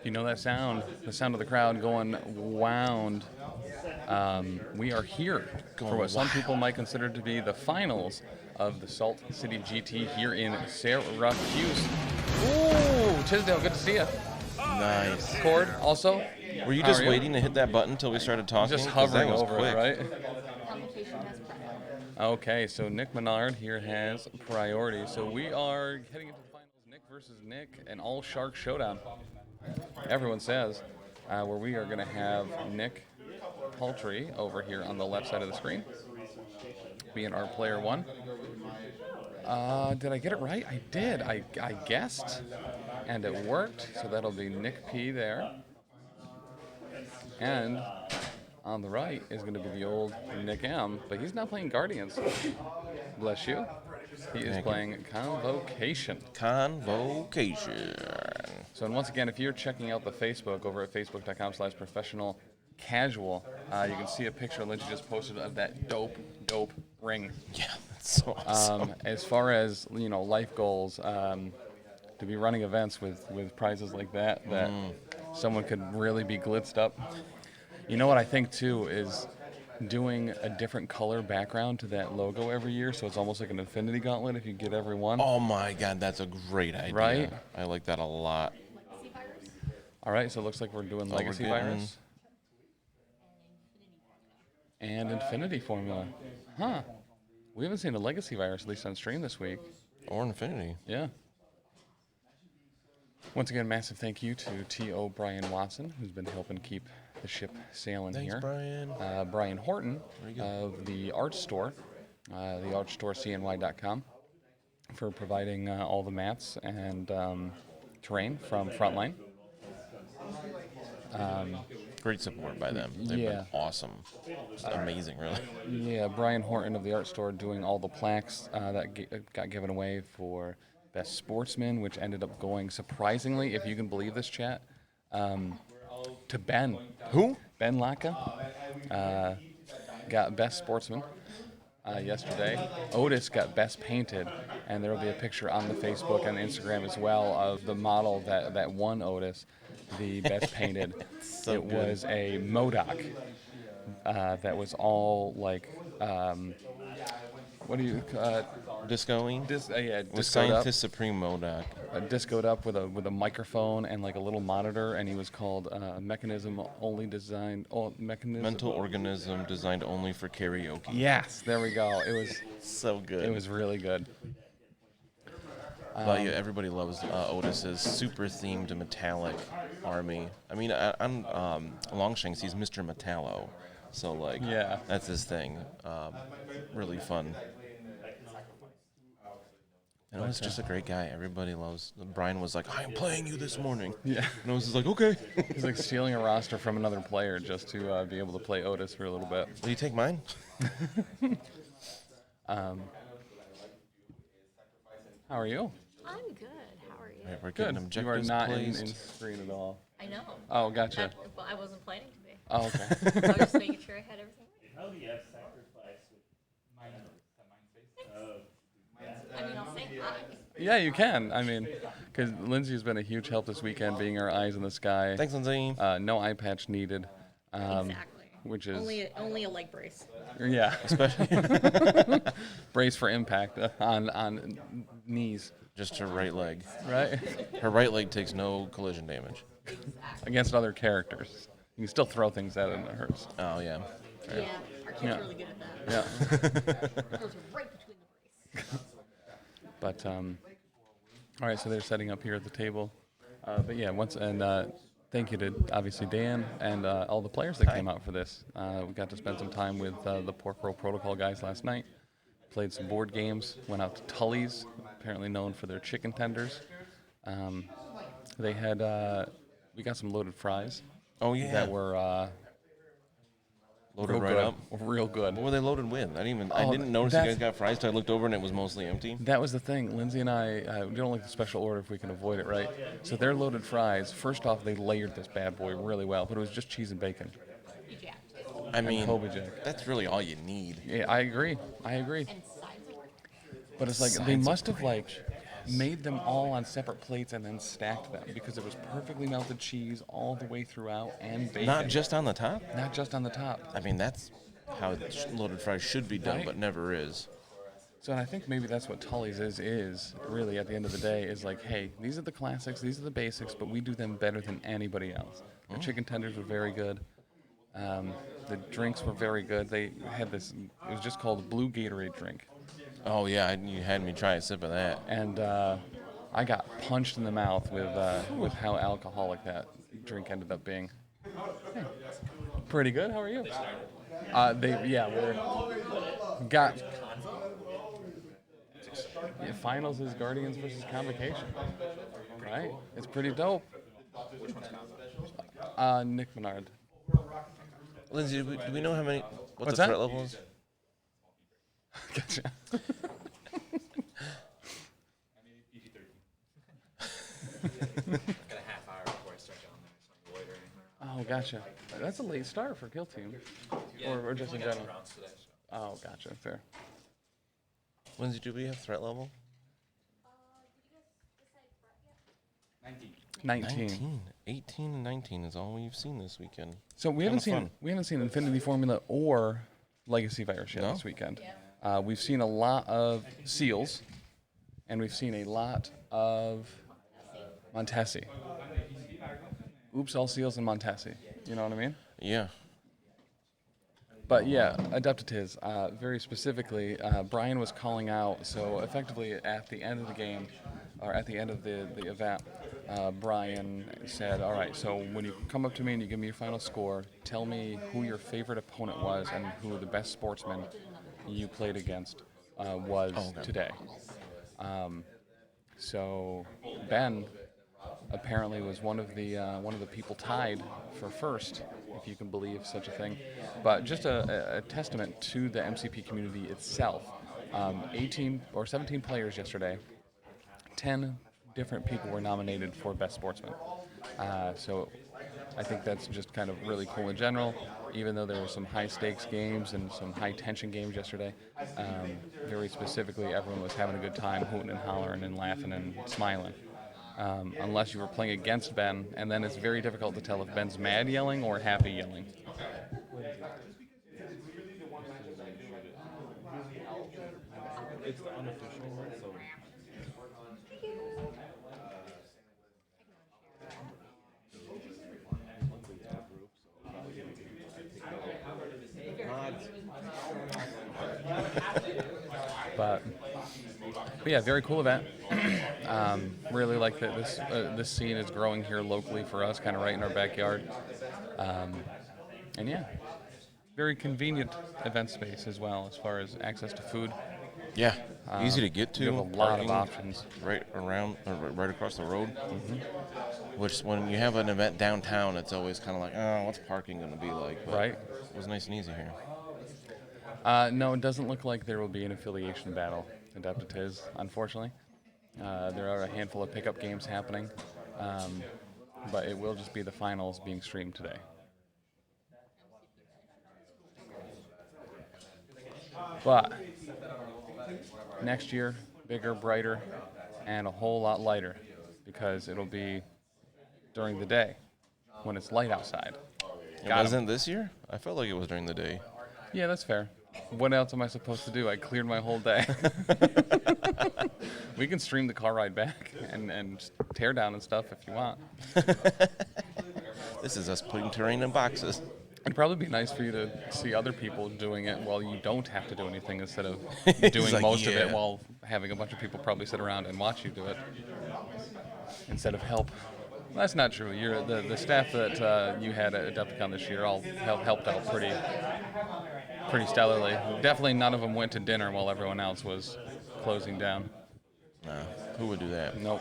You know that sound? The sound of the crowd going wound. We are here for what some people might consider to be the finals of the Salt City GT here in Syracuse. Ooh, Tisdale, good to see you. Nice. Cord, also. Were you just waiting to hit that button until we started talking? Just hovering that was over quick. it, right? Okay, so Nick Menard here has priority. So we are heading into the finals, Nick versus Nick, an all-shark showdown. Everyone says, where we are going to have Nick Paltry over here on the left side of the screen, being our player one. Did I get it right? I did. I guessed, and it worked. So that'll be Nick P there. And on the right is going to be the old Nick M, but he's not playing Guardians. Bless you. He is playing Convocation. Convocation. So, and once again, if you're checking out the Facebook over at facebook.com/professionalcasual, you can see a picture Lindsay just posted of that dope ring. Yeah, that's so awesome. As far as, life goals, to be running events with prizes like that someone could really be glitzed up. You know what I think, too, is doing a different color background to that logo every year, so it's almost like an infinity gauntlet if you get every one. Oh, my God, that's a great idea. Right? I like that a lot. All right, so it looks like we're doing Legacy Virus and Infinity Formula. Huh. We haven't seen a Legacy Virus, at least on stream this week. Or Infinity. Yeah. Once again, massive thank you to T.O. Brian Watson, who's been helping keep the ship sailing here. Thanks, Brian. Brian Horton of the Art Store, the artstorecny.com, for providing all the mats and terrain from Frontline. Great support by them. They've been awesome. Just amazing, really. Yeah, Brian Horton of the Art Store doing all the plaques that got given away for Best Sportsman, which ended up going, surprisingly, if you can believe this, chat, to Ben. Who? Ben Laka got Best Sportsman yesterday. Otis got Best Painted, and there will be a picture on the Facebook and Instagram as well of the model that won Otis, the Best Painted. It was a Modoc that was all like, what do you Discoing? Discoed Scientist up. Supreme Modoc. Discoed up with a microphone and like a little monitor, and he was called Mental Organism designed only for karaoke. Yes, there we go. It was so good. It was really good. But yeah, everybody loves Otis's super themed metallic army. I mean, on Longshanks, he's Mr. Metallo. So, like, that's his thing. Really fun. And Otis is just a great guy. Everybody loves. Brian was like, I'm playing you this morning. Yeah. And Otis is like, okay. He's like stealing a roster from another player just to be able to play Otis for a little bit. Will you take mine? How are you? I'm good. How are you? Right, we're getting objectives You are not in placed. screen at all. I know. Oh, gotcha. Well, I wasn't planning to be. Oh, okay. I was just making sure I had everything right. How do you have sacrifice with mind face? I mean, I'll say hi. Yeah, you can. I mean, because Lindsay's been a huge help this weekend, being our eyes in the sky. Thanks, Lindsay. No eye patch needed. Exactly. Which is only a leg brace. Yeah, Especially brace for impact on knees. just her right leg. Right. Her right leg takes no collision damage. Against other characters, you can still throw things at it and it hurts. Oh, yeah. Yeah, our kid's really good at that. Yeah. Goes right between the brace. But all right, so they're setting up here at the table. But yeah, thank you to obviously Dan and all the players that came out for this. We got to spend some time with the Pork Roll Protocol guys last night. Played some board games. Went out to Tully's, apparently known for their chicken tenders. They had we got some loaded fries. Oh, yeah. That were Loaded right up. Real good. What were they loaded with? I didn't notice you guys got fries till I looked over and it was mostly empty. That was the thing. Lindsay and I, we don't like the special order if we can avoid it, right? So their loaded fries, first off, they layered this bad boy really well, but it was just cheese and bacon. I mean, Kobe Jack. that's really all you need. Yeah, I agree. And sides of But it's like, they must have, like, made them all on separate plates and then stacked them because it was perfectly melted cheese all the way throughout and bacon. Not just on the top? Not just on the top. I mean, that's how loaded fries should be done, Right. but never is. So and I think maybe that's what Tully's is really at the end of the day is like, hey, these are the classics, these are the basics, but we do them better than anybody else. The chicken tenders were very good. The drinks were very good. They had this, it was just called Blue Gatorade drink. Oh, yeah, you had me try a sip of that. And I got punched in the mouth with how alcoholic that drink ended up being. Hey, pretty good. How are you? Finals is Guardians versus Convocation, right? It's pretty dope. Nick Menard. Lindsay, do we know what What's the that? threat level is? Gotcha. I mean, PG-13. Got a half hour before I start down there, so I'm wait or anything. Oh, gotcha. That's a late start for Kill Team, or just in general. Oh, gotcha. Fair. Lindsay, do we have threat level? 19. 18 and 19 is all we've seen this weekend. So we haven't seen Infinity Formula or Legacy Virus yet No? this weekend. We've seen a lot of Seals, and we've seen a lot of Montesi. Oops, all Seals and Montesi. You know what I mean? Yeah. But yeah, Adeptatiz, very specifically, Brian was calling out, so effectively at the end of the game, or at the end of the event, Brian said, all right, so when you come up to me and you give me your final score, tell me who your favorite opponent was and who the best sportsman you played against was today. So Ben apparently was one of the people tied for first, if you can believe such a thing. But just a testament to the MCP community itself. 18 or 17 players yesterday. 10 different people were nominated for Best Sportsman. So I think that's just kind of really cool in general, even though there were some high-stakes games and some high-tension games yesterday. Very specifically, everyone was having a good time, hooting and hollering and laughing and smiling. Unless you were playing against Ben, and then it's very difficult to tell if Ben's mad yelling or happy yelling. It's the unofficial one, so But yeah, very cool event. Really like that this scene is growing here locally for us, kind of right in our backyard. And yeah, very convenient event space as well as far as access to food. Yeah. Easy to get to. You have a lot of parking options. Right across the road. Which, when you have an event downtown, it's always kind of like, oh, what's parking going to be like? But Right. It was nice and easy here. No, it doesn't look like there will be an affiliation battle in Adeptatiz, unfortunately. There are a handful of pickup games happening, but it will just be the finals being streamed today. But next year, bigger, brighter, and a whole lot lighter, because it'll be during the day when it's light outside. It Got 'em. wasn't this year? I felt like it was during the day. Yeah, that's fair. What else am I supposed to do? I cleared my whole day. We can stream the car ride back and just tear down and stuff if you want. This is us putting terrain in boxes. It'd probably be nice for you to see other people doing it while you don't have to do anything instead of doing like, most of it yeah. while having a bunch of people probably sit around and watch you do it instead of help. Well, that's not true. You're the staff that you had at Adepticon this year all helped out pretty stellarly. Definitely none of them went to dinner while everyone else was closing down. Nah, who would do that? Nope,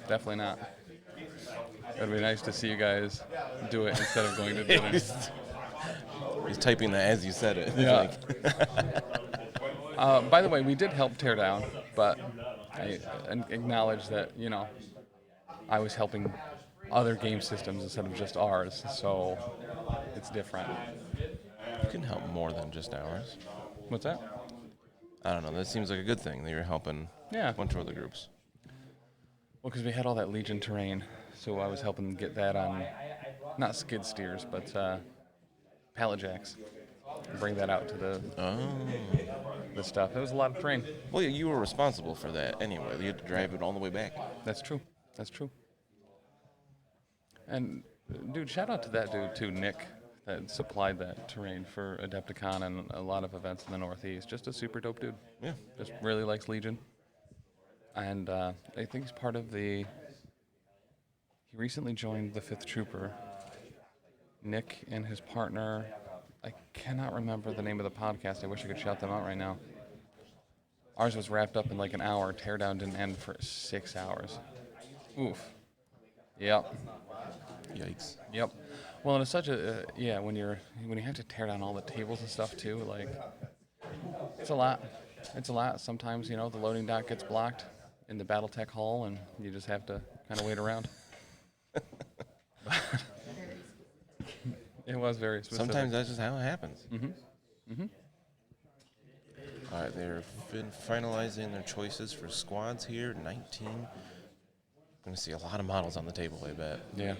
definitely not. It would be nice to see you guys do it instead of going to dinner. He's typing that as you said it. Yeah. By the way, we did help tear down, but I acknowledge that, I was helping other game systems instead of just ours, so it's different. You can help more than just ours. What's that? I don't know. That seems like a good thing that you're helping Yeah. a bunch of other groups. Well, because we had all that Legion terrain, so I was helping get that on, not skid steers, but pallet jacks. Bring that out to the stuff. It was a lot of terrain. Well, you were responsible for that anyway. You had to drive it all the way back. That's true. That's true. And dude, shout out to that dude too, Nick, that supplied that terrain for Adepticon and a lot of events in the Northeast. Just a super dope dude. Yeah. Just really likes Legion. And I think he's part of the. He recently joined the 5th Trooper. Nick and his partner. I cannot remember the name of the podcast. I wish I could shout them out right now. Ours was wrapped up in like an hour. Teardown didn't end for 6 hours. Oof. Yep. Yikes. Yep. Well, and it's such a when you have to tear down all the tables and stuff too, like it's a lot. It's a lot. Sometimes the loading dock gets blocked in the BattleTech hall, and you just have to kind of wait around. It was very specific. Sometimes that's just how it happens. Mm-hmm. All right, they're finalizing their choices for squads here. 19. Going to see a lot of models on the table, I bet. Yeah.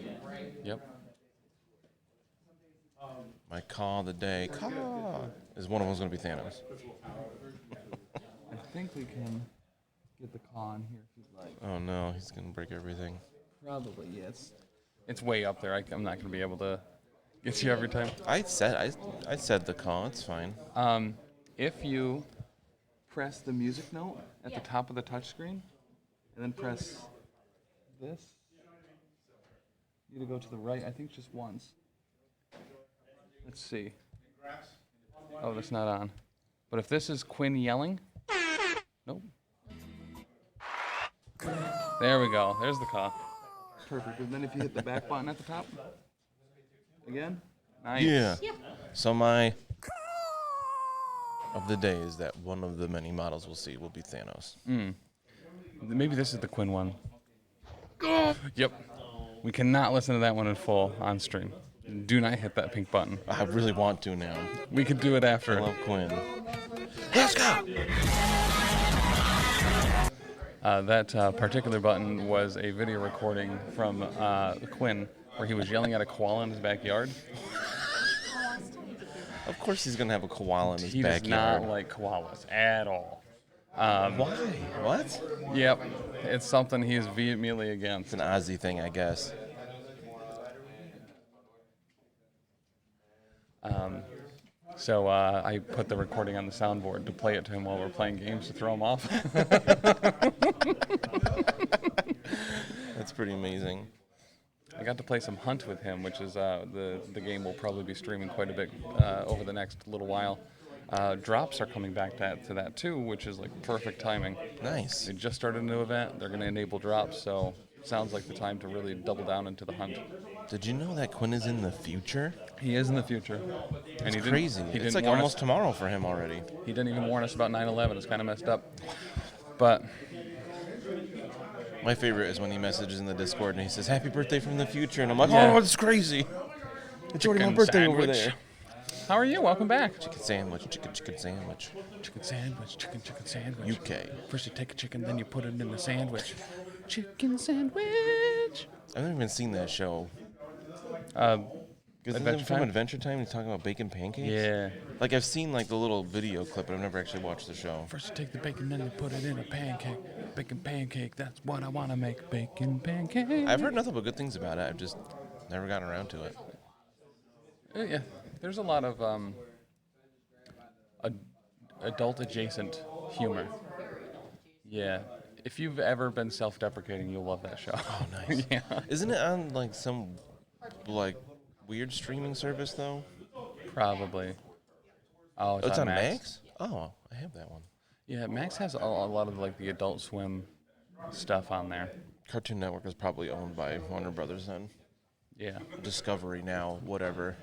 Yep. My call of the day, is one of them's going to be Thanos. I think we can get the con here if you'd like. Oh no, he's going to break everything. Probably, yes. It's way up there. I'm not going to be able to get you every time. I said the call. It's fine. If you press the music note at the top of the touchscreen, and then press this, you need to go to the right. I think just once. Let's see. Oh, that's not on. But if this is Quinn yelling, nope. There we go. There's the call. Perfect. And then if you hit the back button at the top, again, nice. Yeah. So my of the day is that one of the many models we'll see will be Thanos. Maybe this is the Quinn one. Yep. We cannot listen to that one in full on stream. Do not hit that pink button. I really want to now. We could do it after. I love Quinn. Let's go! That particular button was a video recording from Quinn where he was yelling at a koala in his backyard. Of course he's going to have a koala in his He does backyard. not like koalas at all. Why? What? Yep. It's something he is vehemently It's against. an Aussie thing, I guess. So I put the recording on the soundboard to play it to him while we're playing games to throw him off. That's pretty amazing. I got to play some Hunt with him, which is the game we'll probably be streaming quite a bit over the next little while. Drops are coming back to that too, which is like perfect timing. Nice. They just started a new event. They're going to enable drops, so sounds like the time to really double down into the Hunt. Did you know that Quinn is in the future? He is in the future. And It's crazy. It's like almost tomorrow for him already. He didn't even warn us about 9/11. It's kind of messed up. But My favorite is when he messages in the Discord and he says, "Happy birthday from the future." And I'm like, Yeah. "Oh, it's crazy. It's already my Chicken birthday over sandwich. there." How are you? Welcome back. Chicken sandwich, chicken sandwich. Chicken sandwich, chicken sandwich. UK. First you take a chicken, then you put it in the sandwich. Chicken sandwich. I've never even seen that show. Because Adventure from Time? Adventure Time, he's talking about bacon pancakes. Yeah. Like I've seen like the little video clip, but I've never actually watched the show. First you take the bacon, then you put it in a pancake. Bacon pancake, that's what I want to make. Bacon pancake. I've heard nothing but good things about it. I've just never gotten around to it. Yeah, there's a lot of adult-adjacent humor. Yeah. If you've ever been self-deprecating, you'll love that show. Oh, nice. Yeah. Isn't it on like some like weird streaming service though? Probably. Oh, It's on Max. Max? Oh, I have that one. Yeah, Max has a lot of like the Adult Swim stuff on there. Cartoon Network is probably owned by Warner Brothers then. Yeah. Discovery now, whatever.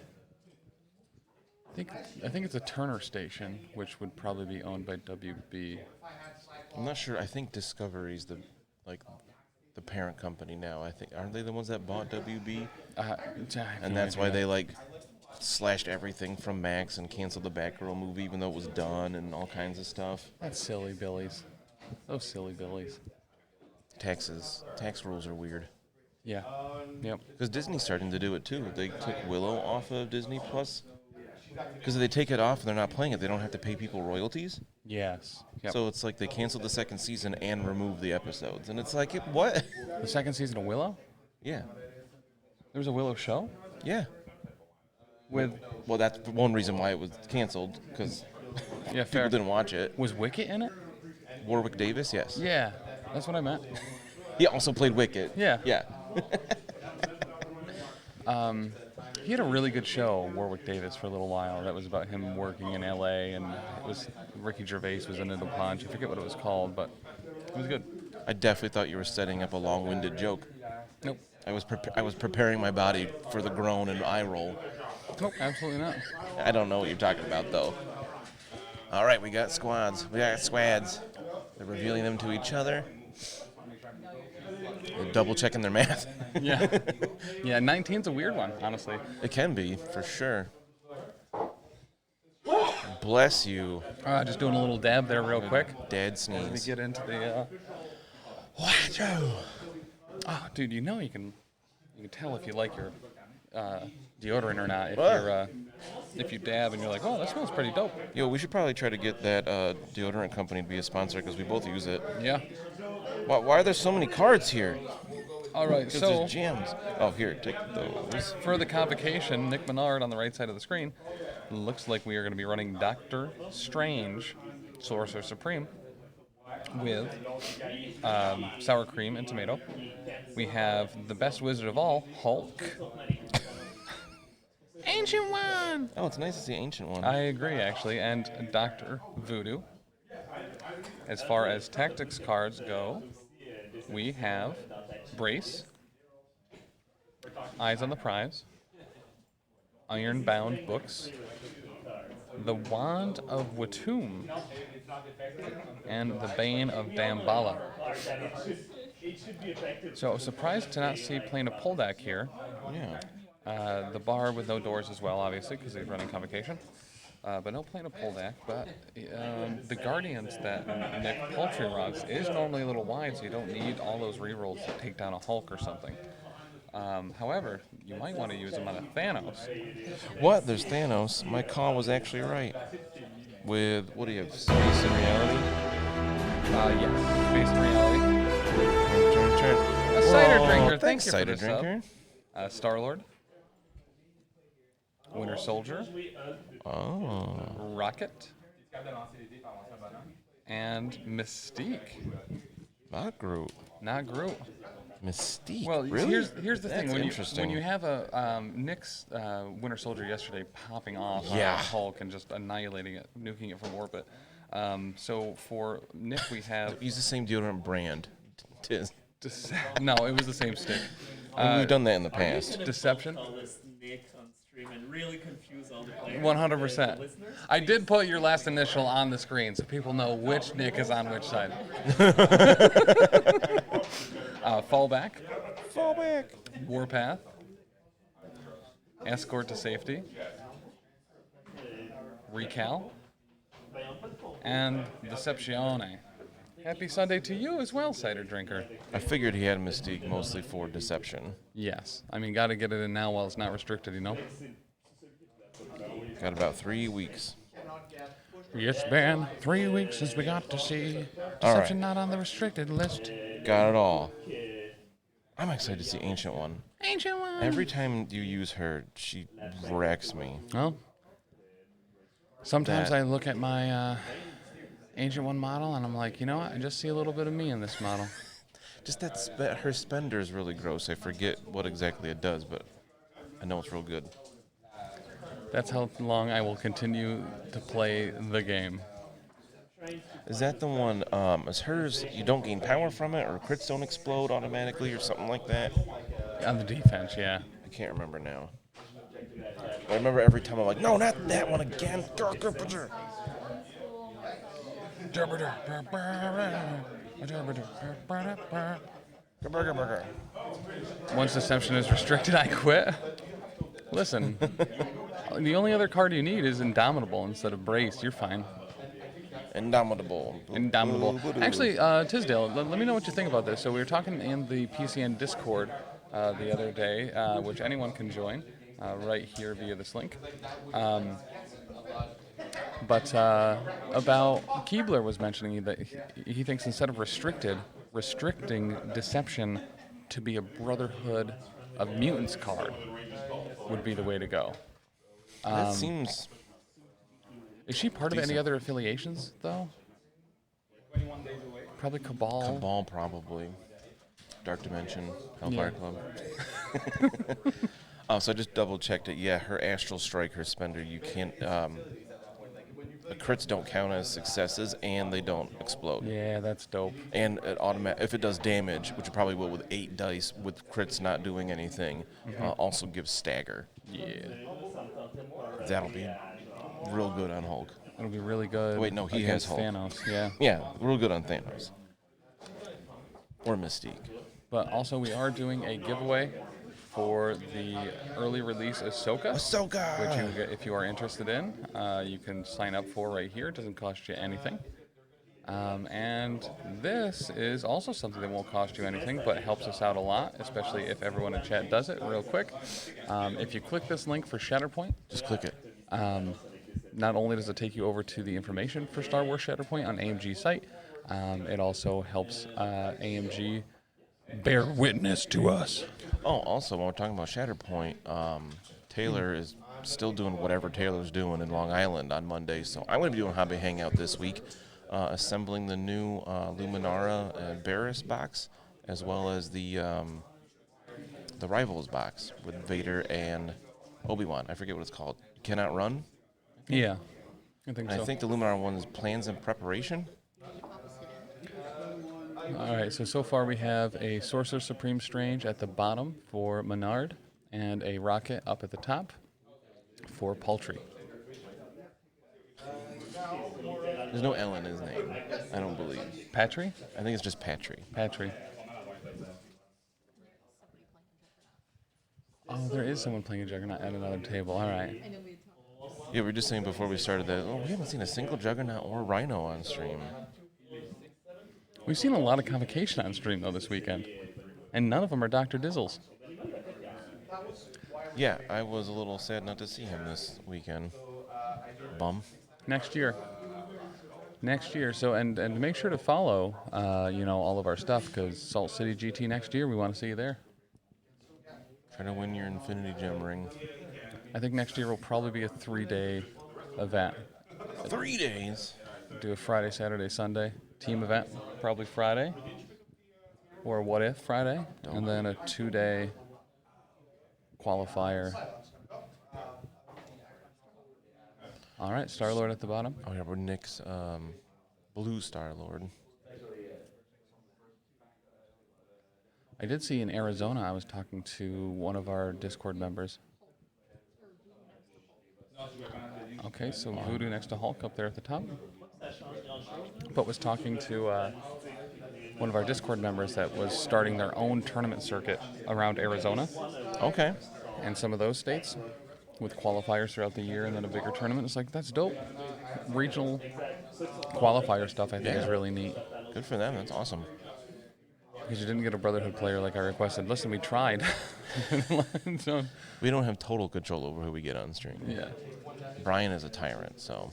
I think it's a Turner station, which would probably be owned by WB. I'm not sure. I think Discovery's the parent company now. I think aren't they the ones that bought WB? And that's why they like slashed everything from Max and canceled the Batgirl movie, even though it was done and all kinds of stuff. That's silly Billies. Those silly Billies. Tax rules are weird. Yeah. Yep. Because Disney's starting to do it too. They took Willow off of Disney Plus. Because if they take it off and they're not playing it, they don't have to pay people royalties. Yes. Yep. So it's like they canceled the second season and removed the episodes. And it's like, what? The second season of Willow? Yeah. There was a Willow show? Yeah. With Well, that's one reason why it was canceled. Because yeah, people fair. didn't watch it. Was Wicket in it? Warwick Davis, yes. Yeah. That's what I meant. He also played Wicket. Yeah. Yeah. He had a really good show, Warwick Davis, for a little while. That was about him working in L.A. and it was Ricky Gervais was in it a bunch. I forget what it was called, but it was good. I definitely thought you were setting up a long-winded joke. Nope. I was preparing my body for the groan and eye roll. Nope, absolutely not. I don't know what you're talking about, though. All right, we got squads. We got squads. They're revealing them to each other. They're double-checking their math. Yeah. Yeah, 19's a weird one, honestly. It can be, for sure. Bless you. Just doing a little dab there real quick. Dad Let me sneeze. get into the... Oh, dude, you know you can tell if you like your deodorant or not if you dab and you're like, oh, that smells pretty dope. Yo, we should probably try to get that deodorant company to be a sponsor because we both use it. Yeah. Why are there so many cards here? All right, Because so there's gems. Oh, here, take those. for the convocation, Nick Menard on the right side of the screen, looks like we are going to be running Doctor Strange, Sorcerer Supreme, with sour cream and tomato. We have the best wizard of all, Hulk. Ancient One! Oh, it's nice to see Ancient One. I agree, actually, and Dr. Voodoo. As far as tactics cards go, we have Brace, Eyes on the Prize, Ironbound Books, the Wand of Watum, and the Bane of Damballa. So I was surprised to not see playing a pull deck here. Yeah. The bar with no doors as well, obviously, because he's running convocation. But no playing a pull deck. But the Guardians that Nick Poultry runs is normally a little wide, so you don't need all those rerolls to take down a Hulk or something. However, you might want to use them on a Thanos. What? There's Thanos. My call was actually right. With, what do you have, Space and Reality? Yes, Space and Reality. Turn. A cider Whoa, drinker. Thank thanks, you for cider the sub. drinker. Star-Lord. Winter Soldier. Oh. Rocket. And Mystique. Not Groot. Not Groot. Mystique. Well, really? here's the thing. That's When interesting. you have a Nick's Winter Soldier yesterday popping off on Yeah. Hulk and just annihilating it, nuking it from orbit. So for Nick, we have Use the same deodorant brand. no, it was the same stick. We've done that in the past. Deception. Call this Nick on stream and really confuse all the players. 100%. Listeners. I did put your last initial on the screen so people know which Nick is on which side. Fallback, Fallback. Warpath, Escort to Safety, Recal, and Deceptione. Happy Sunday to you as well, cider drinker. I figured he had Mystique mostly for deception. Yes, I mean, got to get it in now while it's not restricted, you know? Got about 3 weeks. It's been 3 weeks since we got to see Deception not on the restricted list. Got it all. I'm excited to see Ancient One. Ancient One! Every time you use her, she wrecks me. Well, sometimes That- I look at my Ancient One model and I'm like, you know what? I just see a little bit of me in this model. Just that her spender is really gross. I forget what exactly it does, but I know it's real good. That's how long I will continue to play the game. Is that the one, is hers, you don't gain power from it, or crits don't explode automatically, or something like that? On the defense, yeah. I can't remember now. I remember every time I'm like, no, not that one again. Once Deception is restricted, I quit. Listen, the only other card you need is Indomitable instead of Brace. You're fine. Indomitable. Indomitable. Actually, Tisdale, let me know what you think about this. So we were talking in the PCN Discord the other day, which anyone can join right here via this link. But about Keebler was mentioning that he thinks instead of restricting deception to be a Brotherhood of Mutants card would be the way to go. That seems Is she part of any decent. other affiliations, though? Probably Cabal. Cabal, probably. Dark Dimension, Hellfire Club. So I just double checked it. Yeah, her Astral Strike, her Spender, you can't. The crits don't count as successes, and they don't explode. Yeah, that's dope. And it if it does damage, which it probably will with 8 dice, with crits not doing anything, also gives stagger. Yeah. That'll be real good on Hulk. It'll be really good. Wait, no, he has against Hulk. Thanos, yeah. Yeah, real good on Thanos. Or Mystique. But also, we are doing a giveaway for the early release Ahsoka. Which you get, if you are interested in, you can sign up for right here. It doesn't cost you anything. And this is also something that won't cost you anything, but helps us out a lot, especially if everyone in chat does it real quick. If you click this link for Shatterpoint, Just click it. not only does it take you over to the information for Star Wars Shatterpoint on AMG's site, it also helps AMG bear witness to us. Oh, also, when we're talking about Shatterpoint, Taylor is still doing whatever Taylor's doing in Long Island on Monday. So I'm going to be doing Hobby Hangout this week, assembling the new Luminara and Barris box, as well as the Rivals box with Vader and Obi-Wan. I forget what it's called. Cannot Run? Yeah, I think And so. I think the Luminara one is plans in preparation. All right, so far we have a Sorcerer Supreme Strange at the bottom for Menard, and a Rocket up at the top for Paltry. There's no L in his name, I don't believe. Patry? I think it's just Patry. Patry. Oh, there is someone playing a Juggernaut at another table. All right. Yeah, we were just saying before we started that, we haven't seen a single Juggernaut or Rhino on stream. We've seen a lot of Convocation on stream, though, this weekend. And none of them are Dr. Dizzles. Yeah, I was a little sad not to see him this weekend. Bum. Next year. Next year. So, and make sure to follow, all of our stuff, because Salt City GT next year, we want to see you there. Try to win your Infinity Gem ring. I think next year will probably be a 3-day event. 3 days? Do a Friday, Saturday, Sunday team event, probably Friday, or what if Friday, and then a 2-day qualifier. All right, Star-Lord at the bottom. Oh, yeah, we're Nick's Blue Star-Lord. I did see in Arizona, I was talking to one of our Discord members. Okay, so Voodoo next to Hulk up there at the top. But was talking to one of our Discord members that was starting their own tournament circuit around Arizona Okay. and some of those states with qualifiers throughout the year and then a bigger tournament. It's like, that's dope. Regional qualifier stuff, I think, is really neat. Good for them. That's awesome. Because you didn't get a Brotherhood player like I requested. Listen, we tried. So, We don't have total control over who we get on stream. yeah. Brian is a tyrant, so.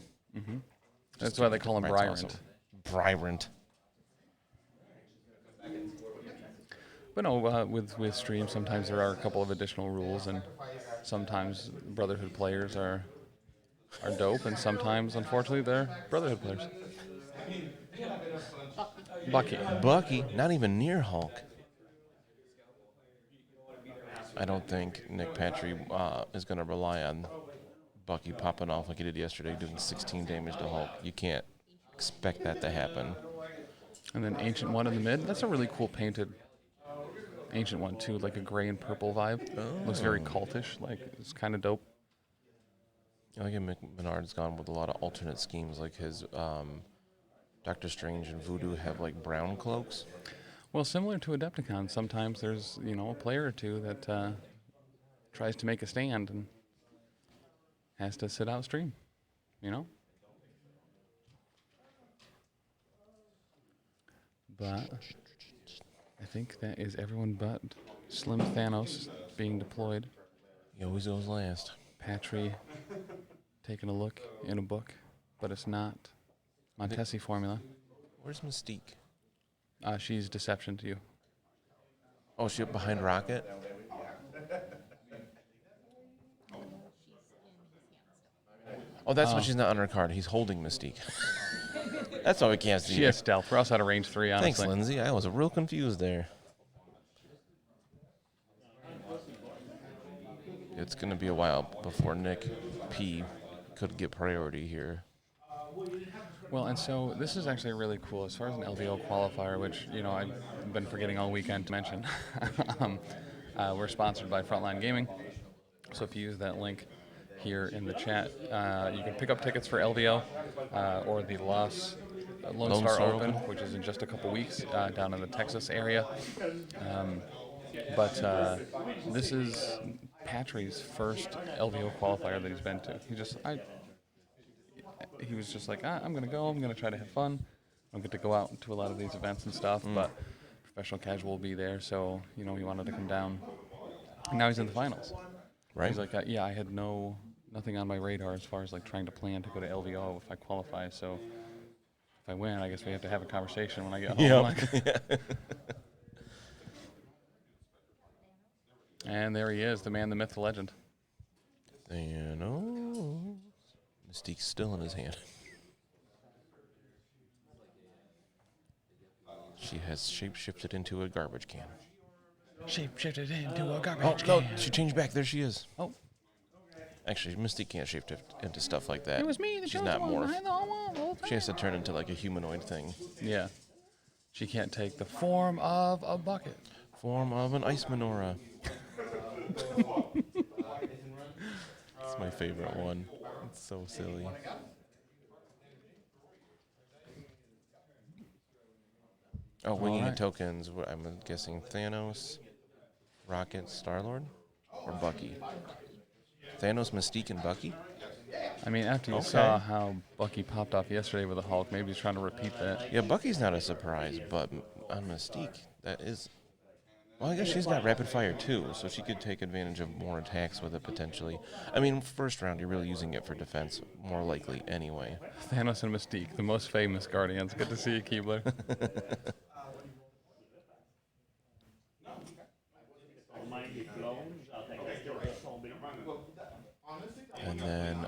That's why they call him Brian's Bryrant. awesome. Bryrant. But no, with stream, sometimes there are a couple of additional rules, and sometimes Brotherhood players are dope, and sometimes, unfortunately, they're Brotherhood players. Bucky, not even near Hulk. I don't think Nick Patry is going to rely on Bucky popping off like he did yesterday, doing 16 damage to Hulk. You can't expect that to happen. And then Ancient One in the mid. That's a really cool painted Ancient One, too, like a gray and purple vibe. Looks very cultish. Like, it's kind of dope. I think Menard's gone with a lot of alternate schemes, like his Doctor Strange and Voodoo have like brown cloaks. Well, similar to Adepticon, sometimes there's, a player or two that tries to make a stand and has to sit out stream, But I think that is everyone but Slim Thanos being deployed. He always goes last. Patry taking a look in a book, but it's not Montesi formula. Where's Mystique? She's deception to you. Oh, she up behind Rocket? Oh, that's what she's not on her card. He's holding Mystique. That's why we can't see She her. has stealth. We're also out of range 3, honestly. Thanks, Lindsay. I was real confused there. It's going to be a while before Nick P could get priority here. Well, and so this is actually really cool as far as an LVO qualifier, which, you know, I've been forgetting all weekend to mention. We're sponsored by Frontline Gaming. So if you use that link here in the chat, you can pick up tickets for LVO or the Lone Star Open, which is in just a couple weeks down in the Texas area. But this is Patry's first LVO qualifier that he's been to. He was just like, I'm going to go. I'm going to try to have fun. I don't get to go out to a lot of these events and stuff, but professional casual will be there. So, you know, he wanted to come down. And now he's in the finals. Right? He's like, I had nothing on my radar as far as like trying to plan to go to LVO if I qualify. So if I win, I guess we have to have a conversation when I get home. Yeah. And there he is, the man, the myth, the legend. Thanos. Mystique's still in his hand. She has shape-shifted into a garbage can. Shape-shifted into a garbage Oh, can. no, she changed back. There she is. Oh. Actually, Mystique can't shape into stuff like that. It was me, the She's chosen not one, morph. behind the wall. She has to turn into like a humanoid thing. Yeah. She can't take the form of a bucket. Form of an ice menorah. It's my favorite one. It's so silly. Oh, winging Alright. tokens. I'm guessing Thanos, Rocket, Star-Lord, or Bucky. Thanos, Mystique, and Bucky? I mean, after you saw how Bucky popped off yesterday with the Hulk, maybe he's trying to repeat that. Yeah, Bucky's not a surprise, but on Mystique, that is... Well, I guess she's got rapid fire too, so she could take advantage of more attacks with it potentially. I mean, first round, you're really using it for defense, more likely anyway. Thanos and Mystique, the most famous Guardians. Good to see you, Keebler. And then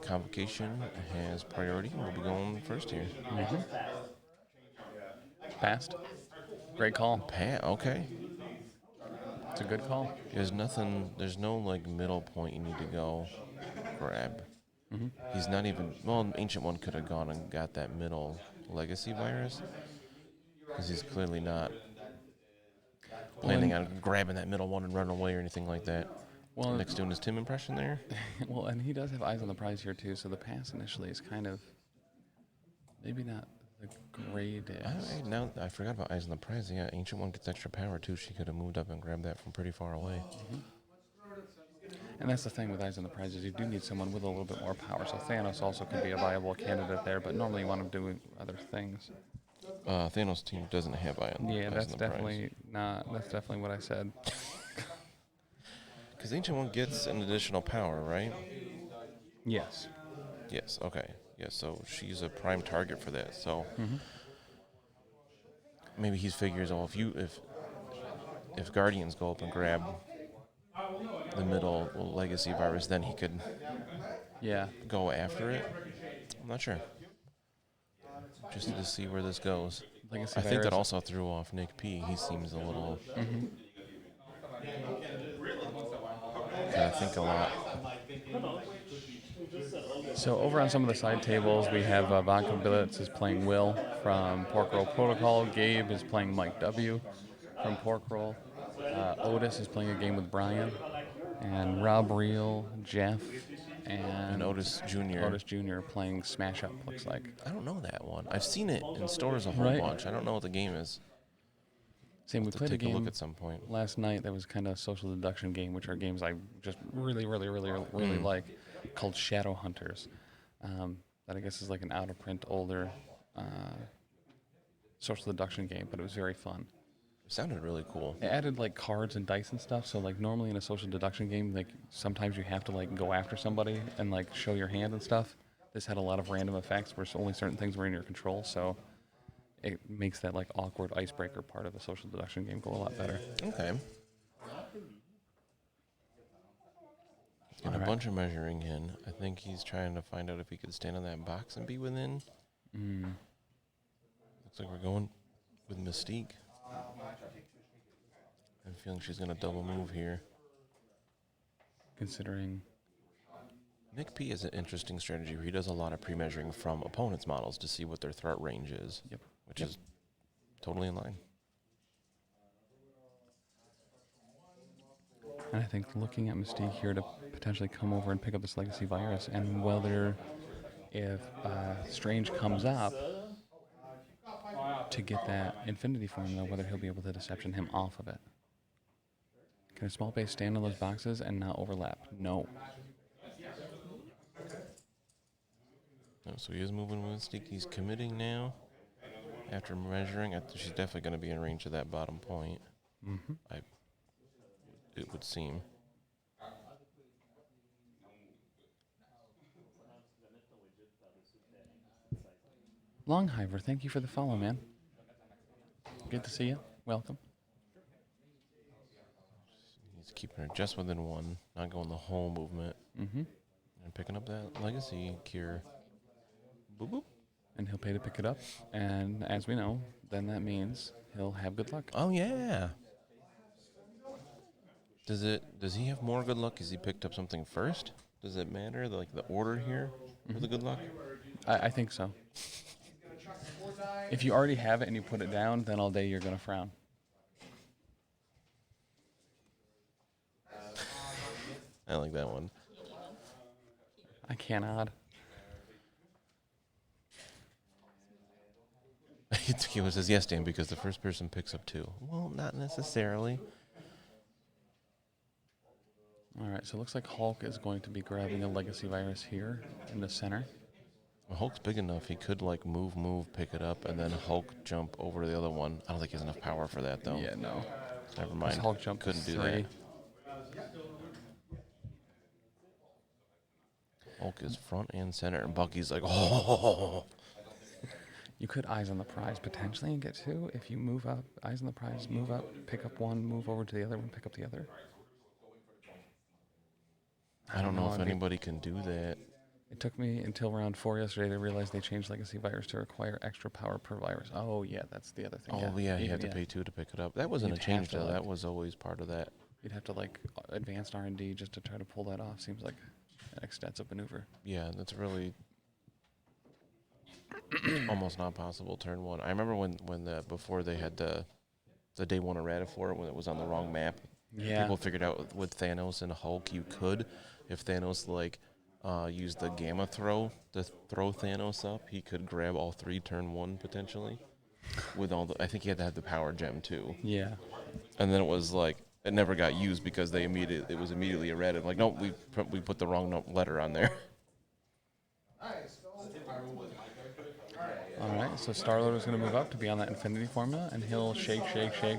Convocation has priority. We'll be going first here. Passed. Great call. Okay. It's a good call. There's no like middle point you need to go grab. He's not even, well, Ancient One could have gone and got that middle legacy virus. Because he's clearly not planning on grabbing that middle one and running away or anything like that. Well, Nick's doing his Tim impression there. well, and he does have eyes on the prize here too, so the pass initially is kind of maybe not the greatest. Now I forgot about Eyes on the Prize. Yeah, Ancient One gets extra power too. She could have moved up and grabbed that from pretty far away. And that's the thing with Eyes on the Prize is you do need someone with a little bit more power. So Thanos also could be a viable candidate there, but normally you want him doing other things. Thanos' team doesn't have Eyes on Yeah, the that's Prize. definitely not. That's definitely what I said. Because Ancient One gets an additional power, right? Yes. Yes, okay. Yeah, so she's a prime target for that. So maybe he figures, oh, if Guardians go up and grab the middle legacy virus, then he could go after it. I'm not sure. Just to see where this goes. Legacy I think that virus. also threw off Nick P. He seems a little... I think a lot. So over on some of the side tables, we have Vodka Billets is playing Will from Pork Roll Protocol. Gabe is playing Mike W. from Pork Roll. Otis is playing a game with Brian. And Rob Reel, Jeff, and Otis Jr. Otis Jr. playing Smash Up, looks like. I don't know that one. I've seen it in stores a whole Right. bunch. I don't know what the game is. Same, we To played a take a game look at some point. last night that was kind of a social deduction game, which are games I just really like, called Shadow Hunters. That I guess is like an out-of-print older social deduction game, but it was very fun. It sounded really cool. It added like cards and dice and stuff. So like normally in a social deduction game, like sometimes you have to like go after somebody and like show your hand and stuff. This had a lot of random effects where only certain things were in your control. So it makes that like awkward icebreaker part of a social deduction game go a lot better. Okay. And a Alright. bunch of measuring in. I think he's trying to find out if he could stand on that box and be within. Looks like we're going with Mystique. I'm feeling she's going to double move here. Considering Nick P has an interesting strategy where he does a lot of pre-measuring from opponents' models to see what their threat range is, Yep. which is totally in line. And I think looking at Mystique here to potentially come over and pick up this Legacy Virus, and whether if Strange comes up to get that Infinity Formula, whether he'll be able to deception him off of it. Can a small base stand on those boxes and not overlap? No. Oh, so he is moving with Mystique. He's committing now. After measuring, she's definitely going to be in range of that bottom point. It would seem. Longhiver, thank you for the follow, man. Good to see you. Welcome. He's keeping her just within one, not going the whole movement. And picking up that legacy cure. Boop, boop. And he'll pay to pick it up. And as we know, then that means he'll have good luck. Oh, yeah. Does he have more good luck because he picked up something first? Does it matter, like the order here for the good luck? I think so. If you already have it and you put it down, then all day you're going to frown. I like that one. I cannot. Tequila says, yes, Dan, because the first person picks up two. Well, not necessarily. All right, so it looks like Hulk is going to be grabbing a Legacy Virus here in the center. Well, Hulk's big enough. He could, like, move, pick it up, and then Hulk jump over to the other one. I don't think he has enough power for that, though. Yeah, no. Never mind. This Hulk jump Couldn't is do 3. that. Hulk is front and center, and Bucky's like, oh. You could eyes on the prize potentially and get 2 if you move up. Eyes on the prize, move up, pick up 1, move over to the other one, pick up the other. I don't know if anybody can do that. It took me until round 4 yesterday to realize they changed Legacy Virus to require extra power per virus. Oh, yeah, that's the other thing. Oh, yeah, you had to pay 2 to pick it up. That wasn't a You'd change, have to, though. like- That was always part of that. You'd have to, like, advanced R&D just to try to pull that off. Seems like an extensive maneuver. Yeah, that's really almost not possible. Turn 1. I remember when before they had the day 1 errata for it when it was on the wrong map. Yeah. People figured out with Thanos and Hulk you could, if Thanos like used the gamma throw to throw Thanos up, he could grab all 3 turn 1 potentially. With all the, I think he had to have the power gem too. Yeah. And then it was like it never got used because it was immediately errated. Like, nope, we put the wrong letter on there. All right, so Star-Lord is going to move up to be on that Infinity Formula, and he'll shake,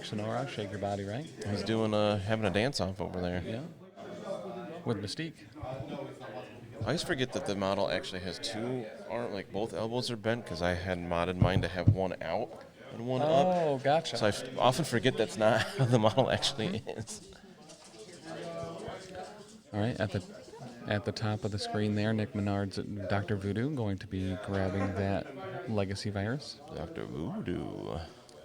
Sonora, shake your body, right? He's doing having a dance off over there. Yeah. With Mystique. I always forget that the model actually has 2 arms, like both elbows are bent because I had modded mine to have 1 out and 1 up. Oh, gotcha. So I often forget that's not how the model actually is. All right, at the top of the screen there, Nick Menard's Dr. Voodoo going to be grabbing that Legacy Virus. Dr. Voodoo.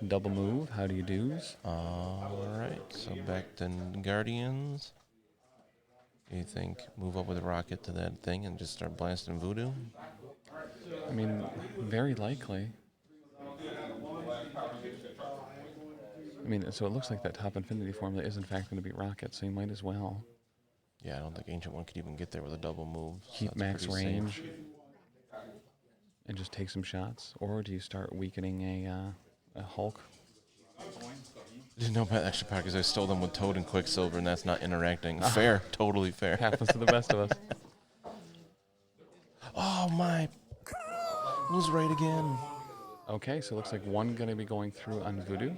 Double move, how do you do's? All right, so back to Guardians. You think move up with a rocket to that thing and just start blasting Voodoo? I mean, very likely. I mean, so it looks like that top Infinity Formula is in fact going to be rocket, so you might as well Yeah, I don't think Ancient One could even get there with a double move. So keep that's max pretty range safe. and just take some shots, or do you start weakening a Hulk? Didn't know about extra power because I stole them with Toad and Quicksilver, and that's not interacting. Fair, totally fair. Happens to the best of us. Oh my! Was right again. Okay, so it looks like one going to be going through on Voodoo.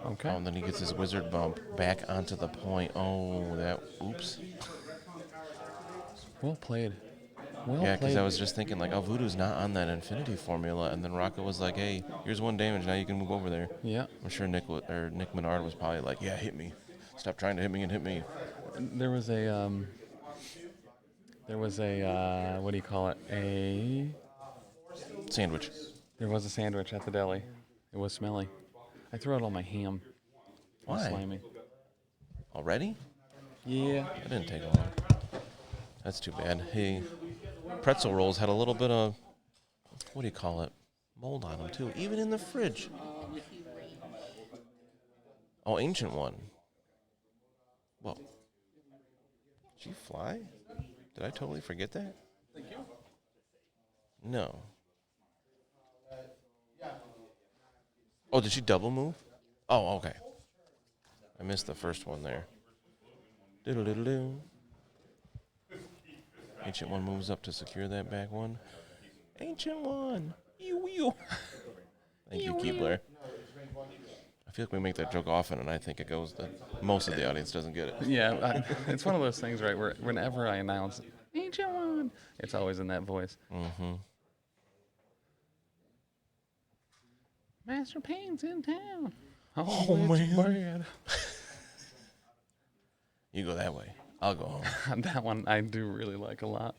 Okay. Oh, and then he gets his wizard bump back onto the point. Oh, that. Oops. Well played. Well Yeah, because played. I was just thinking, like, oh, Voodoo's not on that infinity formula. And then Rocket was like, hey, here's 1 damage. Now you can move over there. Yeah. I'm sure Nick Menard was probably like, yeah, hit me. Stop trying to hit me and hit me. There was a what do you call it? Sandwich. There was a sandwich at the deli. It was smelly. I threw out all my ham. It was Why? slimy. Already? Yeah. That didn't take long. That's too bad. Hey, pretzel rolls had a little bit of, what do you call it? Mold on them, too. Even in the fridge. Oh, ancient one. Whoa. Did she fly? Did I totally forget that? No. Oh, did she double move? Oh, okay. I missed the first one there. Diddle-diddle-doo. Ancient one moves up to secure that back one. Ancient one. You. Thank you, Keebler. I feel like we make that joke often, and I think it goes that most of the audience doesn't get it. Yeah, it's one of those things, right, where whenever I announce Ancient One, it's always in that voice. Mm-hmm. Master Payne's in town. Oh, it's man. You go that way. I'll go home. bad. That one I do really like a lot.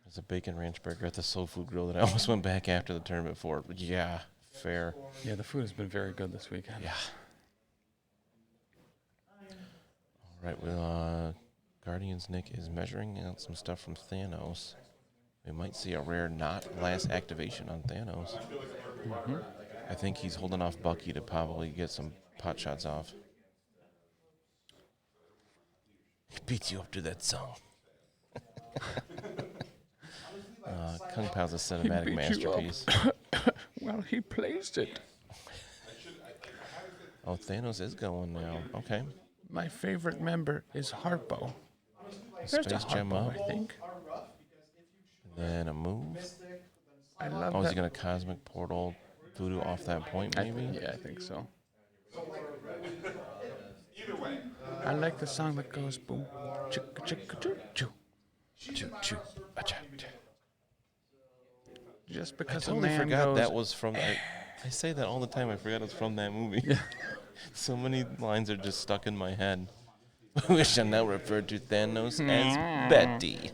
There's a bacon ranch burger at the Soul Food Grill that I almost went back after the tournament for. But yeah, fair. Yeah, the food has been very good this weekend. Yeah. All right, well, Guardians Nick is measuring out some stuff from Thanos. We might see a rare not last activation on Thanos. Mm-hmm. I think he's holding off Bucky to probably get some pot shots off. He beats you up to that song. Kung Pao's a cinematic masterpiece. Well, he placed it. Oh, Thanos is going now. Okay. My favorite member is Harpo. Space Gem up. I think. And then a move. I love Oh, is that. he going to Cosmic Portal Voodoo off that point, maybe? Yeah, I think so. I like the song that goes boom, chicka chicka choo choo, choo choo, acha, cha. Just I because totally a man forgot goes, that was from. I say that all the time. I forgot it's from that movie. Yeah. So many lines are just stuck in my head. We shall now refer to Thanos as Betty.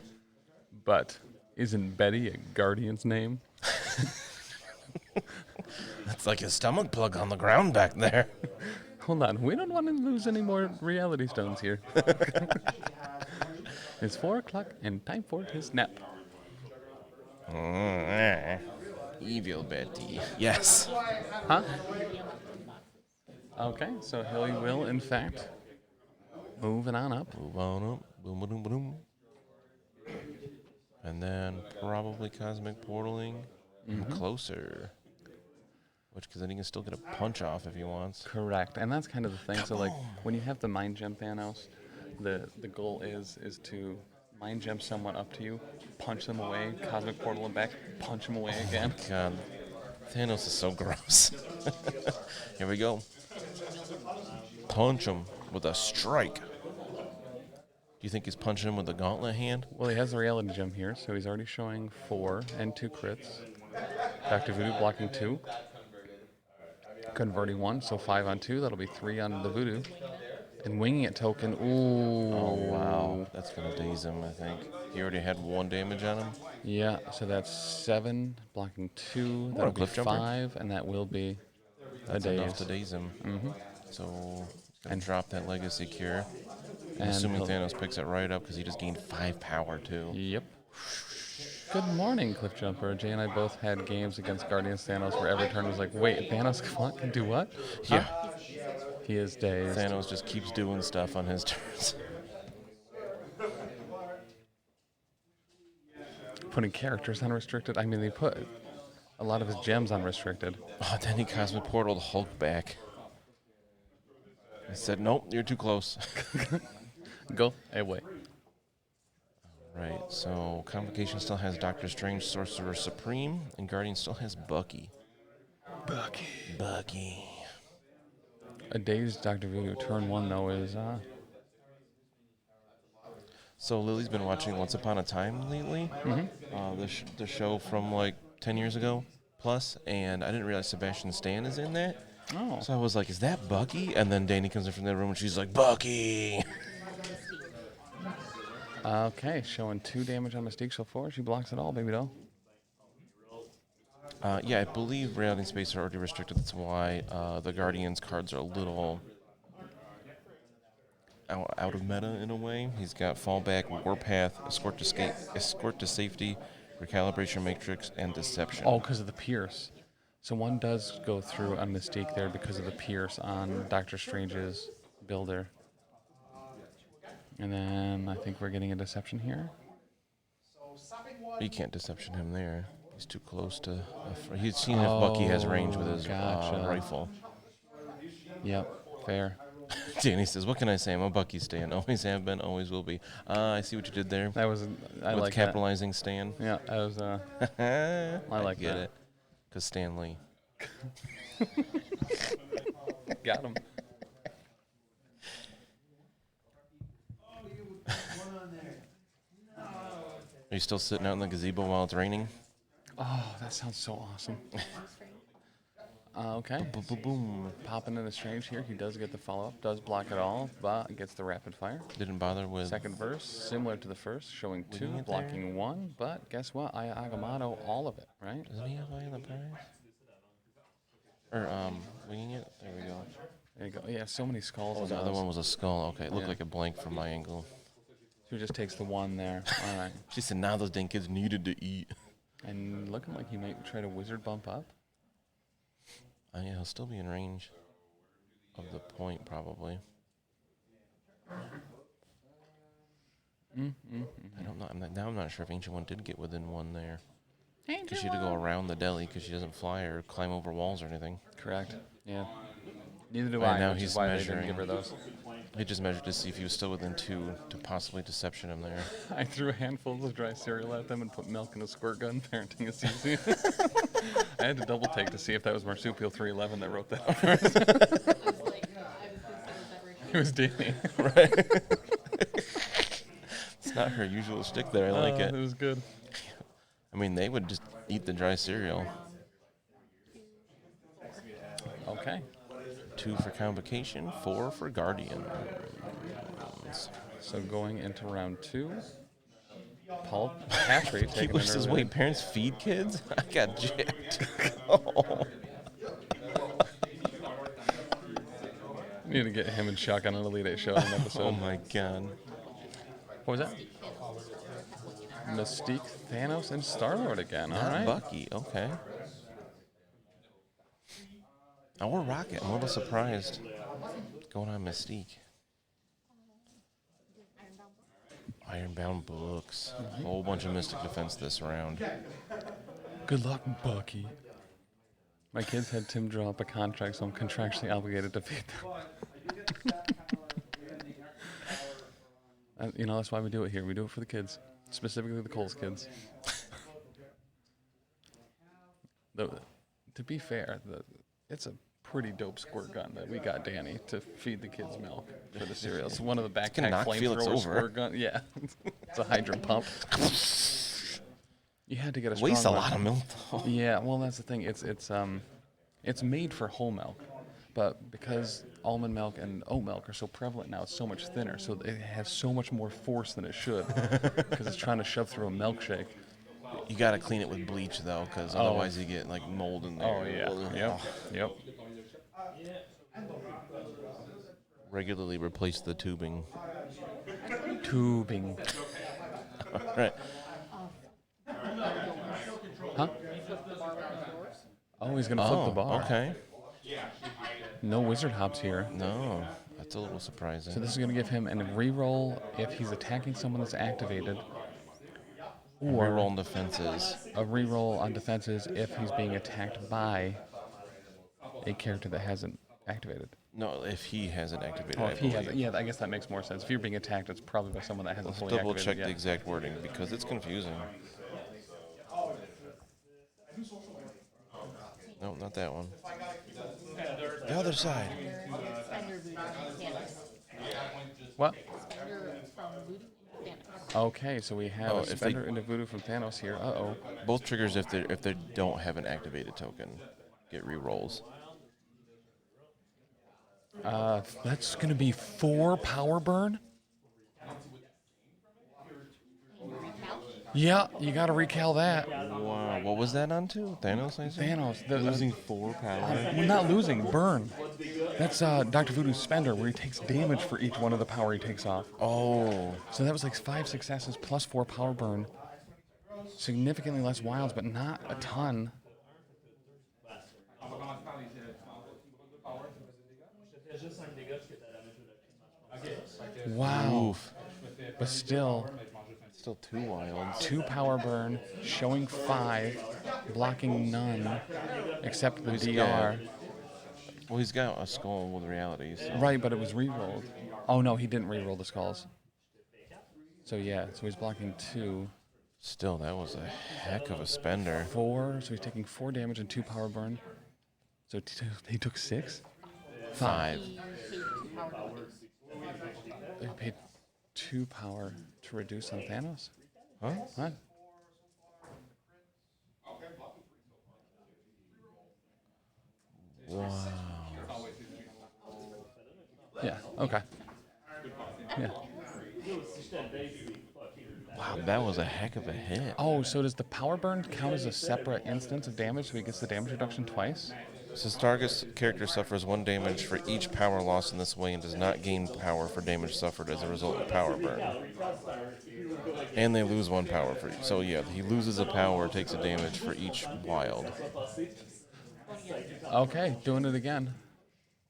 But isn't Betty a Guardian's name? That's like his stomach plug on the ground back there. Hold on, we don't want to lose any more reality stones here. It's 4 o'clock and time for his nap. Evil Betty. Yes. Huh? Okay, so he will, in fact, moving on up. Move on up. Boom, boom, boom. And then probably Cosmic Portaling closer. Which, because then he can still get a punch off if he wants. Correct, and that's kind of the thing. So, like, when you have the mind gem Thanos, the goal is to mind gem someone up to you, punch them away, cosmic portal them back, punch them away again. God, Thanos is so gross. Here we go. Punch him with a strike. Do you think he's punching him with the gauntlet hand? Well, he has the reality gem here, so he's already showing 4 and 2 crits. Dr. Voodoo blocking 2. Converting 1, so 5 on 2. That'll be 3 on the Voodoo. And winging it token. Ooh. Oh, wow. That's going to daze him, I think. He already had 1 damage on him. Yeah, so that's 7, blocking 2. That'll be cliff jumper. 5, and that will be That's a enough daze. to daze him. So, and drop that legacy cure. I'm And assuming he'll- Thanos picks it right up because he just gained 5 power, too. Yep. Good morning, Cliff Jumper. Jay and I both had games against Guardians Thanos where every turn was like, wait, Thanos can do what? Yeah. He is dazed. Thanos just keeps doing stuff on his turns. Putting characters on restricted. I mean, they put a lot of his gems on restricted. Oh, then he Cosmic Portaled Hulk back. He said, nope, you're too close. Go away. Right, so Convocation still has Doctor Strange, Sorcerer Supreme, and Guardian still has Bucky. Bucky. A dazed Dr. Voodoo. Turn 1, though, is... So Lily's been watching Once Upon a Time lately, the show from like 10 years ago plus, and I didn't realize Sebastian Stan is in that. Oh. So I was like, is that Bucky? And then Danny comes in from the room and she's like, Bucky! Okay, showing 2 damage on Mystique so far. She blocks it all, baby doll. Yeah, I believe reality and space are already restricted. That's why the Guardians cards are a little out of meta in a way. He's got Fallback, Warpath, Escort to Safety, Recalibration Matrix, and Deception. Oh, because of the Pierce. So one does go through a Mystique there because of the Pierce on Doctor Strange's builder. And then I think we're getting a Deception here. You can't Deception him there. He's too close to... He's seen if Bucky has range with his rifle. Yep, fair. Danny says, what can I say? I'm a Bucky stan. Always have been, always will be. I see what you did there. That was... I with like capitalizing Stan. that. Yeah, that was... I like get that. it. Because Stan Lee. Got him. Are you still sitting out in the gazebo while it's raining? Oh, that sounds so awesome. Okay. Boom. Popping in the Strange here. He does get the follow-up, does block it all, but gets the rapid fire. Didn't bother with... Second verse, similar to the first, showing 2, Winging it blocking there. 1, but guess what? Aya Agamotto, all of it, right? Doesn't he have Eye on the Prize? Or, winging it? There we go. There you go. Yeah, so many skulls. Oh, on the other those. one was a skull. Okay, it looked Yeah. like a blank from my angle. So he just takes the 1 there. All right. She said, now those dang kids needed to eat. And looking like he might try to wizard bump up. Yeah, he'll still be in range of the point, probably. I don't know. I'm not sure if Ancient One did get within 1 there. Because she had to go around the deli because she doesn't fly or climb over walls or anything. Correct. Yeah. Neither do Right I, now which he's is why they measuring. didn't give her those. He just measured to see if he was still within 2 to possibly Deception him there. I threw a handful of dry cereal at them and put milk in a squirt gun. Parenting is easy. I had to double take to see if that was Marsupial 311 that wrote that. I was like, It was Danny. Right. It's not her usual shtick there. I like it. It was good. I mean, they would just eat the dry cereal. Okay. 2 for Convocation, 4 for Guardian. So going into round 2, Paul Patry He taking wishes, an wait, parents feed kids? I got jacked. Oh. Need to get him and Chuck on an Elite 8 show in an episode. Oh my god. What was that? Mystique, Thanos, and Star-Lord again. All Not right. Bucky, okay. Or Rocket. I'm a little surprised. Going on Mystique. Ironbound books. A whole bunch of Mystic Defense this round. Good luck, Bucky. My kids had Tim draw up a contract, so I'm contractually obligated to feed them. You know, that's why we do it here. We do it for the kids, specifically the Coles kids. To be fair, it's a pretty dope squirt gun that we got Danny to feed the kids milk for the cereal. It's one of the can backpack knock Felix flamethrower over. squirt gun. Yeah, it's a hydrant pump. You had to get a strong Wastes a one. lot of milk, though. Yeah, well, that's the thing. It's made for whole milk, but because almond milk and oat milk are so prevalent now, it's so much thinner. So it has so much more force than it should because it's trying to shove through a milkshake. You gotta clean it with bleach, though, because otherwise you get, like, mold in there. Oh yeah. Yep. Regularly replace the tubing. Tubing. Right. Huh? Oh, he's gonna flip the bar. Okay. No wizard hops here. No, that's a little surprising. So this is gonna give him a reroll if he's attacking someone that's activated, or Reroll on defenses. a reroll on defenses if he's being attacked by a character that hasn't activated. No, if he hasn't activated, Oh, I if he believe. has, yeah, I guess that makes more sense. If you're being attacked, it's probably by someone that hasn't Let's fully double activated check yet. the exact wording because it's confusing. No, not that one. The other side. Spender voodoo Thanos. What? Spender from voodoo into Thanos. Okay, so we have Oh, a if they- spender into voodoo from Thanos here. Uh-oh. Both triggers, if they don't have an activated token, get re-rolls. That's going to be 4 power burn? Yeah, you got to recal that. Wow, what was that on to? Thanos, I assume? Thanos. Losing 4 power. Well, not losing, burn. That's Dr. Voodoo's spender, where he takes damage for each one of the power he takes off. Oh, So that was like 5 successes plus 4 power burn. Significantly less wilds, but not a ton. Wow. oof. But still, Still 2 wilds. 2 power burn, showing 5, blocking none, except the DR. Well, he's got a skull with reality, so. Right, but it was re-rolled. Oh no, he didn't re-roll the skulls. So yeah, so he's blocking 2. Still, that was a heck of a spender. 4, so he's taking 4 damage and 2 power burn. So he took 6? 5. He paid 2 power bonus. They paid 2 power to reduce on Thanos? Huh? What? Wow. Yeah, okay. Yeah. Wow, that was a heck of a hit. Oh, so does the power burn count as a separate instance of damage so he gets the damage reduction twice? Says target's character suffers 1 damage for each power loss in this way and does not gain power for damage suffered as a result of power burn. And they lose 1 power for each. So yeah, he loses a power, takes a damage for each wild. Okay, doing it again.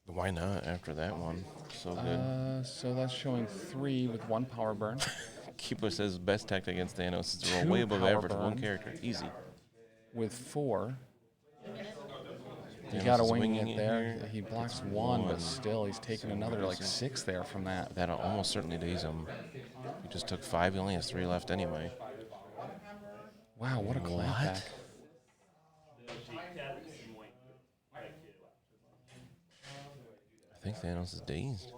Why not after that one? So good. So that's showing 3 with 1 power burn. Keeper says best tactic against Thanos is to roll 2 way above power average, 1 burn. character. Easy. With 4. You Thanos got a is wing winging it it there. here. He blocks 1, but still he's taking another like 6 there from that. That'll almost certainly daze him. He just took 5, he only has 3 left anyway. Wow, what a clapback. I think Thanos is dazed.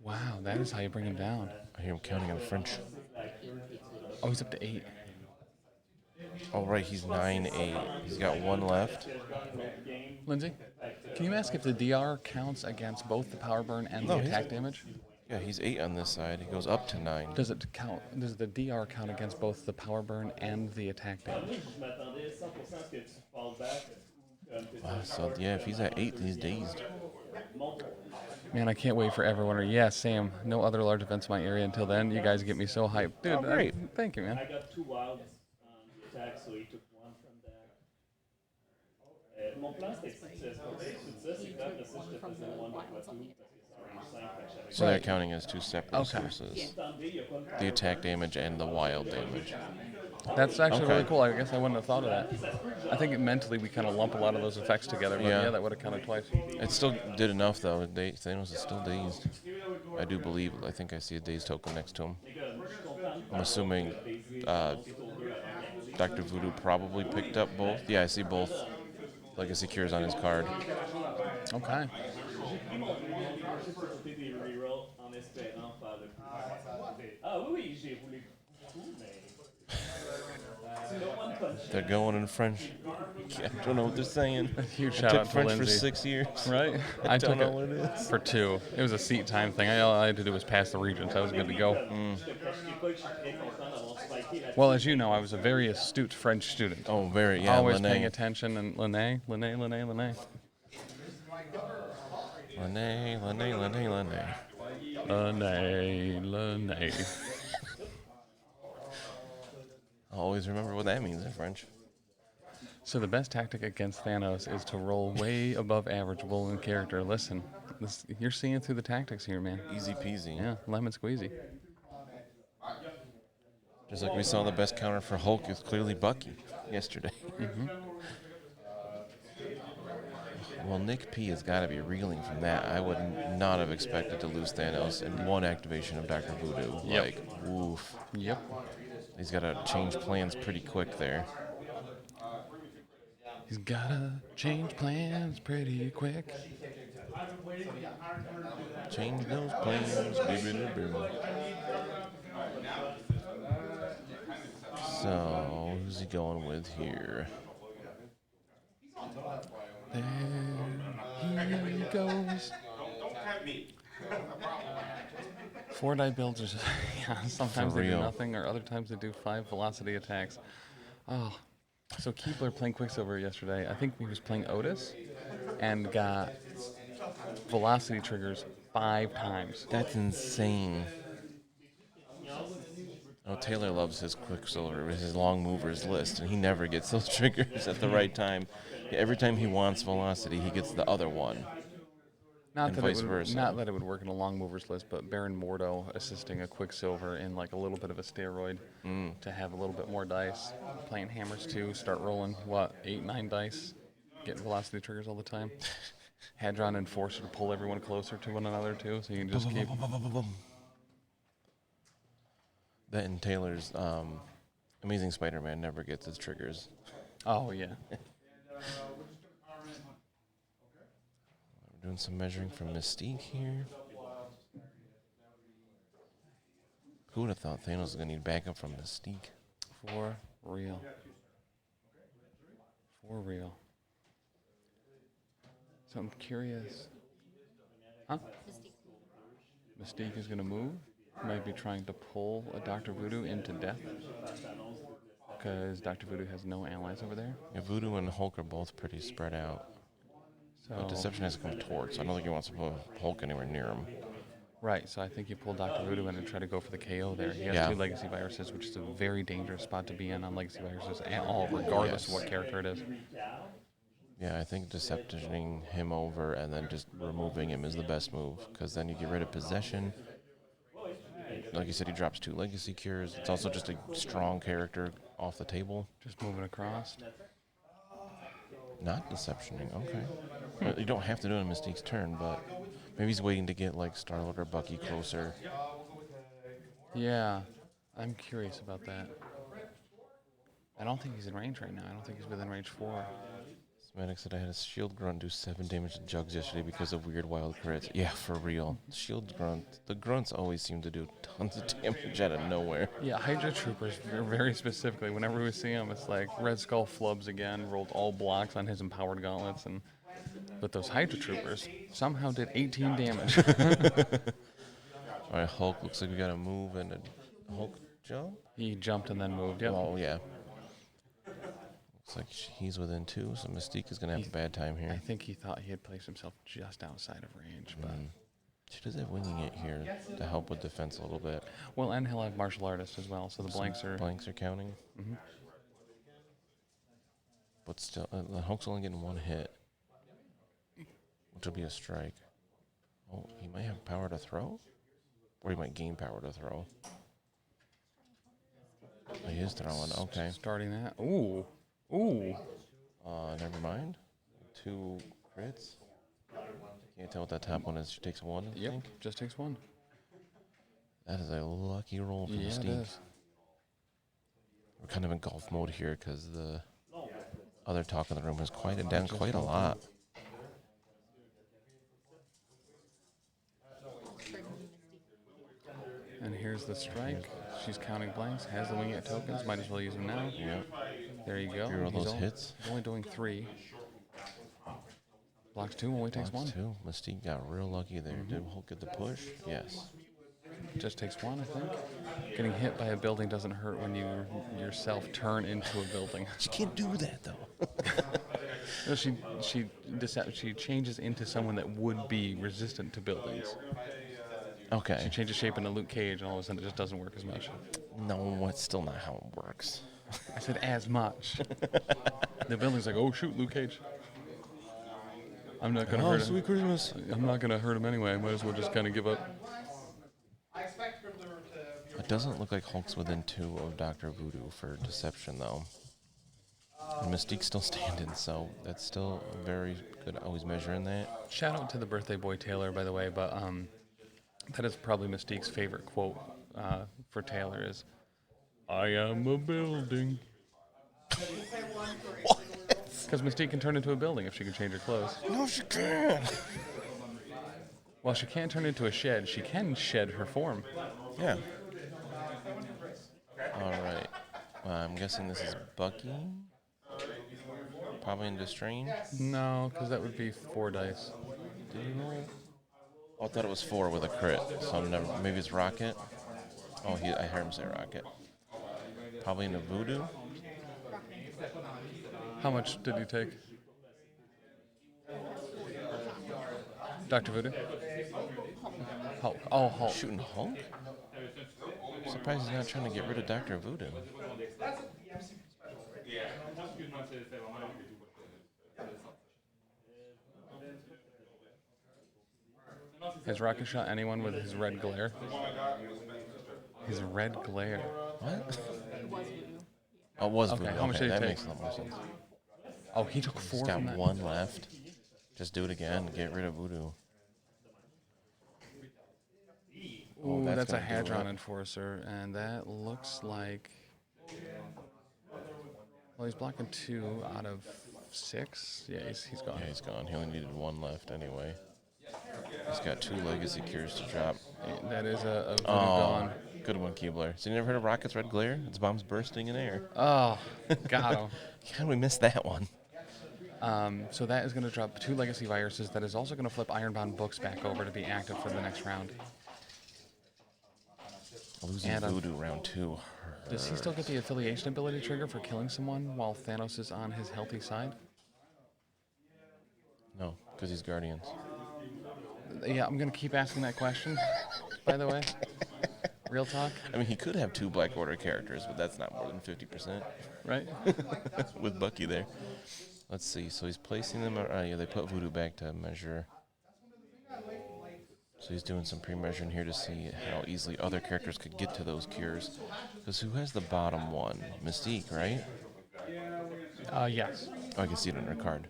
Wow, that is how you bring him down. I hear him counting in French. Oh, he's up to 8. Oh, right, he's 9-8. He's got 1 left. Lindsay, can you ask if the DR counts against both the power burn and No, the he's- attack damage? Yeah, he's 8 on this side. He goes up to 9. Does it count? Does the DR count against both the power burn and the attack damage? Wow, so yeah, if he's at 8, he's dazed. Man, I can't wait for everyone. Yeah, Sam. No other large events in my area until then. You guys get me so hyped, dude. Oh, great. Thank you, man. I got 2 wilds on the attack, so he took 1 from that. Mon plan c'était succès. Ce c'est que après ça, je te faisais 1 de quoi tout, parce que ça aurait eu 5, fait que So they're counting as 2 separate Okay. sources. The attack damage and the wild damage. That's actually really Okay. cool. I guess I wouldn't have thought of that. I think mentally we kind of lump a lot of those effects together. But Yeah. yeah, that would have counted twice. It still did enough, though. Thanos is still dazed. I do believe. I think I see a dazed token next to him. I'm assuming Dr. Voodoo probably picked up both. Yeah, I see both Legacy Cures on his card. Okay. Ah oui, oui, j'ai roulé tout, mais. They're going in French. I don't know what they're saying. Huge I shout took out to French for Lindsay. 6 years. Right? I took don't know it what it is. for 2. It was a seat time thing. All I had to do was pass the regents. I was good to go. Well, as you know, I was a very astute French student. Oh, very, yeah, Always Lene. paying attention. And Lene. Lene, Lene, Lene. Lene. I'll always remember what that means in French. So the best tactic against Thanos is to roll way above average roll in character. Listen, you're seeing through the tactics here, man. Easy peasy. Yeah, lemon squeezy. Just like we saw the best counter for Hulk is clearly Bucky yesterday. Well, Nick P has got to be reeling from that. I would not have expected to lose Thanos in one activation of Dr. Voodoo. Yep. Like, oof. Yep. He's got to change plans pretty quick there. He's gotta change plans pretty quick. Change those plans. So, who's he going with here? There he goes. 4-die builds are just, yeah, sometimes For they do real. nothing, or other times they do 5 velocity attacks. Oh, so Keebler playing Quicksilver yesterday, I think he was playing Otis, and got velocity triggers 5 times. That's insane. Oh, Taylor loves his Quicksilver, his long movers list, and he never gets those triggers at the right time. Every time he wants velocity, he gets the other one. Not And that vice it would, versa. Not that it would work in a long movers list, but Baron Mordo assisting a Quicksilver in like a little bit of a steroid to have a little bit more dice. Playing hammers too, start rolling 8, 9 dice, getting velocity triggers all the time. Hadron and Forcer to pull everyone closer to one another too, so you can just keep. That and Taylor's Amazing Spider-Man never gets his triggers. Oh yeah. We're doing some measuring from Mystique here. Who would have thought Thanos was going to need backup from Mystique? For real. For real. So I'm curious. Huh? Mystique is going to move. Might be trying to pull a Dr. Voodoo into death. Because Dr. Voodoo has no allies over there. Yeah, Voodoo and Hulk are both pretty spread out. So But Deception has to come towards, so I don't think he wants to put Hulk anywhere near him. right, so I think you pull Dr. Voodoo in and try to go for the KO there. He has Yeah. 2 Legacy Viruses, which is a very dangerous spot to be in on Legacy Viruses at all, regardless of what character it is. Yeah, I think Deceptioning him over and then just removing him is the best move, because then you get rid of Possession. Like you said, he drops 2 Legacy Cures. It's also just a strong character off the table. Just moving across. Not Deceptioning, okay. Well, you don't have to do it in Mystique's turn, but maybe he's waiting to get like Star-Lord or Bucky closer. Yeah, I'm curious about that. I don't think he's in range right now. I don't think he's within range 4. Smatic said I had a Shield Grunt do 7 damage to Jugs yesterday because of weird wild crits. Yeah, for real. Shield Grunt. The Grunts always seem to do tons of damage out of nowhere. Yeah, Hydra Troopers, very specifically, whenever we see them, it's like Red Skull flubs again, rolled all blocks on his Empowered Gauntlets, but those Hydra Troopers somehow did 18 damage. Alright, Hulk, looks like we got a move and a Hulk jump? He jumped and then moved, yep. Oh, yeah. Looks like he's within 2, so Mystique is going to have a bad time I here. think he thought he had placed himself just outside of range, but... She does have Winging It here to help with defense a little bit. Well, and he'll have Martial Artist as well, so the blanks are... Blanks are counting. Mhm. But still, the Hulk's only getting 1 hit, which will be a strike. Oh, he might have power to throw? Or he might gain power to throw. Oh, he is throwing, okay. Starting that. Ooh. Ooh. Never mind. 2 crits. Can't tell what that top one is. She takes 1, I Yep, think. just takes 1. That is a lucky roll for Yeah, it Mystique. is. We're kind of in golf mode here because the other talk in the room has quieted down quite a lot. And here's the strike. She's counting blanks, has the Wing It tokens, might as well use them now. Yep. There you go. Zero those only, hits. He's only doing 3. Blocks 2, only takes Blocks 1. 2. Mystique got real lucky there. Did Hulk get the push? Yes. Just takes 1, I think. Getting hit by a building doesn't hurt when you yourself turn into a building. She can't do that though. No, she changes into someone that would be resistant to buildings. Okay. She changes shape into Luke Cage, and all of a sudden it just doesn't work as much. No, it's still not how it works. I said as much. The building's like, oh shoot, Luke Cage. I'm not gonna hurt him. Sweet Christmas. I'm not gonna hurt him anyway. I might as well just kind of give up. It doesn't look like Hulk's within 2 of Dr. Voodoo for deception though. And Mystique's still standing, so that's still very good. Always measuring that. Shout out to the birthday boy Taylor, by the way, but that is probably Mystique's favorite quote for Taylor is, "I am a building." Because Mystique can turn into a building if she can change her clothes. No, she can't. While she can't turn into a shed, she can shed her form. Yeah. All right. I'm guessing this is Bucky. Probably into strain. No, because that would be 4 dice. Do you know? Oh, I thought it was 4 with a crit. So never. Maybe it's Rocket. Oh, I heard him say Rocket. Probably into Voodoo. How much did you take? Dr. Voodoo? Hulk. Oh, Hulk. Shooting Hulk? Surprised he's not trying to get rid of Dr. Voodoo. Has Rocket shot anyone with his red glare? His red glare. What? It was voodoo. Oh, it was Okay, Voodoo. how much did he that take? makes a lot more sense. Oh, he took 4 He's got from that. 1 left. Just do it again. Get rid of Voodoo. Ooh, that's a gonna do Hadron it. Enforcer, and that looks like... Well, he's blocking 2 out of 6. Yeah, he's gone. Yeah, he's gone. He only needed 1 left anyway. He's got 2 Legacy Cures to drop. That is a Voodoo Oh, gone. good one, Keebler. So you never heard of Rocket's Red Glare? Its bombs bursting in air. Oh, got him. How did we miss that one? So that is going to drop 2 Legacy Viruses. That is also going to flip Ironbound Books back over to be active for the next round. Losing And, Voodoo round 2. Does he still get the affiliation ability trigger for killing someone while Thanos is on his healthy side? No, because he's Guardians. Yeah, I'm going to keep asking that question, by the way. Real talk, I mean, he could have 2 Black Order characters, but that's not more than 50%. right? With Bucky there. Let's see. So he's placing them. Yeah, they put Voodoo back to measure. So he's doing some pre-measuring here to see how easily other characters could get to those cures. Because who has the bottom one? Mystique, right? Yes. Oh, I can see it on her card.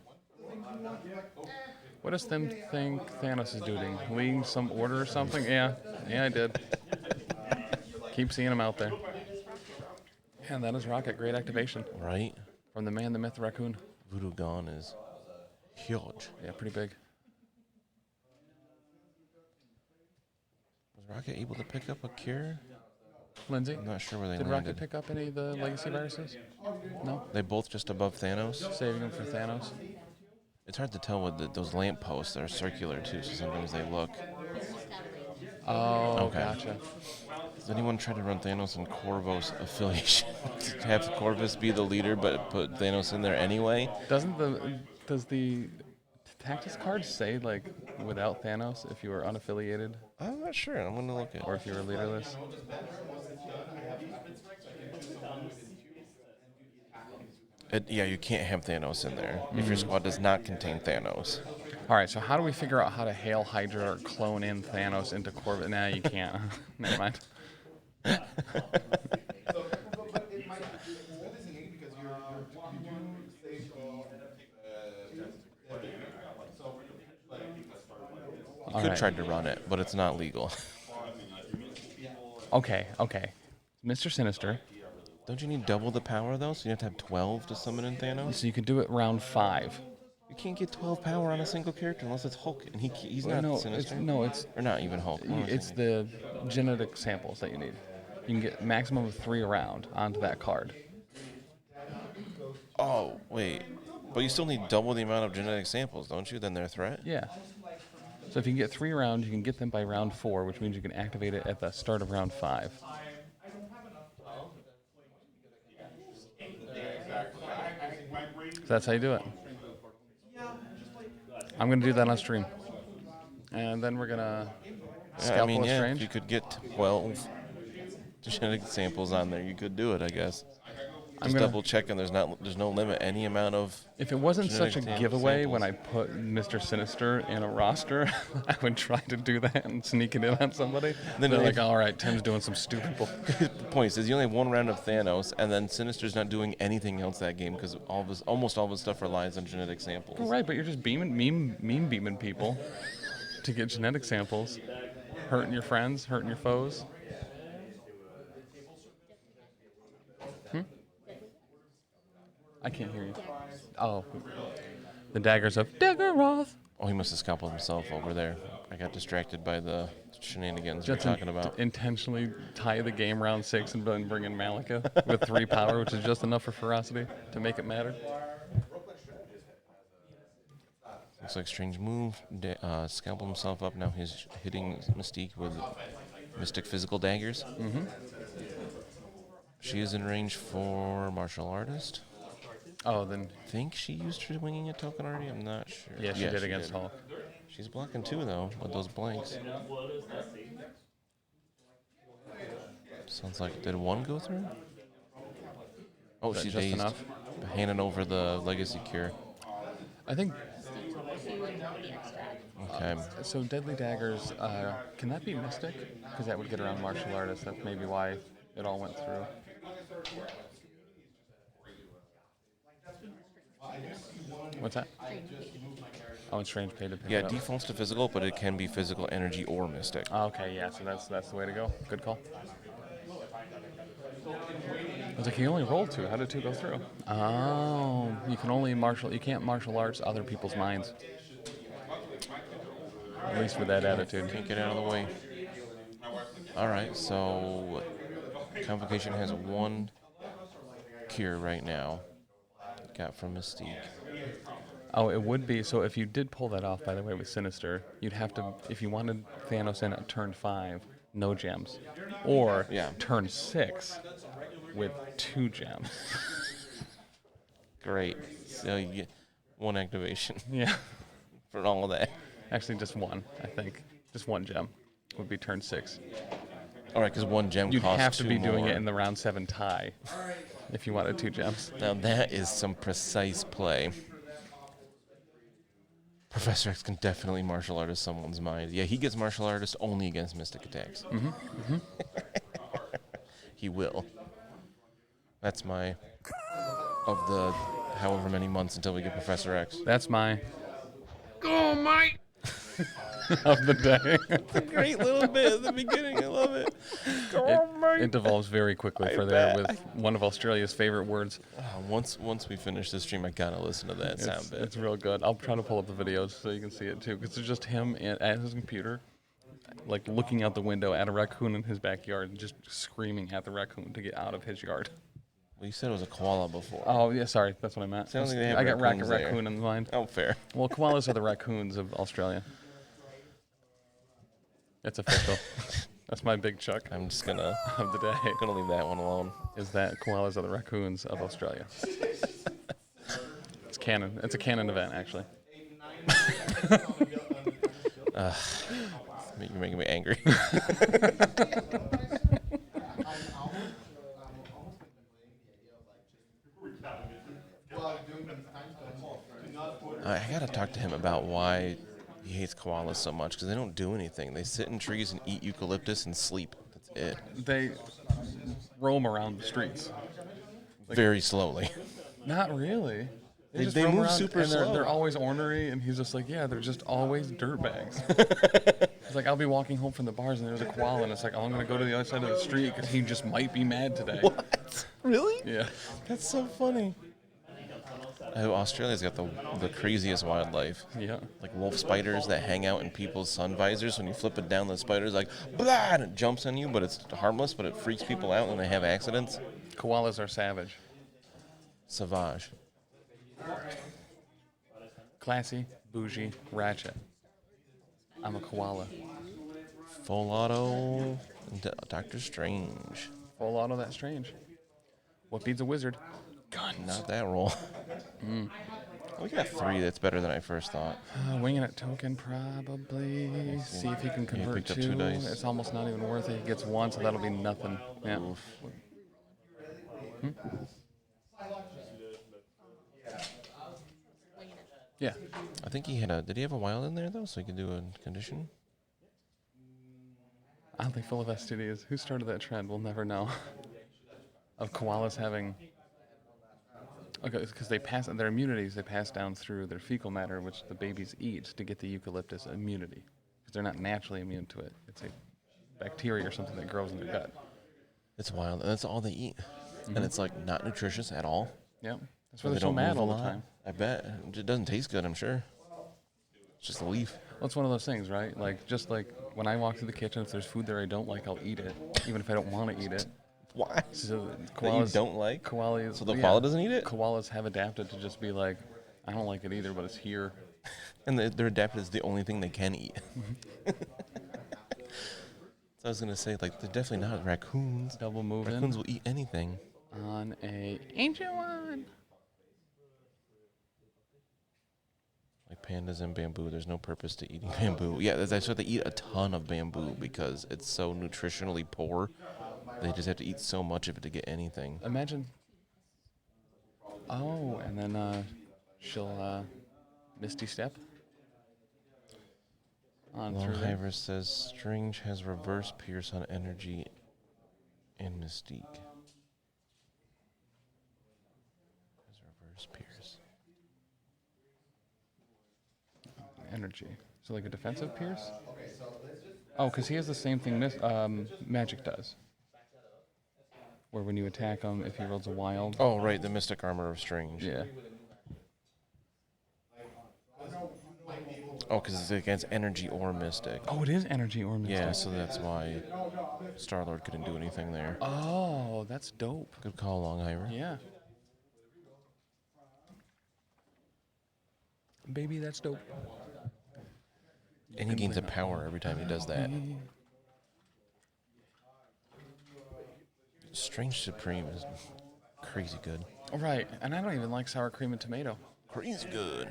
What does them think Thanos is doing? Leading some order or something? Yeah, I did. Keep seeing him out there. And that is Rocket. Great activation Right? from the man, the myth, the raccoon. Voodoo gone is huge. Yeah, pretty big. Was Rocket able to pick up a cure? Lindsay, I'm not sure where they did landed. Rocket pick up any of the legacy viruses? No? They both just above Thanos. Saving them for Thanos? It's hard to tell with those lampposts that are circular too, so sometimes they look. It's just that way. Oh, Okay. gotcha. Has anyone tried to run Thanos and Corvus affiliation? Have Corvus be the leader, but put Thanos in there anyway? Does the tactics card say, like, without Thanos, if you were unaffiliated I'm not sure. I'm gonna look at. or if you were leaderless? Yeah, you can't have Thanos in there if your squad does not contain Thanos. All right, so how do we figure out how to Hail Hydra or clone in Thanos into Corvus? Nah, you can't. Never mind. You could try to run it, but it's not legal. Okay. Mr. Sinister. Don't you need double the power though? So you have to have 12 to summon in Thanos. So you could do it round 5. You can't get 12 power on a single character unless it's Hulk, and he's Well, not no, Sinister. it's Or not even Hulk. What am I it's thinking? the genetic samples that you need. You can get maximum of 3 around onto that card. Oh wait, but you still need double the amount of genetic samples, don't you? Then they're a threat. Yeah. So if you can get 3 around, you can get them by round 4, which means you can activate it at the start of round 5. So that's how you do it. I'm gonna do that on stream, and then we're gonna scalpel if Strange. you could get 12 genetic samples on there, you could do it, I guess. Just double checking. There's no limit. Any amount of. If it wasn't such a genetic giveaway when samples. I put Mr. Sinister in a roster, I would try to do that and sneak it in on somebody. Then They're if- like, all right, Tim's doing some stupid bull. The point is, you only have one round of Thanos, and then Sinister's not doing anything else that game because almost all of his stuff relies on genetic samples. Right, but you're just meme beaming people to get genetic samples, hurting your friends, hurting your foes. I can't hear you. Oh, the daggers of Daggeroth. Oh, he must have scalped himself over there. I got distracted by the shenanigans we're Just talking about. intentionally tie the game round 6 and then bring in Malika with 3 power, which is just enough for ferocity to make it matter. Looks like strange move. Scalped himself up. Now he's hitting Mystique with Mystic Physical Daggers. Mm-hmm. She is in range for Martial Artist. Oh, then I think she used her winging a token already. I'm not sure. yeah, she did against Hulk. She's blocking 2 though with those blanks. Sounds like did 1 go through? Oh, Is that she's just dazed. enough? Handing over the Legacy Cure. I think He wouldn't have any extra. Okay. so. Deadly daggers. Can that be Mystic? Because that would get around martial artist. That's maybe why it all went through. What's that? Oh, it's strange pay to pick Yeah, it up. defaults to physical, but it can be physical energy or mystic. Okay, yeah, so that's the way to go. Good call. I was like, he only rolled 2. How did 2 go through? Oh, you can't martial arts other people's minds. At least with that attitude. Can't get out of the way. All right, so Convocation has 1 cure right now. Got from Mystique. Oh, it would be. So if you did pull that off, by the way, with Sinister, you'd have to, if you wanted Thanos in at turn 5, no gems. Or Yeah. turn 6 with 2 gems. Great. So you get 1 activation Yeah. for all of that. Actually, just 1, I think. Just 1 gem would be turn 6. All right, because 1 gem You'd costs have to 2 be doing more. it in the round 7 tie if you wanted 2 gems. Now that is some precise play. Professor X can definitely martial artist someone's mind. Yeah, he gets martial artist only against mystic attacks. He will. That's my of the however many months until we get Professor X. That's my Go, Mike! of the day. It's a great little bit at the beginning. I love it. Go, Mike! It devolves very quickly I for there bet. with one of Australia's favorite words. Once we finish this stream, I gotta listen to that sound bit. It's real good. I'll try to pull up the videos so you can see it too, because it's just him at his computer, like looking out the window at a raccoon in his backyard and just screaming at the raccoon to get out of his yard. Well, you said it was a koala before. Oh yeah, sorry, that's what I meant. Sounds like they have I got raccoons there. raccoon in mind. Oh, fair. Well, koalas are the raccoons of Australia. It's official. That's my big chuck I'm just gonna of the day. leave that one alone. Is that koalas are the raccoons of Australia. It's canon. It's a canon event, actually. You're making me angry. I gotta talk to him about why he hates koalas so much, because they don't do anything. They sit in trees and eat eucalyptus and sleep. That's it. They roam around the streets. Very slowly. Not really. They- just they roam move around super and slow. They're always ornery, and he's just like, yeah, they're just always dirtbags. It's like, I'll be walking home from the bars, and there's a koala, and it's like, oh, I'm going to go to the other side of the street because he just might be mad today. What? Really? Yeah. That's so funny. Australia's got the craziest wildlife. Yeah. Like wolf spiders that hang out in people's sun visors. When you flip it down, the spider's like, blah, and it jumps on you, but it's harmless, but it freaks people out when they have accidents. Koalas are savage. Savage. Classy, bougie, ratchet. I'm a koala. Full auto, Doctor Strange. Full auto, that's strange. What beats a wizard? Guns. Not that roll. We got 3. That's better than I first thought. Winging it token, probably. See if he can convert picked up 2. 2 dice. It's almost not even worth it. He gets 1, so that'll be nothing. Yeah. Yeah. I think he had a. Did he have a wild in there though, so he could do a condition? Oddly full of STDs. Who started that trend? We'll never know. Of koalas having. Okay, because they pass their immunities. They pass down through their fecal matter, which the babies eat to get the eucalyptus immunity. Because they're not naturally immune to it. It's a bacteria or something that grows in their gut. It's wild, and that's all they eat, and it's like not nutritious at all. Yep. That's So why they they're so don't mad move a all the lot. time. I bet it doesn't taste good. I'm sure. It's just a leaf. Well, it's one of those things, right? Like, just like when I walk through the kitchen, if there's food there I don't like, I'll eat it, even if I don't want to eat it. Why? So That you koalas don't like? Koalas. So the koala doesn't eat it? Koalas have adapted to just be like, I don't like it either, but it's here. And they're adapted as the only thing they can eat. So I was gonna say, like, they're definitely not raccoons. Double move Raccoons in will eat anything. on a ancient one. Like pandas and bamboo, there's no purpose to eating bamboo. Yeah, that's why they eat a ton of bamboo because it's so nutritionally poor. They just have to eat so much of it to get anything. Imagine. Oh, and then she'll misty step on through there. Longhiver says Strange has reverse pierce on energy and mystique. Has reverse pierce. Energy. So like a defensive pierce? Oh, because he has the same thing Magic does. Where when you attack him, if he rolls a wild. Oh, right, the mystic armor of Strange. Yeah. Oh, because it's against energy or mystic. Oh, it is energy or mystic. Yeah, so that's why Star-Lord couldn't do anything there. Oh, that's dope. Good call, Longhiver. Yeah. Baby, that's dope. And he gains a power every time he does that. Strange Supreme is crazy good. Right, and I don't even like sour cream and tomato. Crazy good.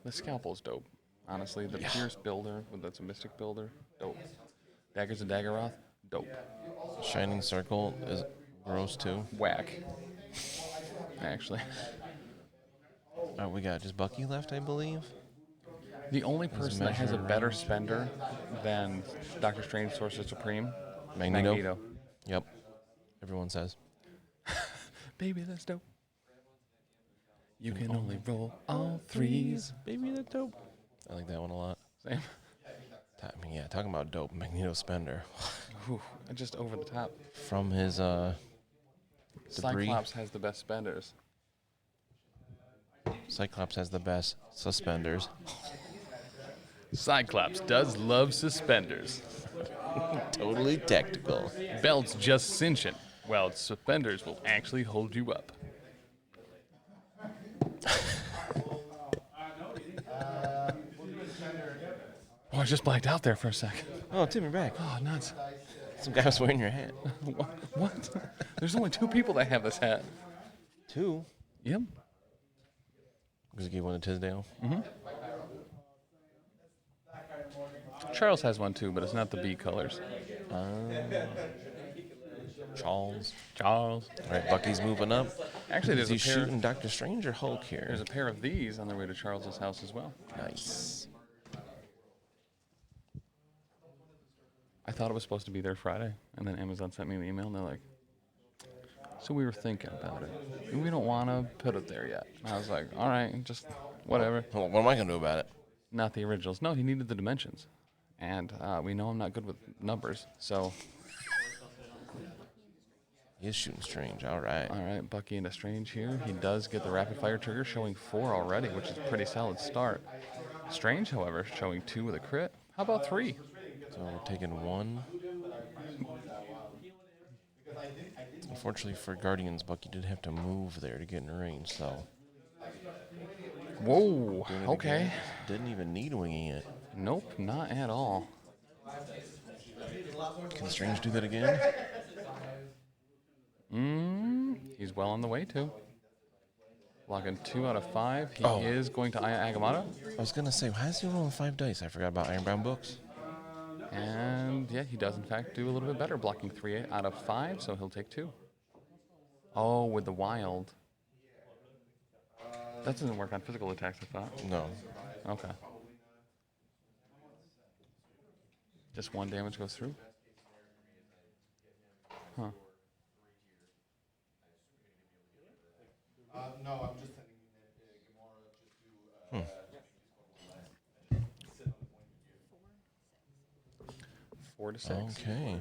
The scalpel's dope. Honestly, the Pierce builder, that's a mystic builder, dope. Daggers and Daggeroth, dope. Shining Circle is gross too. Whack. Actually. We got just Bucky left, I believe. The only person that has a measure better range. spender than Doctor Strange Sorcerer Supreme, Magneto. Yep. Everyone says. Baby, that's dope. You can only roll all threes. Baby, that's dope. I like that one a lot. Same. I mean, yeah, talking about dope. Magneto spender. Whew, just over the top. From his debris. Cyclops has the best spenders. Cyclops has the best suspenders. Cyclops does love suspenders. Totally tactical. Belts just cinching, while suspenders will actually hold you up. Oh, I just blacked out there for a sec. Oh, Tim, you're back. Oh, nuts. Some guy was wearing your hat. What? There's only 2 people that have this hat. 2? Yep. Because he gave one to Tisdale. Charles has one too, but it's not the B colors. Charles. Charles. All right, Bucky's moving up. Actually, Is there's he a pair. shooting Doctor Strange or Hulk here? There's a pair of these on their way to Charles's house as well. Nice. I thought it was supposed to be there Friday, and then Amazon sent me an email, and they're like, so we were thinking about it. We don't want to put it there yet. And I was like, all right, just whatever. Well, what am I going to do about it? Not the originals. No, he needed the dimensions. And we know I'm not good with numbers, so... He is shooting Strange. All right. All right, Bucky into Strange here. He does get the rapid fire trigger, showing 4 already, which is a pretty solid start. Strange, however, showing 2 with a crit. How about 3? So we're taking 1. Unfortunately for Guardians, Bucky did have to move there to get in range, so... Whoa, doing it okay. again. Didn't even need winging it. Nope, not at all. Can Strange do that again? He's well on the way to. Blocking 2 out of 5. He Oh. is going to Agamotto. I was going to say, why is he rolling 5 dice? I forgot about Ironbound Books. And yeah, he does in fact do a little bit better, blocking 3 out of 5, so he'll take 2. Oh, with the wild. That doesn't work on physical attacks, I thought. No. Okay. Just 1 damage goes through? Huh. No, I'm just sending Gamora just to 4 to 6. Okay.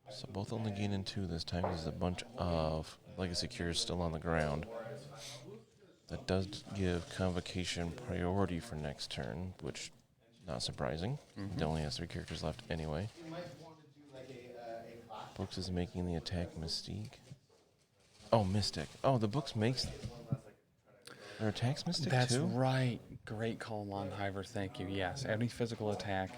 So both only gaining 2 this time. There's a bunch of Legacy Cures still on the ground. That does give Convocation priority for next turn, which not surprising. It only has 3 characters left anyway. Books is making the attack Mystique. Oh, Mystic. Oh, the Books makes their attacks Mystic That's too? right. Great call, Longhiver. Thank you. Yes, any physical attack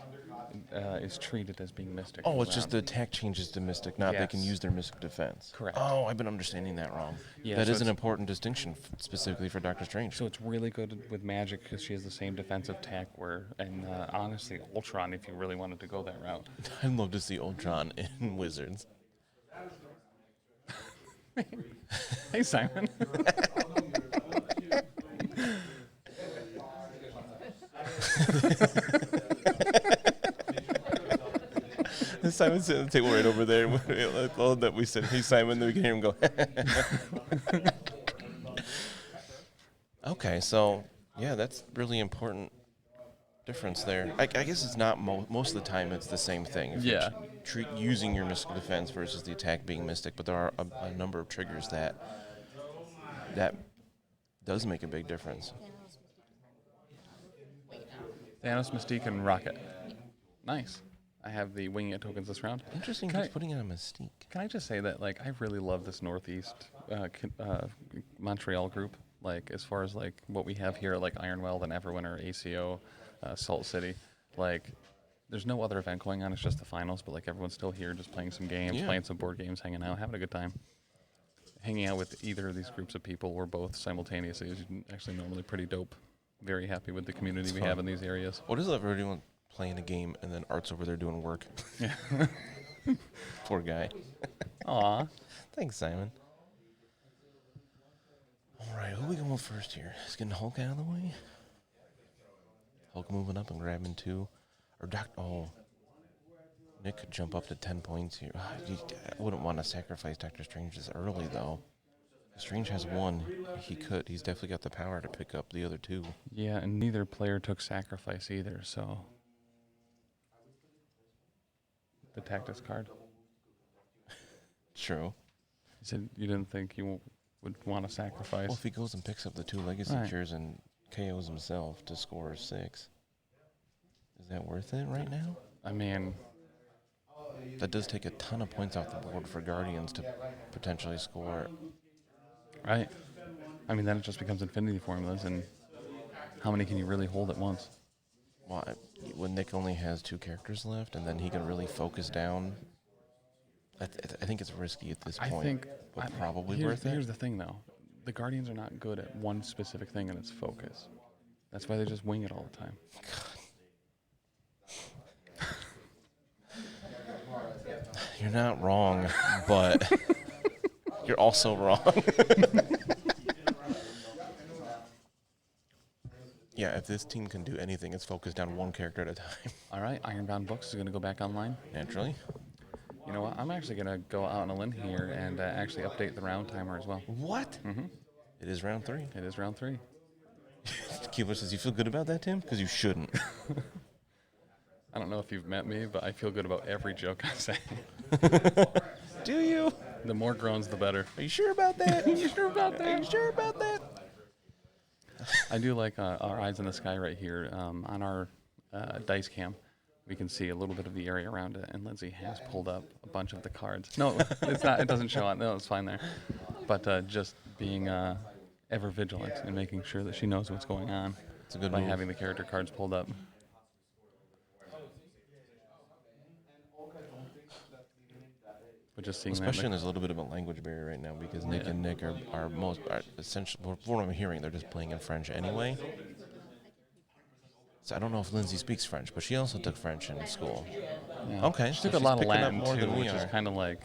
is treated as being Mystic. Oh, it's just the attack changes to Mystic, not they can Yes. use their Mystic defense. Correct. Oh, I've been understanding that wrong. Yeah, That so is an it's- important distinction specifically for Doctor Strange. So it's really good with Magic because she has the same defensive attack and honestly, Ultron, if you really wanted to go that route. I'd love to see Ultron in Wizards. Hey, Simon. Simon's sitting at the table right over there. I love that we said, "Hey, Simon," then we can hear him go. Okay, so yeah, that's really important difference there. I guess it's not most of the time it's the same thing. If Yeah. you're using your Mystic defense versus the attack being Mystic, but there are a number of triggers that does make a big difference. Thanos, Mystique, and Rocket. Nice. I have the winging it tokens this round. Interesting, Can he's I- putting it on Mystique. Can I just say that, like, I really love this Northeast Montreal group. Like, as far as, like, what we have here, like Ironweld and Everwinter, ACO, Salt City. Like, there's no other event going on. It's just the finals, but, like, everyone's still here just playing some games, Yeah. playing some board games, hanging out, having a good time. Hanging out with either of these groups of people or both simultaneously is actually normally pretty dope. Very happy with the community It's we fun. have in these areas. What is it for everyone playing a game and then Art's over there doing work? Yeah. Poor guy. Aw. Thanks, Simon. All right, who we going first here? Is getting Hulk out of the way? Hulk moving up and grabbing 2. Or Nick could jump up to 10 points here. I wouldn't want to sacrifice Doctor Strange this early, though. Strange has 1. He could. He's definitely got the power to pick up the other 2. Yeah, and neither player took sacrifice either, so. The tactics card. True. You said you didn't think you would want to sacrifice. Well, if he goes and picks up the 2 Legacy Right. Cures and KOs himself to score 6, is that worth it right now? I mean, That does take a ton of points off the board for Guardians to potentially score. right? I mean, then it just becomes infinity formulas, and how many can you really hold at once? Well, when Nick only has 2 characters left, and then he can really focus down, I think it's risky at this I point. think but probably here's, worth it. Here's the thing, though. The Guardians are not good at one specific thing, and it's focus. That's why they just wing it all the time. You're not wrong, but you're also wrong. Yeah, if this team can do anything, it's focus down 1 character at a time. All right, Ironbound Books is going to go back online. Naturally. You know what? I'm actually going to go out on a limb here and actually update the round timer as well. What? Mm-hmm. It is round 3. It is round 3. Keeler says, you feel good about that, Tim? Because you shouldn't. I don't know if you've met me, but I feel good about every joke I say. Do you? The more groans, the better. Are you sure about that? Are you sure about Are you sure about that? I do like our eyes in the sky right here. On our dice cam, we can see a little bit of the area around it, and Lindsay has pulled up a bunch of the cards. No, it's not. It doesn't show on. No, it's fine there. But just being ever vigilant and making sure that she knows what's going on It's a good by move. having the character cards pulled up. But just seeing Especially that. there's a little bit of a language barrier right now because Nick Yeah. and Nick are essentially, from what I'm hearing, they're just playing in French anyway. So I don't know if Lindsay speaks French, but she also took French in school. Yeah. Okay, She so took a she's lot of picking up Latin more too, than we which is are. kind of like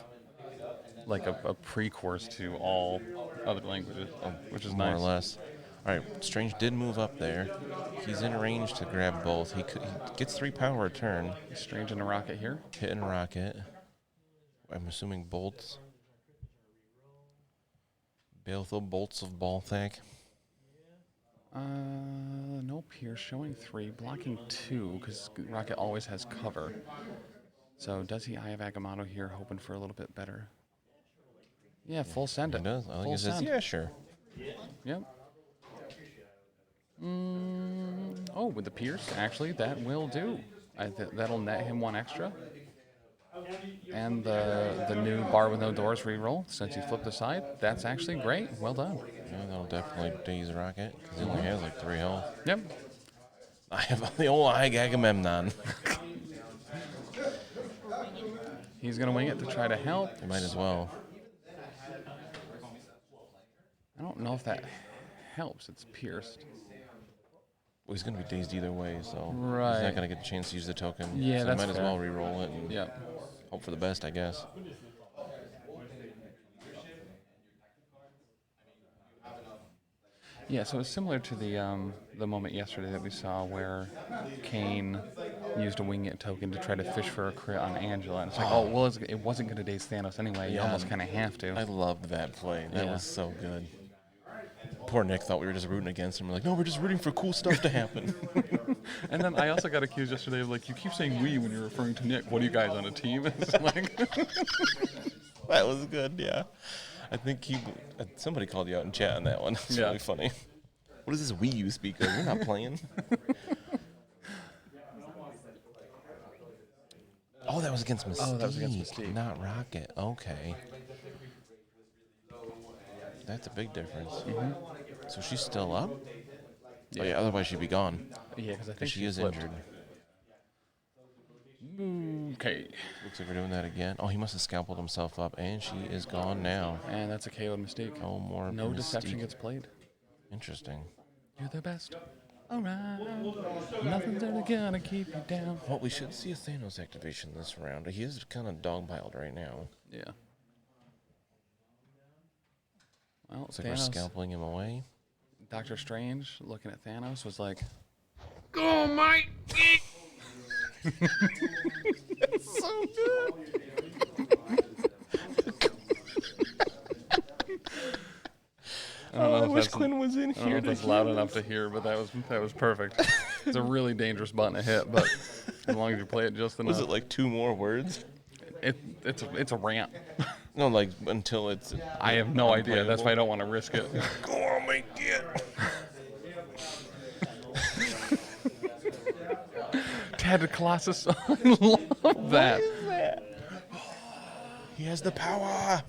a pre-course to all other languages, which is More nice. or less. All right, Strange did move up there. He's in range to grab both. He gets 3 power a turn. Strange in a rocket here. Hitting rocket. I'm assuming bolts. Baleful bolts of Balthak. Nope. Here showing 3, blocking 2 because rocket always has cover. So does he Eye of Agamotto here, hoping for a little bit better? Yeah, full send it. He does. I think Full he says, send. yeah, sure. Yep. Oh, with the Pierce, actually, that will do. That'll net him 1 extra. And the new Bar with No Doors reroll, since he flipped aside, that's actually great. Well done. Yeah, that'll definitely daze rocket because he only has like 3 health. Yep. I have the old Agamemnon. He's going to wing it to try to help. He might as well. I don't know if that helps. It's pierced. Well, he's going to be dazed either way, so he's Right. not going to get a chance to use the token. Yeah, so that's he might as fair. well re-roll it and Yep. hope for the best, I guess. Yeah, so it's similar to the moment yesterday that we saw where Kane used a wing it token to try to fish for a crit on Angela. And it's like, oh, well, it wasn't going to daze Thanos anyway. You Yeah, almost kind of have to. I loved that play. That Yeah. was so good. Poor Nick thought we were just rooting against him. We're like, no, we're just rooting for cool stuff to happen. And then I also got accused yesterday of, like, you keep saying we when you're referring to Nick. What are you guys on a team? It's like That was good, yeah. I think somebody called you out in chat on that one. It's Yeah. really funny. What is this Wii U speaker? You're not playing. Oh, that was against Mystique. Oh, that was against Mystique. Not Rocket. Okay. That's a big difference. Mm-hmm. So she's still up? Yeah. Oh, yeah, otherwise she'd be gone. yeah, because I think Because she is flipped. injured. Okay. Looks like we're doing that again. Oh, he must have scalpeled himself up, and she is gone now. And that's a KO mistake. No more No Mystique. deception gets played. Interesting. You're the best. All right. Nothing's ever gonna keep you down. Well, we should see a Thanos activation this round. He is kind of dogpiled right now. Yeah. Well, Looks like we're Thanos, scalping him away. Doctor Strange, looking at Thanos, was like, Go, Mike! That's so good. I wish Quinn was in I don't know here if to that's hear loud this. enough to hear, but that was perfect. It's a really dangerous button to hit, but as long as you play it just enough. Was it like 2 more words? It's a rant. No, like until it's. I have no idea. That's why I don't want to risk it. Go on, Mike, get. Tad Colossus, I love that. He has the power.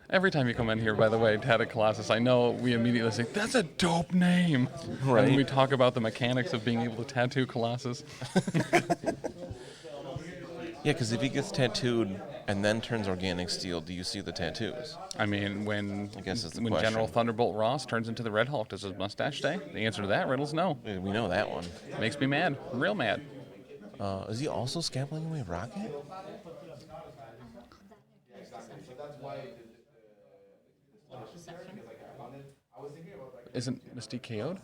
Every time you come in here, by the way, Tad Colossus, I know we immediately say, that's a dope name. Right. And we talk about the mechanics of being able to tattoo Colossus. Yeah, because if he gets tattooed and then turns organic steel, do you see the tattoos? I mean, when guess that's the when General question. Thunderbolt Ross turns into the Red Hulk, does his mustache stay? The answer to that riddle's no. We know that one. Makes me mad. Real mad. Is he also scalping away Rocket? Deception. Isn't Mystique KO'd?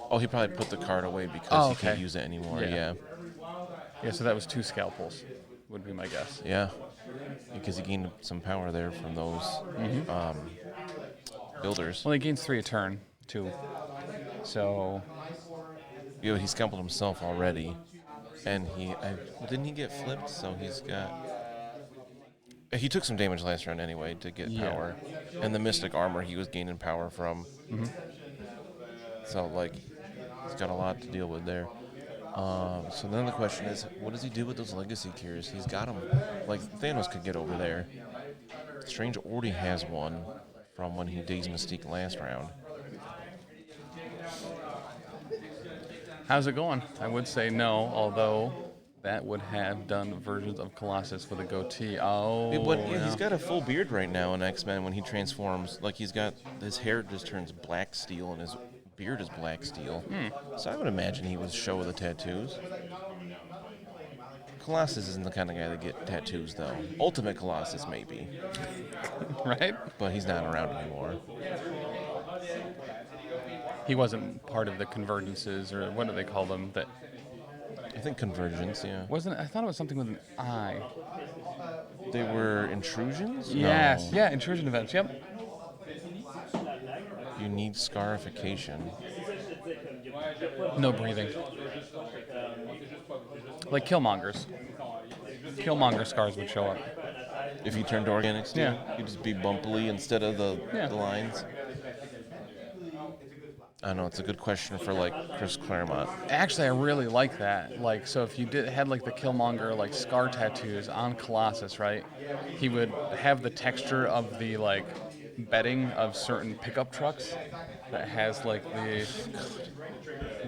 Oh, he probably put the card away because Oh, he can't okay. use it anymore. Yeah. Yeah. Yeah, so that was 2 scalpels, would be my guess. Yeah. Because he gained some power there from those builders. Well, he gains 3 a turn, too. So, Yeah, he scalped himself already. And didn't he get flipped? So he's got. He took some damage last round anyway to get Yeah. power. And the Mystic Armor he was gaining power from. So, like, he's got a lot to deal with there. So then the question is, what does he do with those Legacy Cures? He's got them. Like, Thanos could get over there. Strange already has one from when he dazed Mystique last round. how's it going? I would say no, although that would have done versions of Colossus with a goatee. Oh, Yeah, he's got a full beard right now in X-Men when he transforms. Like, he's got, his hair just turns black steel and his beard is black steel. So I would imagine he would show the tattoos. Colossus isn't the kind of guy that get tattoos, though. Ultimate Colossus, maybe. Right? But he's not around anymore. He wasn't part of the convergences, or what do they call them? That I think Convergence, yeah. wasn't. I thought it was something with an I. They were intrusions? Yes. No. Yeah. Intrusion events. Yep. You need scarification. No breathing. Like Killmongers. Killmonger scars would show up. If you turned to organic steel, you'd just be bumpily instead of the lines. I know, it's a good question for, like, Chris Claremont. Actually, I really like that. Like, so if you had like the Killmonger like scar tattoos on Colossus, right? He would have the texture of the like bedding of certain pickup trucks that has like the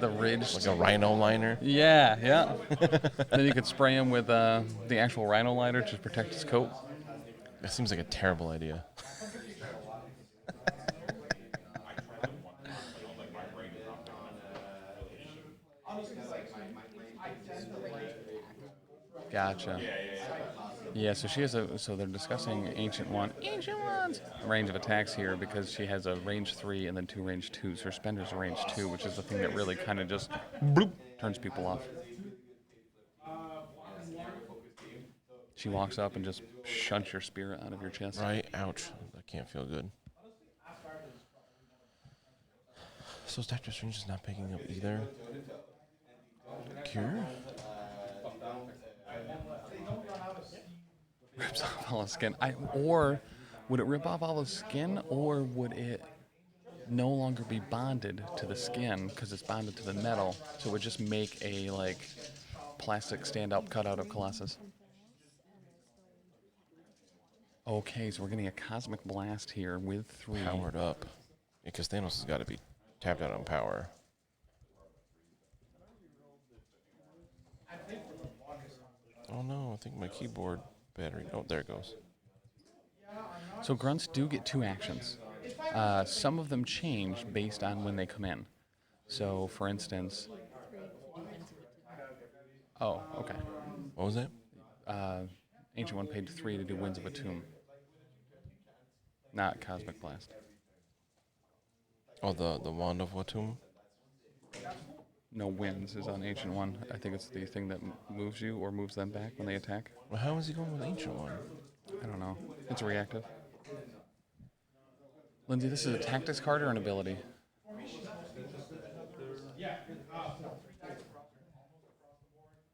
ridge. Like a rhino liner. Yeah, yeah. Then you could spray him with the actual rhino liner to protect his coat. That seems like a terrible idea. Gotcha. Yeah, so she has so they're discussing Ancient One's range of attacks here because she has a range 3 and then 2 range 2s. Her Spender's a range 2, which is the thing that really kind of just bloop, turns people off. She walks up and just shunts your spirit out of your chest. Right? Ouch. That can't feel good. So is Doctor Strange is not picking up either? Cure? Rips off all the skin. Or would it rip off all the skin, or would it no longer be bonded to the skin because it's bonded to the metal? So it would just make a like plastic stand-up cutout of Colossus. Okay, so we're getting a cosmic blast here with 3. Powered up. Because Thanos has got to be tapped out on power. Oh no, I think my keyboard battery. Oh, there it goes. So grunts do get 2 actions. Some of them change based on when they come in. So, for instance... Oh, okay. What was that? Ancient One paid 3 to do Winds of a Tomb. Not Cosmic Blast. Oh, the Wand of Watum? No, Winds is on Ancient One. I think it's the thing that moves you or moves them back when they attack. Well, how is he going with Ancient One? I don't know. It's reactive. Lindsay, this is a tactics card or an ability?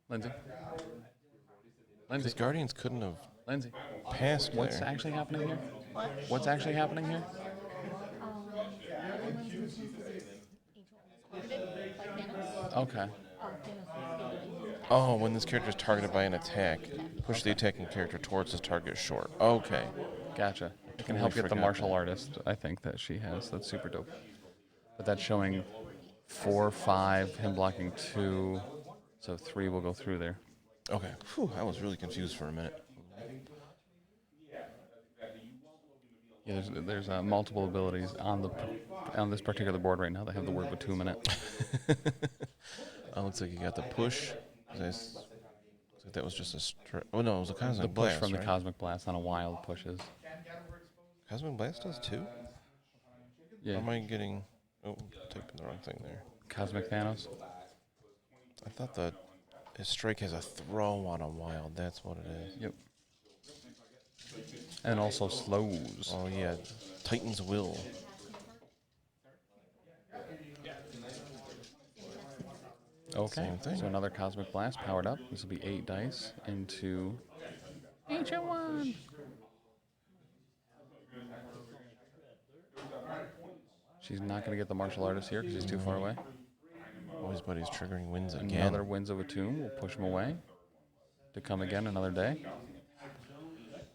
Lindsay? Because Guardians couldn't have Lindsay? passed What's there. actually happening here? What? What's actually happening here? Okay. Oh, when this character is targeted by an attack, push the attacking character towards his target short. Okay. Gotcha. It can Totally help get the forgot martial that. artist, I think, that she has. That's super dope. But that's showing 4, 5, him blocking 2, so 3 will go through there. Okay. Whew, I was really confused for a minute. Yeah, there's multiple abilities on this particular board right now that have the word Batum in it. Looks like you got the push. Looks like that was just a oh no, it was a cosmic The push blast, from the right? Cosmic Blast on a wild pushes. Cosmic blast does too. Yeah. Or am I getting? Oh, typing the wrong thing there. Cosmic Thanos. I thought that his strike has a throw on a wild. That's what it is. Yep. And also slows. Oh yeah, Titan's will. Okay. Same thing. So another Cosmic Blast powered up. This will be 8 dice into Ancient One. She's not going to get the martial artist here because he's too far away. Oh, his buddy's triggering winds again. Another Winds of a Tomb will push him away to come again another day.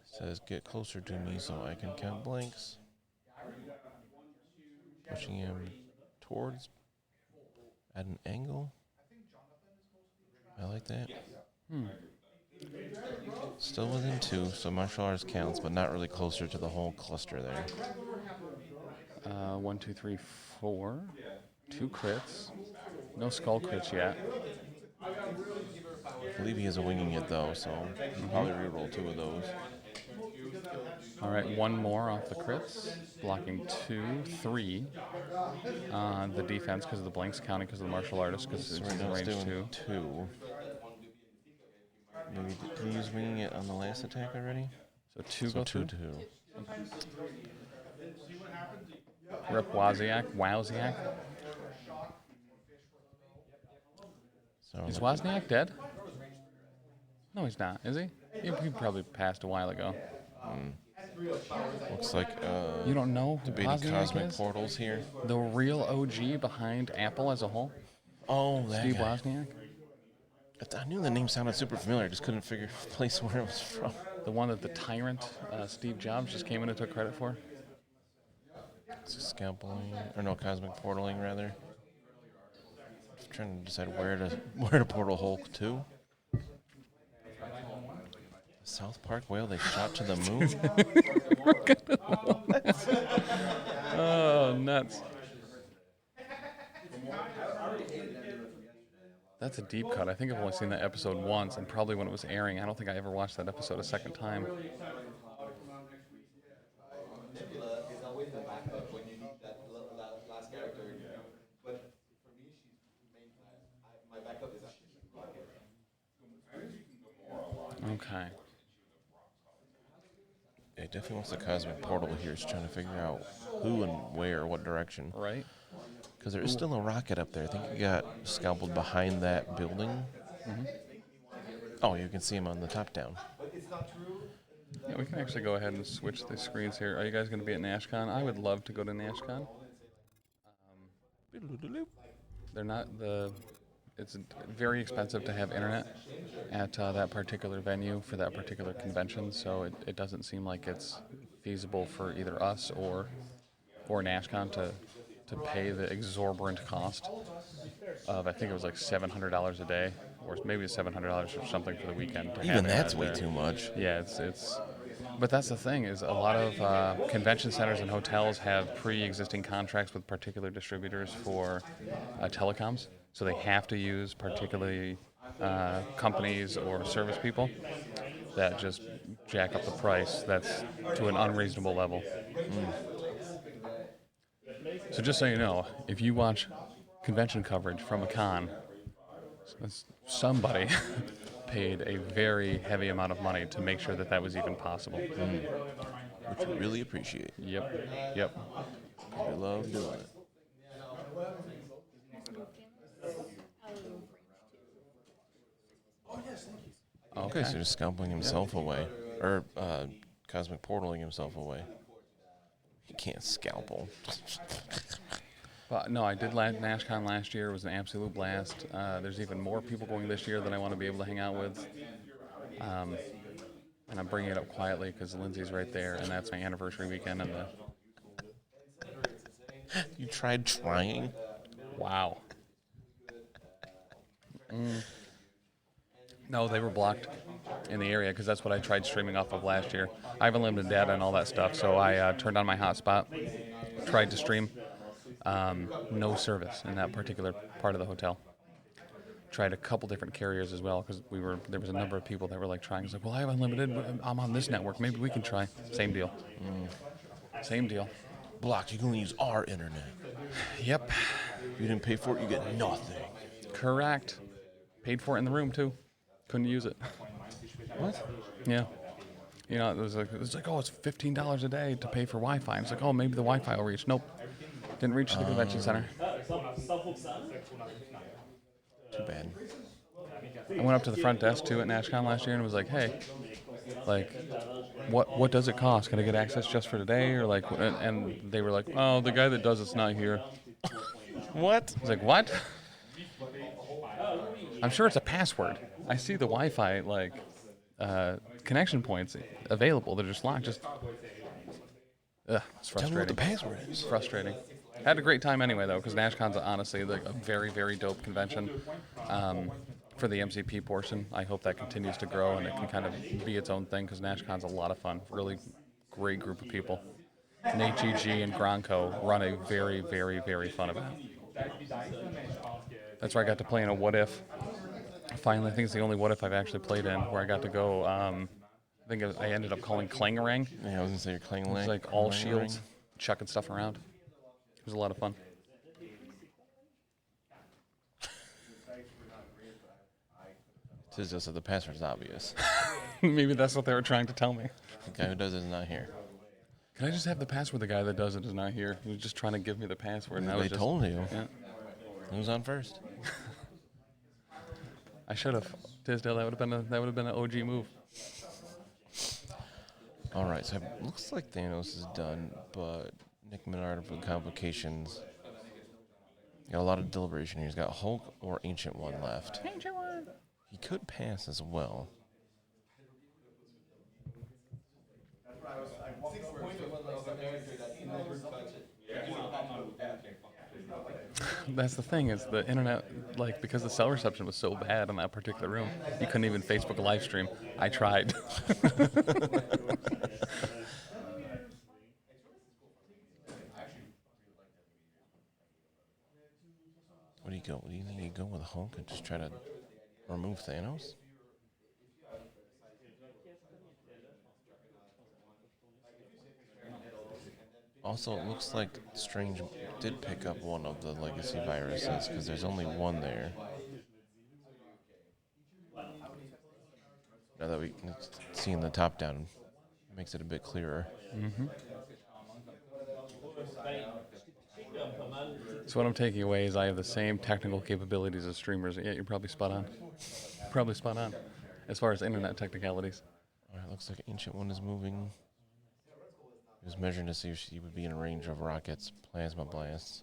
Says, get closer to me so I can count blanks. Pushing him towards at an angle. I like that. Still within 2, so martial arts counts, but not really closer to the whole cluster there. 1, 2, 3, 4. 2 crits. No skull crits yet. I believe he is winging it though, so he'll probably reroll 2 of those. All right, one more off the crits, blocking 2, 3 on the defense because of the blanks counting because of the martial artist because So it's right now it's range doing 2. 2. Maybe did he use winging it on the last attack already? So 2 So go 2 through. 2. Rip Wozniak. So Is Wozniak dead? No, he's not. Is he? He probably passed a while ago. looks like You don't know who debating Wozniak cosmic is? portals here. The real OG behind Apple as a whole? Oh, that Steve guy. Wozniak? I knew the name sounded super familiar. I just couldn't figure place where it was from. The one that the tyrant Steve Jobs just came in and took credit for? Scalpeling, or no, cosmic portaling rather. Just trying to decide where to portal Hulk to. South Park whale they shot to the moon. Oh, nuts. That's a deep cut. I think I've only seen that episode once, and probably when it was airing. I don't think I ever watched that episode a second time. Okay. Yeah, he definitely wants the cosmic portal here. He's trying to figure out who and where, what direction. Right? Because there is still a rocket up there. I think he got scalpeled behind that building. Oh, you can see him on the top down. Yeah, we can actually go ahead and switch the screens here. Are you guys going to be at NashCon? I would love to go to NashCon. They're not the... It's very expensive to have internet at that particular venue for that particular convention, so it doesn't seem like it's feasible for either us or NashCon to pay the exorbitant cost of, I think it was like $700 a day, or maybe $700 or something for the weekend. To Even have that's it way there. too much. Yeah, it's. But that's the thing is a lot of convention centers and hotels have pre-existing contracts with particular distributors for telecoms, so they have to use particularly companies or service people that just jack up the price. That's to an unreasonable level. So just so you know, if you watch convention coverage from a con, somebody paid a very heavy amount of money to make sure that that was even possible. Which we really appreciate. Yep. We love doing it. Okay, so just scalping himself away. Or cosmic portaling himself away. He can't scalpel. Well, no, I did NashCon last year. It was an absolute blast. There's even more people going this year that I want to be able to hang out with. And I'm bringing it up quietly because Lindsay's right there, and that's my anniversary weekend. And You tried trying? wow. No, they were blocked in the area because that's what I tried streaming off of last year. I have unlimited data and all that stuff, so I turned on my hotspot, tried to stream. No service in that particular part of the hotel. Tried a couple different carriers as well because there was a number of people that were like trying. It's like, well, I have unlimited. I'm on this network. Maybe we can try. Same deal. Same deal. Blocked. You can only use our internet. Yep. If you didn't pay for it, you get nothing. Correct. Paid for it in the room too. Couldn't use it. What? Yeah. You know, it was like, oh, it's $15 a day to pay for Wi-Fi. It's like, oh, maybe the Wi-Fi will reach. Nope. Didn't reach the convention center. Too bad. I went up to the front desk too at NashCon last year and was like, hey, like, what does it cost? Can I get access just for today? Or like, and they were like, oh, the guy that does it's not here. What? I was like, what? I'm sure it's a password. I see the Wi-Fi like connection points available. They're just locked. It's Tell me what the frustrating. password It's is. frustrating. Had a great time anyway though, because NashCon's honestly like a very, very dope convention. For the MCP portion, I hope that continues to grow and it can kind of be its own thing because NashCon's a lot of fun. Really great group of people. Nate GG and Gronko run a very, very, very fun event. That's where I got to play in a What If Finally, I think it's the only what if I've actually played in where I got to go. I think I ended up calling Clangarang. Yeah, I was gonna say you're Clang It was like all shields, chucking stuff around. It was a lot of fun. It's just that the password's obvious. Maybe that's what they were trying to tell me. The guy who does it is not here. Can I just have the password? The guy that does it is not here. He was just trying to give me the password. And I was They just, told you. Yeah. Who's on first? I should have. Tisdale, that would have been an OG move. All right, so it looks like Thanos is done, but Nick Menard for complications. Got a lot of deliberation here. He's got Hulk or Ancient One left. Ancient One. He could pass as well. That's the thing is the internet, like because the cell reception was so bad in that particular room, you couldn't even Facebook live stream. I tried. What do you go? Do you think you go with Hulk and just try to remove Thanos? Also, it looks like Strange did pick up one of the legacy viruses because there's only one there. Now that we can see in the top down, it makes it a bit clearer. Mm-hmm. So what I'm taking away is I have the same technical capabilities as streamers. Yeah, you're probably spot on. Probably spot on, as far as internet technicalities. All right, looks like Ancient One is moving. He was measuring to see if she would be in range of Rocket's plasma blasts.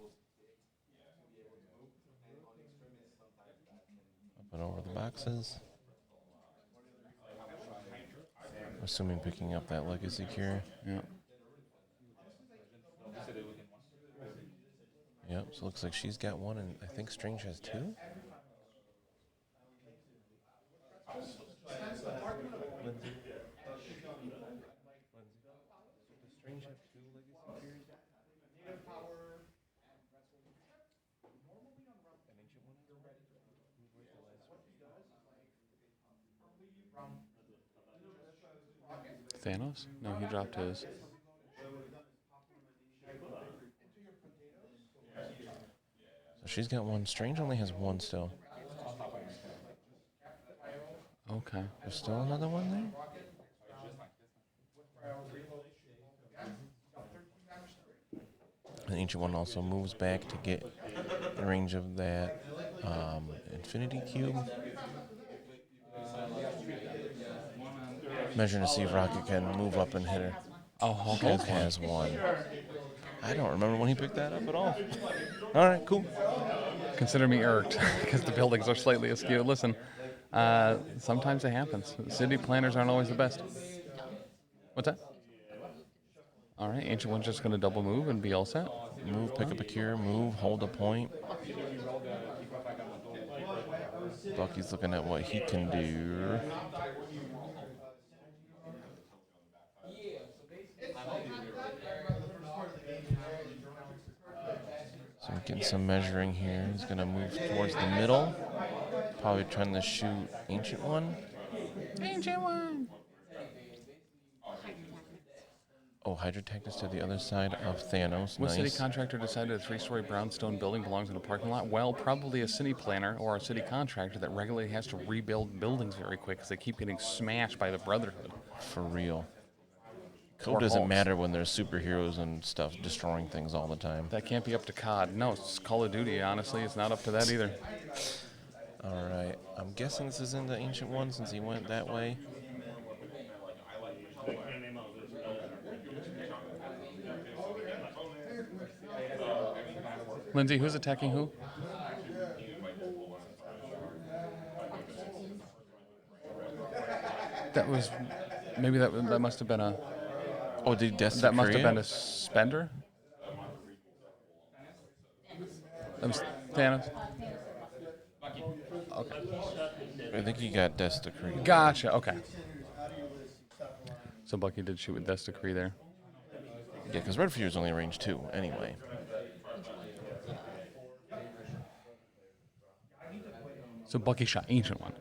Up and over the boxes. Assuming picking up that legacy cure. Yeah. Yep, so it looks like she's got one, and I think Strange has two. Thanos? No, he dropped his. So she's got one. Strange only has one still. Okay. There's still another one there? The Ancient One also moves back to get in range of that Infinity Cube. Measuring to see if Rocket can move up and hit her. Oh, Hulk Hulk has one. I don't remember when he picked that up at all. All right, cool. Consider me irked because the buildings are slightly askew. Listen, sometimes it happens. City planners aren't always the best. What's that? All right, Ancient One's just going to double move and be all set. Move, pick up a cure, move, hold a point. Bucky's looking at what he can do. So we're getting some measuring here. He's going to move towards the middle. Probably trying to shoot Ancient One. Ancient One! Oh, Hydrotech to the other side of Thanos. What Nice. city contractor decided a 3-story brownstone building belongs in a parking lot? Well, probably a city planner or a city contractor that regularly has to rebuild buildings very quick because they keep getting smashed by the Brotherhood. For real. Or Code doesn't Hulks. matter when there's superheroes and stuff destroying things all the time. That can't be up to COD. No, it's Call of Duty, honestly. It's not up to that either. All right. I'm guessing this is in the Ancient One since he went that way. Lindsay, who's attacking who? That was... Maybe that must have been a... Oh, did Destin That must have been a spender? That was Thanos? Okay. I think he got Death Decree. Gotcha, okay. So Bucky did shoot with Death Decree there. Yeah, because Red Fury is only range 2 anyway. So Bucky shot Ancient One.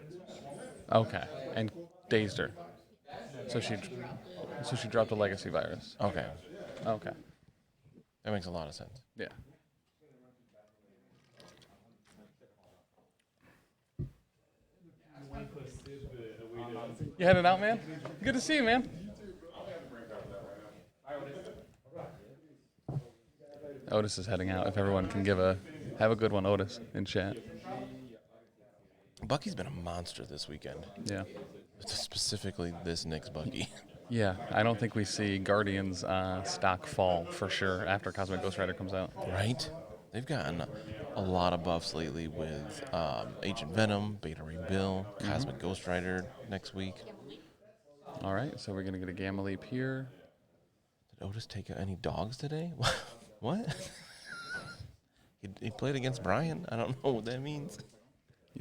Okay, and dazed her. So she dropped a legacy virus. Okay, Okay. that makes a lot of sense. Yeah. You headed out, man? Good to see you, man. Otis is heading out. If everyone can have a good one, Otis, in chat. Bucky's been a monster this weekend. Yeah. Specifically, this Knicks Bucky. Yeah, I don't think we see Guardians stock fall for sure after Cosmic Ghost Rider comes out. Right? They've gotten a lot of buffs lately with Agent Venom, Beta Ray Bill, Cosmic Ghost Rider next week. All right, so we're going to get a Gamma Leap here. Did Otis take any dogs today? What? He played against Brian. I don't know what that means.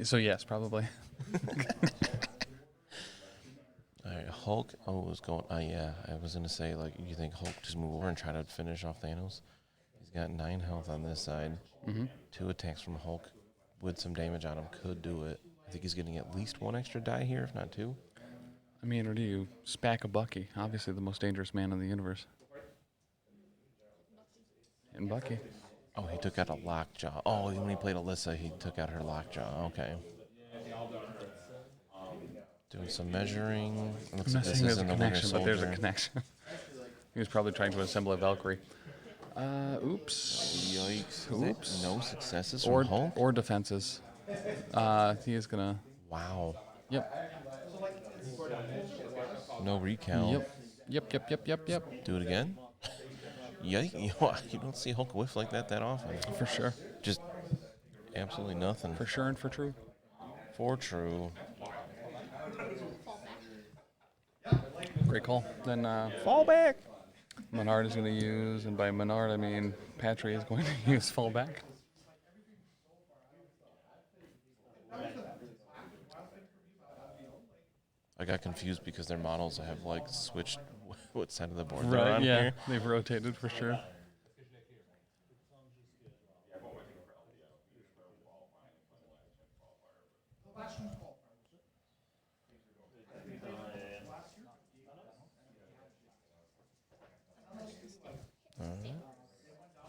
So yes, probably. All right, Hulk. Oh, it was going. Yeah, I was gonna say like you think Hulk just move over and try to finish off Thanos. He's got 9 health on this side. 2 attacks from Hulk with some damage on him could do it. I think he's getting at least 1 extra die here, if not 2. I mean, or do you spack a Bucky? Obviously, the most dangerous man in the universe. And Bucky. Oh, he took out a lockjaw. Oh, when he played Alyssa, he took out her lockjaw. Okay. Doing some measuring. Looks I'm like not this saying there's a isn't the Winter connection, but there's a Soldier. connection. He was probably trying to assemble a Valkyrie. Oops. Yikes. Oops. No successes from Hulk? Or defenses. He is gonna. Wow. Yep. No recount. Yep. Do it again? Yike. You don't see Hulk whiff like that often. For sure. Just absolutely nothing. For sure and for true. For true. Great call. Then Fall back. Menard is going to use, and by Menard I mean Patry is going to use fallback. I got confused because their models have like switched what side of the board they're Right, on yeah. here. They've rotated for sure.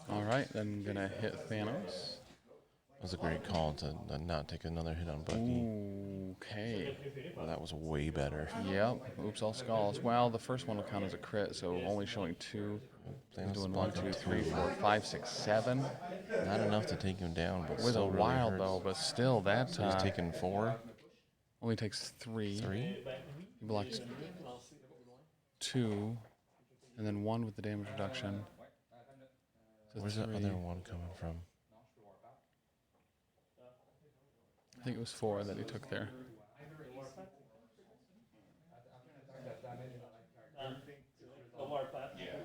All right, then gonna hit Thanos. That was a great call to not take another hit on Bucky. Okay. Well, that was way better. Yep. Oops, all skulls. Well, the first one will count as a crit, so only showing 2. Thanos He's is doing 1, blocking 2, 3, 2. 4, 5, 6, 7. Not enough to take him down, but With a still really while hurts. though, but still that So he's taking 4. only takes 3. 3? He blocked 2, and then 1 with the damage reduction. So Where's 3. the other one coming from? I think it was 4 that he took there.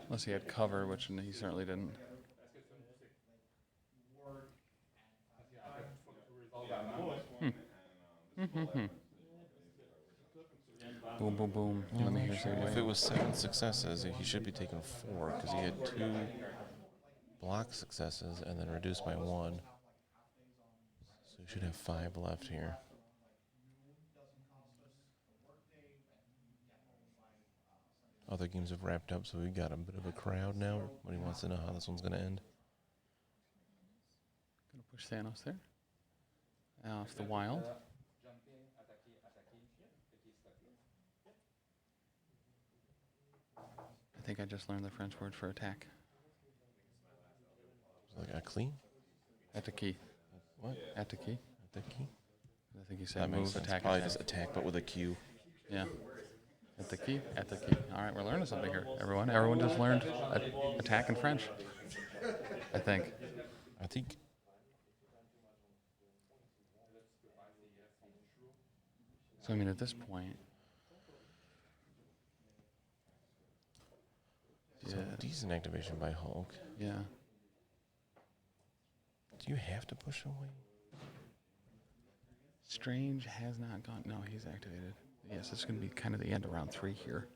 Unless he had cover, which he certainly didn't. Boom, boom, boom. Let me hear say If it was 7 successes, he should be taking 4 because he had 2 block successes and then reduced by 1. So he should have 5 left here. Other games have wrapped up, so we got a bit of a crowd now. But he wants to know how this one's going to end. Gonna push Thanos there. Off the wild. I think I just learned the French word for attack. Like a clean? Attaquer. What? Attaquer. The key? I think you said That makes move, sense. attack, Probably attack. just attack, but with a Q. Yeah. At the key. At the key. All right, we're learning something here, everyone. Everyone just learned attack in French. I think. I think So I mean, at this point, so decent activation by Hulk. yeah. Do you have to push away? Strange has not gone. No, he's activated. Yes, it's going to be kind of the end of round 3 here.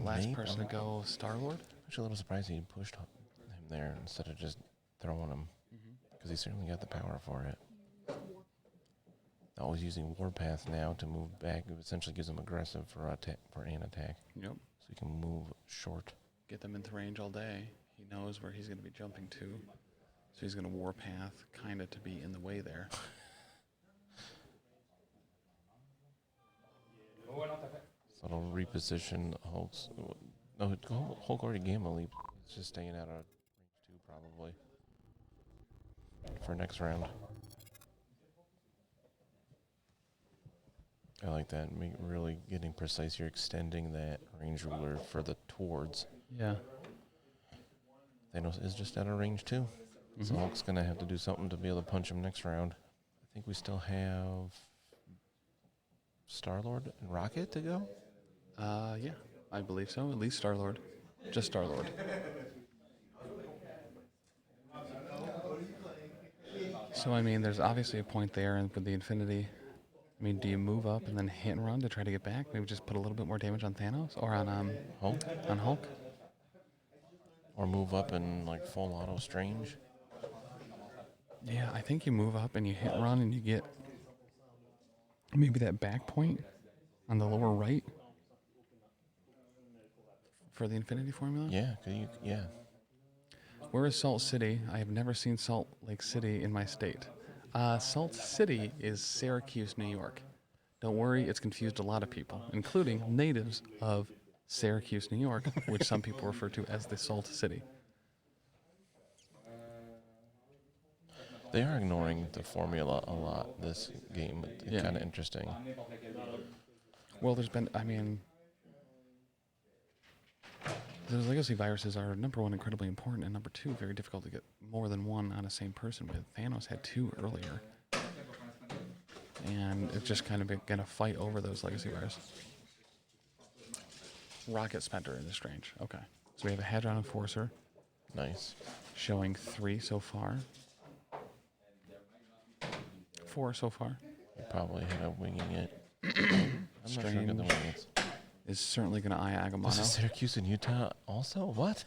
Last maybe? person to go, Star-Lord. Actually, a little surprised he pushed him there instead of just throwing him. Because he certainly got the power for it. Always using Warpath now to move back. It essentially gives him aggressive for an attack. Yep. So he can move short. Get them into range all day. He knows where he's going to be jumping to. So he's going to Warpath kind of to be in the way there. So it'll reposition Hulk's. No, Hulk already Gamma Leap. It's just staying out of range 2 probably for next round. I like that. Really getting precise. You're extending that range ruler further towards. Yeah. Thanos is just out of range 2. So Hulk's going to have to do something to be able to punch him next round. I think we still have Star-Lord and Rocket to go. Yeah, I believe so. At least Star-Lord. Just Star-Lord. So, I mean, there's obviously a point there and with the Infinity. I mean, do you move up and then hit and run to try to get back? Maybe just put a little bit more damage on Thanos or on Hulk? On Hulk? Or move up and like full auto Strange. Yeah, I think you move up and you hit and run and you get maybe that back point on the lower right for the Infinity Formula. Yeah, yeah. Where is Salt City? I have never seen Salt Lake City in my state. Salt City is Syracuse, New York. Don't worry, it's confused a lot of people, including natives of Syracuse, New York, which some people refer to as the Salt City. They are ignoring the formula a lot this game. It's Yeah. kind of interesting. Well, there's been, I mean, those legacy viruses are, number one, incredibly important, and number two, very difficult to get more than one on the same person with. Thanos had 2 earlier. And it's just kind of going to fight over those legacy viruses. Rocket Spectre is strange. Okay. So we have a Hadron Enforcer Nice. showing 3 so far. 4 so far. You probably had a winging it. I'm not sure good the wing is. Is certainly going to eye This is Agamotto. Syracuse and Utah also? What?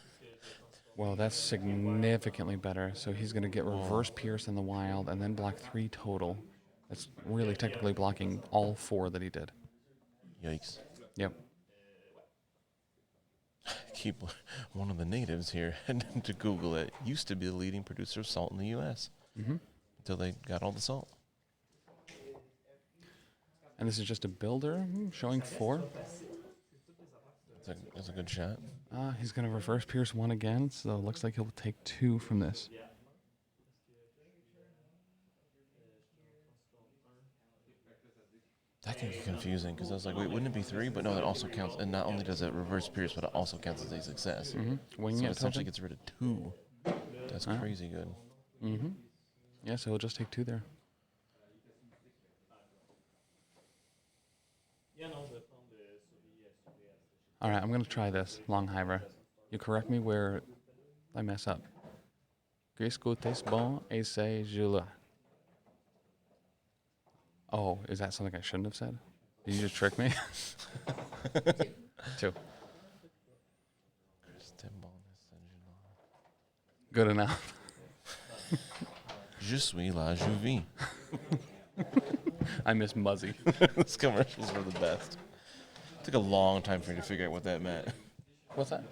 Well, that's significantly better. So he's going to get reverse pierce in the wild and then block 3 total. That's really technically blocking all 4 that he did. Yikes. Yep. Keep one of the natives here to Google it. Used to be the leading producer of salt in the U.S. Until they got all the salt. And this is just a builder showing 4. That's a good shot. He's going to reverse pierce 1 again, so it looks like he'll take 2 from this. That can get confusing because I was like, wait, wouldn't it be 3? But no, that also counts. And not only does it reverse pierce, but it also counts as a success. Wing So it it essentially tilted. gets rid of 2. That's crazy good. Yeah, so he'll just take 2 there. All right, I'm going to try this, Long Hiver. You correct me where I mess up. Griscoutes bon essaye Jula. Oh, is that something I shouldn't have said? Did you just trick me? 2. Good enough. Je suis la Juvie. I miss Muzzy. Those commercials were the best. Took a long time for me to figure out what that meant. What's that?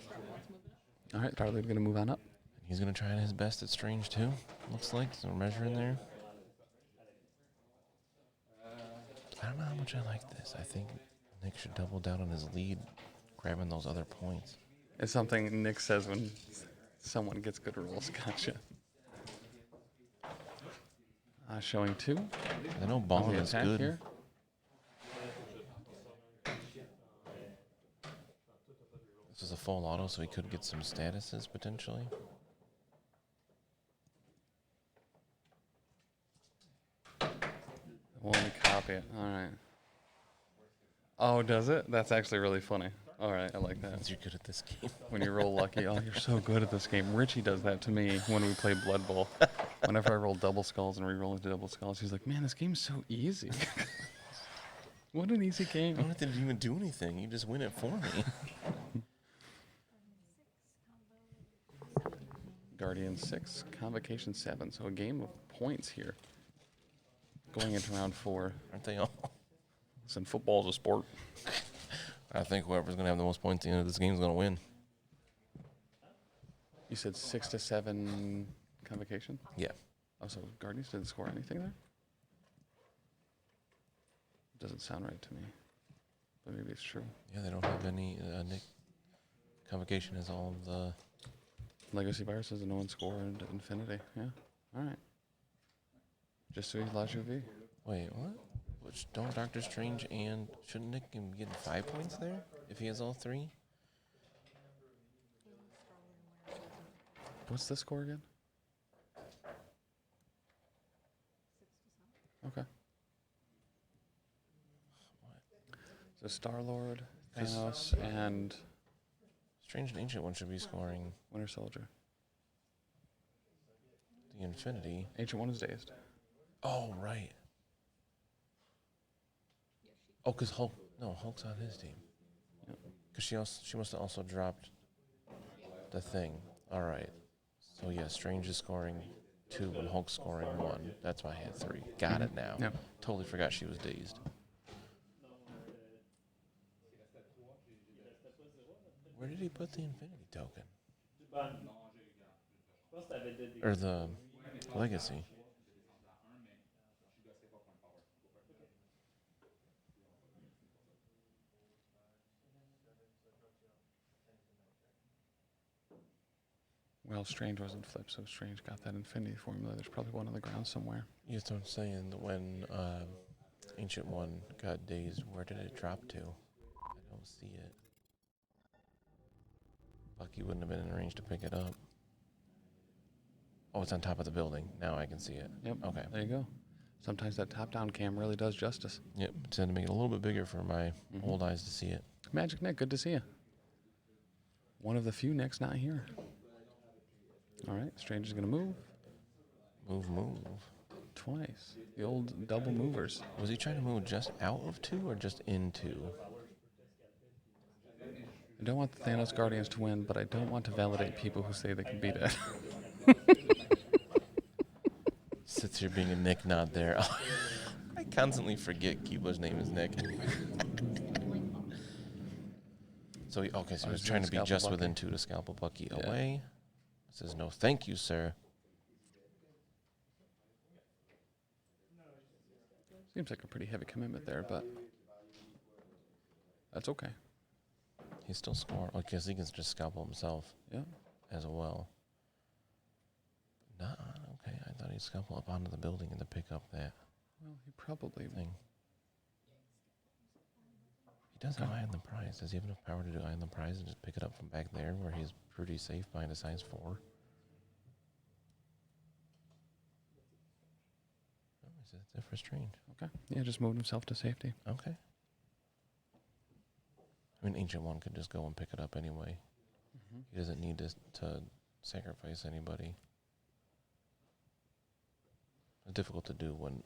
All right, Darley's going to move on up. He's going to try his best at Strange, too. Looks like. So we're measuring there. I don't know how much I like this. I think Nick should double down on his lead, grabbing those other points. It's something Nick says when someone gets good rolls. Gotcha. Showing 2. I know On Bond the is attack good. here. This is a full auto, so he could get some statuses potentially. Well, let me copy it. All right. Oh, does it? That's actually really funny. All right, I like that. You're good at this game. When you roll lucky, oh, you're so good at this game. Richie does that to me when we play Blood Bowl. Whenever I roll double skulls and re-roll into double skulls, he's like, man, this game's so easy. What an easy I game. don't have to even do anything. You just win it for me. Guardian 6, Convocation 7. So a game of points here. going into round 4. Aren't they all? Listen, football's a sport. I think whoever's going to have the most points at the end of this game is going to win. You said 6 to 7 convocation? Yeah. Oh, so Guardians didn't score anything there? Doesn't sound right to me. But maybe it's true. Yeah, they don't have any. Nick Convocation has all of the. Legacy Bar says no one scored Infinity. Yeah. All right. Just so La Juvie. Wait, what? Which don't Doctor Strange and shouldn't Nick be getting 5 points there if he has all 3? What's the score again? Okay. So Star-Lord, Thanos, and Strange and Ancient One should be scoring Winter Soldier. the Infinity. Ancient One is dazed. Oh, right. Oh, because Hulk. No, Hulk's on his team. Yep. Because she must have also dropped the thing. All right. So yeah, Strange is scoring 2 and Hulk's scoring 1. That's why I had 3. Got it now. Yep. Totally forgot she was dazed. Where did he put the Infinity token? Or the Legacy? Well, Strange wasn't flipped, so Strange got that Infinity formula. There's probably one on the ground somewhere. Yes, what I'm saying. When Ancient One got dazed, where did it drop to? I don't see it. Bucky wouldn't have been in range to pick it up. Oh, it's on top of the building. Now I can see it. Yep. Okay. There you go. Sometimes that top-down cam really does justice. Yep. Just had to make it a little bit bigger for my old eyes to see it. Magic Nick, good to see you. One of the few Nicks not here. All right, Strange is going to move. Move. Twice. The old double movers. Was he trying to move just out of 2 or just into? I don't want the Thanos Guardians to win, but I don't want to validate people who say they can beat it. Sits here being a Nick nod there. I constantly forget Cuba's name is Nick. So he was trying to be just Bucky. within 2 to scalp a Bucky Yeah. away. Says no, thank you, sir. Seems like a pretty heavy commitment there, but that's okay. He's still scoring. I guess he can just scalpel himself Yeah. as well. Nah, okay. I thought he'd scalpel up onto the building and to pick up that Well, he probably thing. He does have Eye on the Prize. Does he have enough power to do Eye on the Prize and just pick it up from back there where he's pretty safe behind a size 4? Oh, he says it's for Strange. Okay. Yeah, just moved himself to safety. Okay. I mean, Ancient One could just go and pick it up anyway. He doesn't need to sacrifice anybody. It's difficult to do when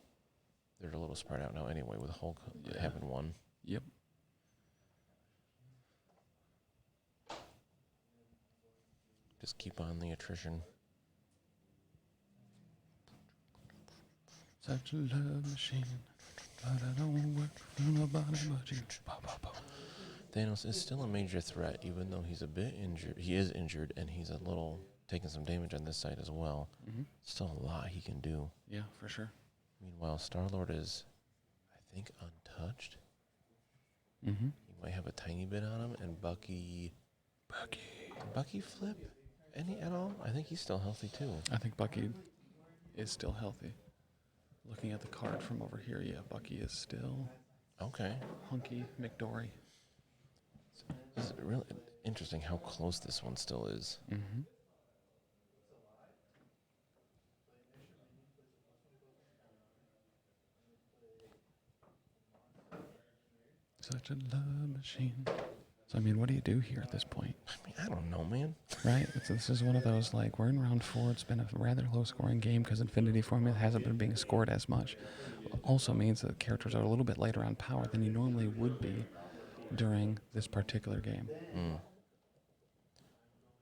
they're a little spread out now anyway with Hulk having 1. Yep. Just keep on the attrition. Such a love machine, but I don't work for nobody but you. Thanos is still a major threat, even though he's a bit injured. He is injured, and he's a little taking some damage on this side as well. Still a lot he can do. Yeah, for sure. Meanwhile, Star-Lord is, I think, untouched. He might have a tiny bit on him, and Bucky. Did Bucky flip any at all? I think he's still healthy too. I think Bucky is still healthy. Looking at the card from over here, yeah, Bucky is still Okay. hunky McDory. This is really interesting how close this one still is. Such a love machine. So, I mean, what do you do here at this point? I mean, I don't know, man. Right? This is one of those, like, we're in round 4. It's been a rather low-scoring game because Infinity Formula hasn't been being scored as much. Also means that characters are a little bit later on power than you normally would be during this particular game.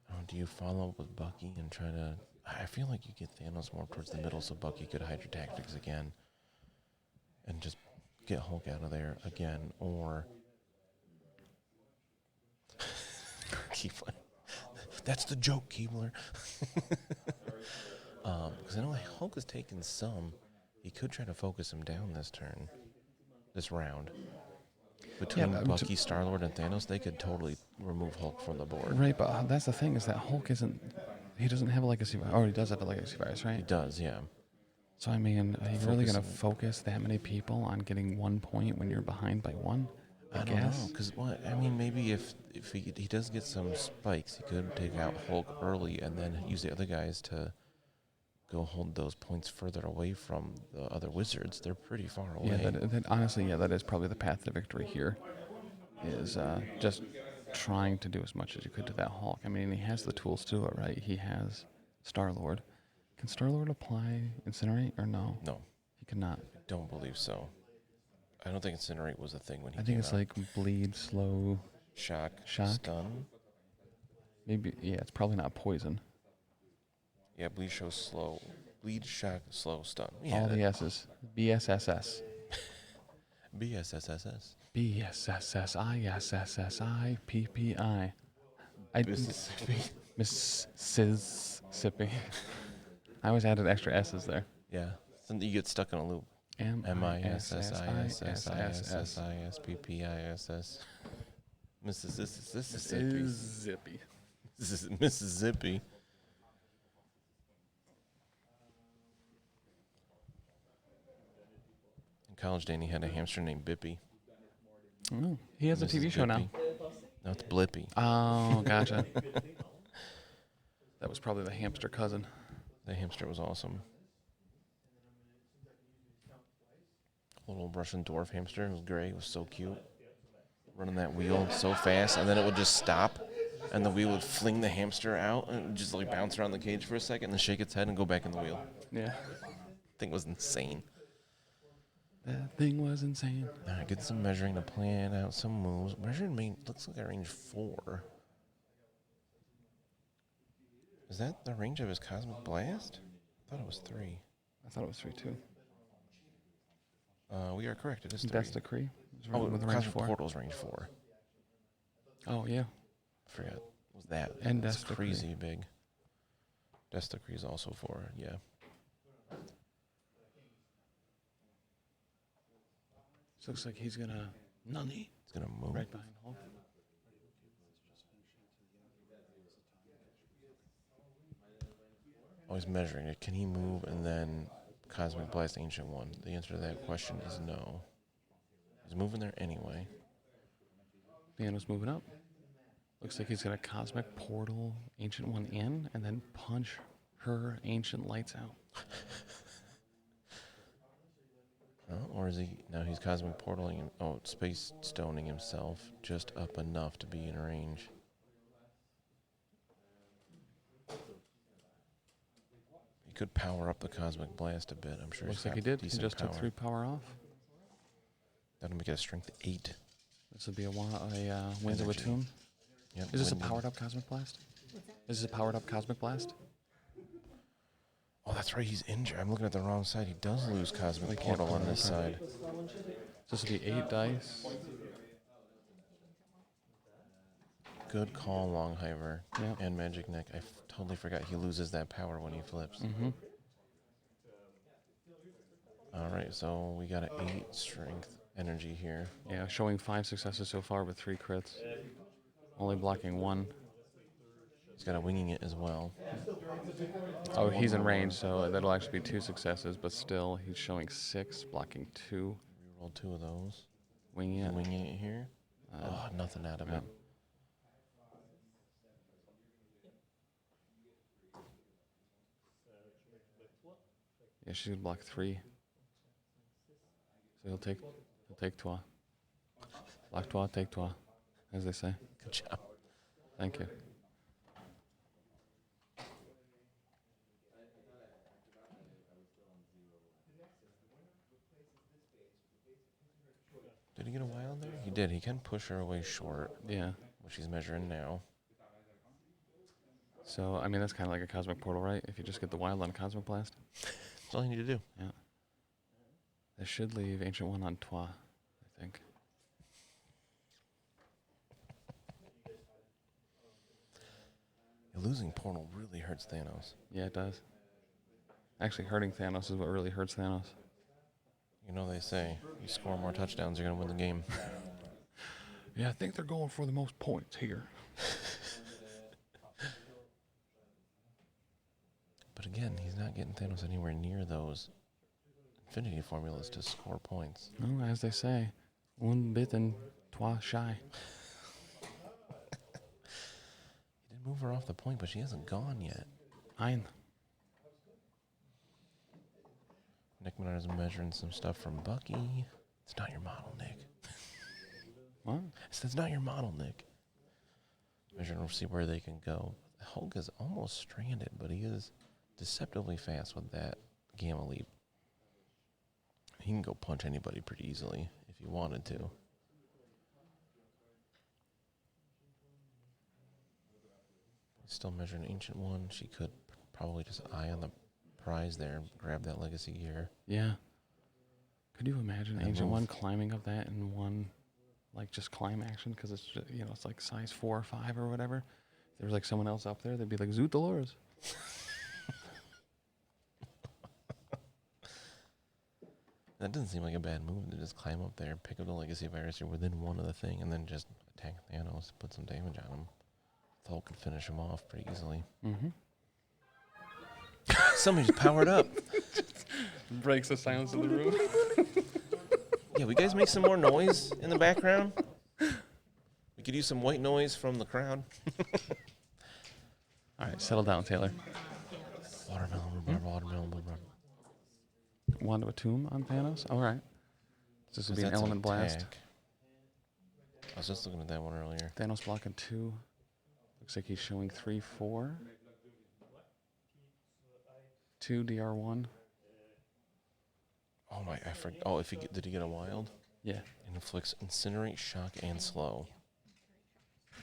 Oh, do you follow up with Bucky and try to... I feel like you get Thanos more towards the middle so Bucky could hide your tactics again. and just get Hulk out of there again, or Keebler. That's the joke, Keebler. Because I know Hulk has taken some. He could try to focus him down this round. Between Bucky, Star-Lord, and Thanos, they could totally remove Hulk from the board. Right, but that's the thing is that Hulk isn't. He doesn't have a legacy virus. Oh, he does have a legacy virus, right? He does, yeah. So I mean, are you really gonna focus that many people on getting 1 point when you're behind by 1? I don't know, because what? I mean, maybe if he does get some spikes, he could take out Hulk early and then use the other guys to go hold those points further away from the other wizards. They're pretty far away. Yeah, that honestly, yeah, that is probably the path to victory here. Is just trying to do as much as you could to that Hulk. I mean, he has the tools to do it, right? He has Star-Lord. Can Star-Lord apply Incinerate or no? No. He cannot. I don't believe so. I don't think Incinerate was a thing when he I think came it's out. like bleed, slow, Shock, stun. Maybe, yeah, it's probably not poison. Yeah, bleed, slow. Bleed, shock, slow, stun. Yeah, all the S's. BSSS. BSSSS. BSSSISSSIPPI. Mississippi. Mississippi. I always added extra S's there. Yeah. Something you get stuck in a loop. MISSISSISSISPPISS. Mississippi. Mississippi. In college, Danny had a hamster named Bippy. Oh, he has a TV show now. No, it's Blippy. Oh, gotcha. That was probably the hamster cousin. The hamster was awesome. Little Russian dwarf hamster. It was gray. It was so cute. Running that wheel so fast, and then it would just stop, and the wheel would fling the hamster out, and it would just like bounce around the cage for a second, and then shake its head and go back in the wheel. Yeah. Thing was insane. That thing was insane. All right, get some measuring to plan out some moves. Measuring main looks like a range 4. Is that the range of his Cosmic Blast? I thought it was 3. I thought it was 3 too. We are correct. It is 3. That's Decree. Oh, with range Cosmic 4. Portal's range 4. Oh, yeah. I forgot. Was that? And That's Death Decree. crazy big. Death Decree is also 4, yeah. So looks like he's gonna Nani. It's going to move. Right behind Hulk. Oh, he's measuring it. Can he move and then Cosmic Blast Ancient One? The answer to that question is no. He's moving there anyway. Piano's moving up. Looks like he's gonna Cosmic Portal Ancient One in and then punch her Ancient Lights out. Oh, or is he? No, he's Cosmic Portaling him. Oh, Space Stoning himself just up enough to be in range. He could power up the Cosmic Blast a bit. I'm sure. Looks he's like he got did. He decent just power. took 3 power off. That'll make it a strength 8. This would be a Winds of Energy. Atum. Yep. Is this a Wind- powered up Cosmic Blast? What's that? Is this a powered up Cosmic Blast? Oh, that's right. He's injured. I'm looking at the wrong side. He does lose Cosmic We can't Portal on put it this up. side. So this would be 8 dice. Good call, Longhiver Yep. and Magic Neck. I totally forgot he loses that power when he flips. Mm-hmm. All right, so we got an 8 strength energy here. Yeah, showing 5 successes so far with 3 crits. Only blocking 1. He's got a winging it as well. Oh, he's in range, so that'll actually be 2 successes, but still, he's showing 6, blocking 2. Reroll 2 of those. Winging it. Winging it here. Oh, nothing out of yeah. it. Yeah, she's gonna block 3. So he'll take 2. Block 2, take 2, as they say. Good job. Thank you. Did he get a wild there? He did. He can push her away short, Yeah. which he's measuring now. So, I mean, that's kind of like a Cosmic Portal, right? If you just get the wild on Cosmic Blast. That's all you need to do. Yeah. This should leave Ancient One on Trois, I think. Losing Portal really hurts Thanos. Yeah, it does. Actually, hurting Thanos is what really hurts Thanos. You know they say, you score more touchdowns, you're going to win the game. Yeah, I think they're going for the most points here. But again, he's not getting Thanos anywhere near those infinity formulas to score points. Well, as they say, un bit and trois shy. He did move her off the point, but she hasn't gone yet. Ein. Nick Menard's measuring some stuff from Bucky. It's not your model, Nick. What? That's not your model, Nick. Measuring to see where they can go. Hulk is almost stranded, but he is deceptively fast with that Gamma Leap. He can go punch anybody pretty easily if he wanted to. He's still measuring Ancient One. She could probably just eye on the prize there and grab that legacy gear. Yeah. Could you imagine And Ancient move. One climbing up that in one, like, just climb action? Because it's, just, you know, it's like size 4 or 5 or whatever. If there was, like, someone else up there, they'd be like, Zoot Dolores. That doesn't seem like a bad move to just climb up there, pick up the legacy virus. You're within one of the thing, and then just attack Thanos, put some damage on him. Hulk could finish him off pretty easily. Mm-hmm. Somebody's powered up. Breaks the silence of the room. Yeah, we guys make some more noise in the background. We could use some white noise from the crowd. All right, settle down, Taylor. Watermelon, rhubarb, watermelon, rhubarb. Wand of a Tomb on Thanos? All right. This would be an That's element blast. attack. I was just looking at that one earlier. Thanos blocking 2. Looks like he's showing 3, 4. 2 DR1. Oh my, I forgot. Oh, did he get a wild? Yeah, Inflicts incinerate, shock, and slow.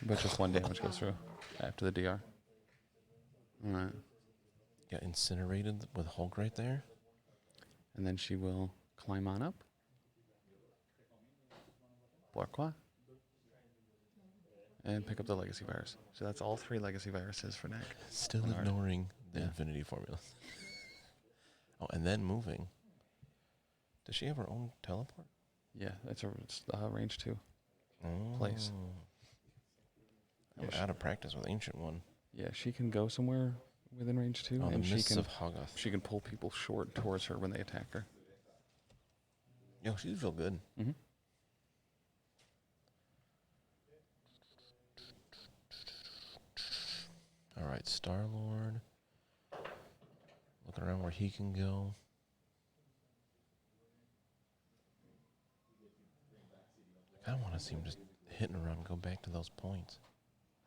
but just 1 damage goes through after the DR. All right. Got incinerated with Hulk right there. And then she will climb on up. Pourquoi? And pick up the legacy virus. So that's all 3 legacy viruses for Nick. Still Menard. ignoring the Yeah. infinity formula. Oh, and then moving. Does she have her own teleport? Yeah, it's range 2. Place. I'm Yeah, out of practice with Ancient One. Yeah, she can go somewhere within range 2, Oh, the and she Mists can of Hoggoth. she can pull people short towards her when they attack her. Yo, she'd feel good. Mm-hmm. All right, Star-Lord. Looking around where he can go. I don't want to see him just hitting around and go back to those points.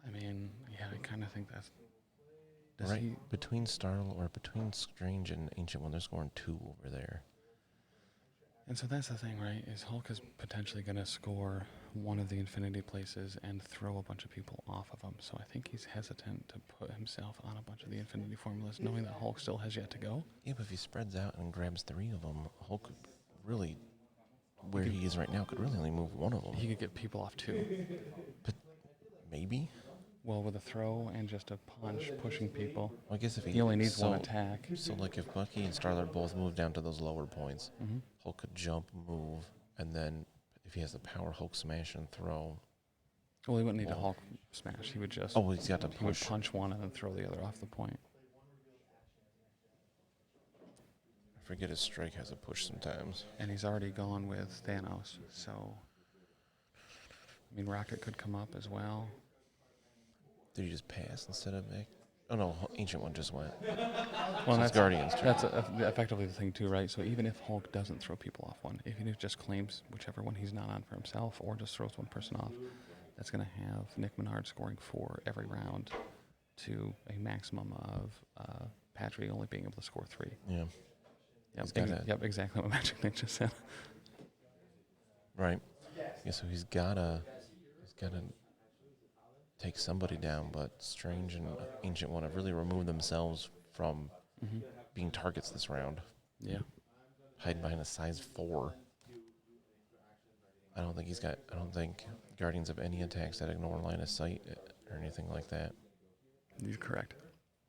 I mean, yeah, I kind of think that's... Does Right he... between between Strange and Ancient One, they're scoring 2 over there. And so that's the thing, right? Is Hulk is potentially going to score one of the infinity places and throw a bunch of people off of him. So I think he's hesitant to put himself on a bunch of the infinity formulas, knowing that Hulk still has yet to go. Yeah, but if he spreads out and grabs 3 of them, Hulk could really, where he is right now, could really only move 1 of them. He could get people off 2. Maybe? Well, with a throw and just a punch pushing people. Well, I guess if He only needs 1 attack. So, like, if Bucky and Star-Lord both move down to those lower points, Mm-hmm. Hulk could jump, move, and then if he has the power, Hulk smash and throw. Well, he wouldn't need a Well- Hulk smash. He would just... Oh, he's got to He would push. punch 1 and then throw the other off the point. I forget his strike has a push sometimes. And he's already gone with Thanos, so... I mean, Rocket could come up as well. Did he just pass instead of back? Oh, no, Ancient One just went. Well, So it's Guardians' turn. That's effectively the thing, too, right? So even if Hulk doesn't throw people off 1, even if he just claims whichever one he's not on for himself or just throws 1 person off, that's going to have Nick Menard scoring 4 every round to a maximum of Patrick only being able to score 3. Yeah. Yep, He's gotta- yep, exactly what Magic Nick just said. Right. Yeah, so he's gotta take somebody down, but Strange and Ancient One have really removed themselves from Mm-hmm. being targets this round. Yeah. hiding behind a size 4. I don't think Guardians have any attacks that ignore line of sight or anything like that. You're correct.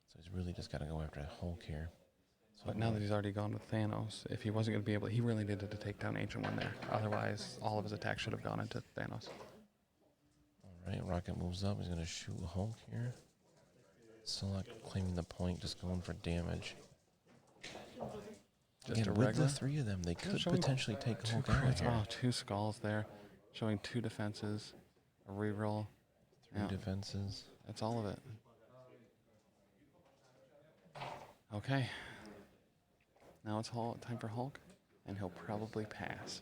So he's really just got to go after Hulk here. So But now that he's already gone with Thanos, if he wasn't going to be able, he really needed to take down Ancient One there. Otherwise, all of his attacks should have gone into Thanos. All right, Rocket moves up. He's going to shoot Hulk here. Select claiming the point, just going for damage. Just Again, a with regular. the 3 of them, they could showing potentially take Two Hulk out crits. here. Oh, 2 skulls there. Showing 2 defenses. A reroll. 3 Yeah. defenses. That's all of it. Okay. Now it's time for Hulk, and he'll probably pass.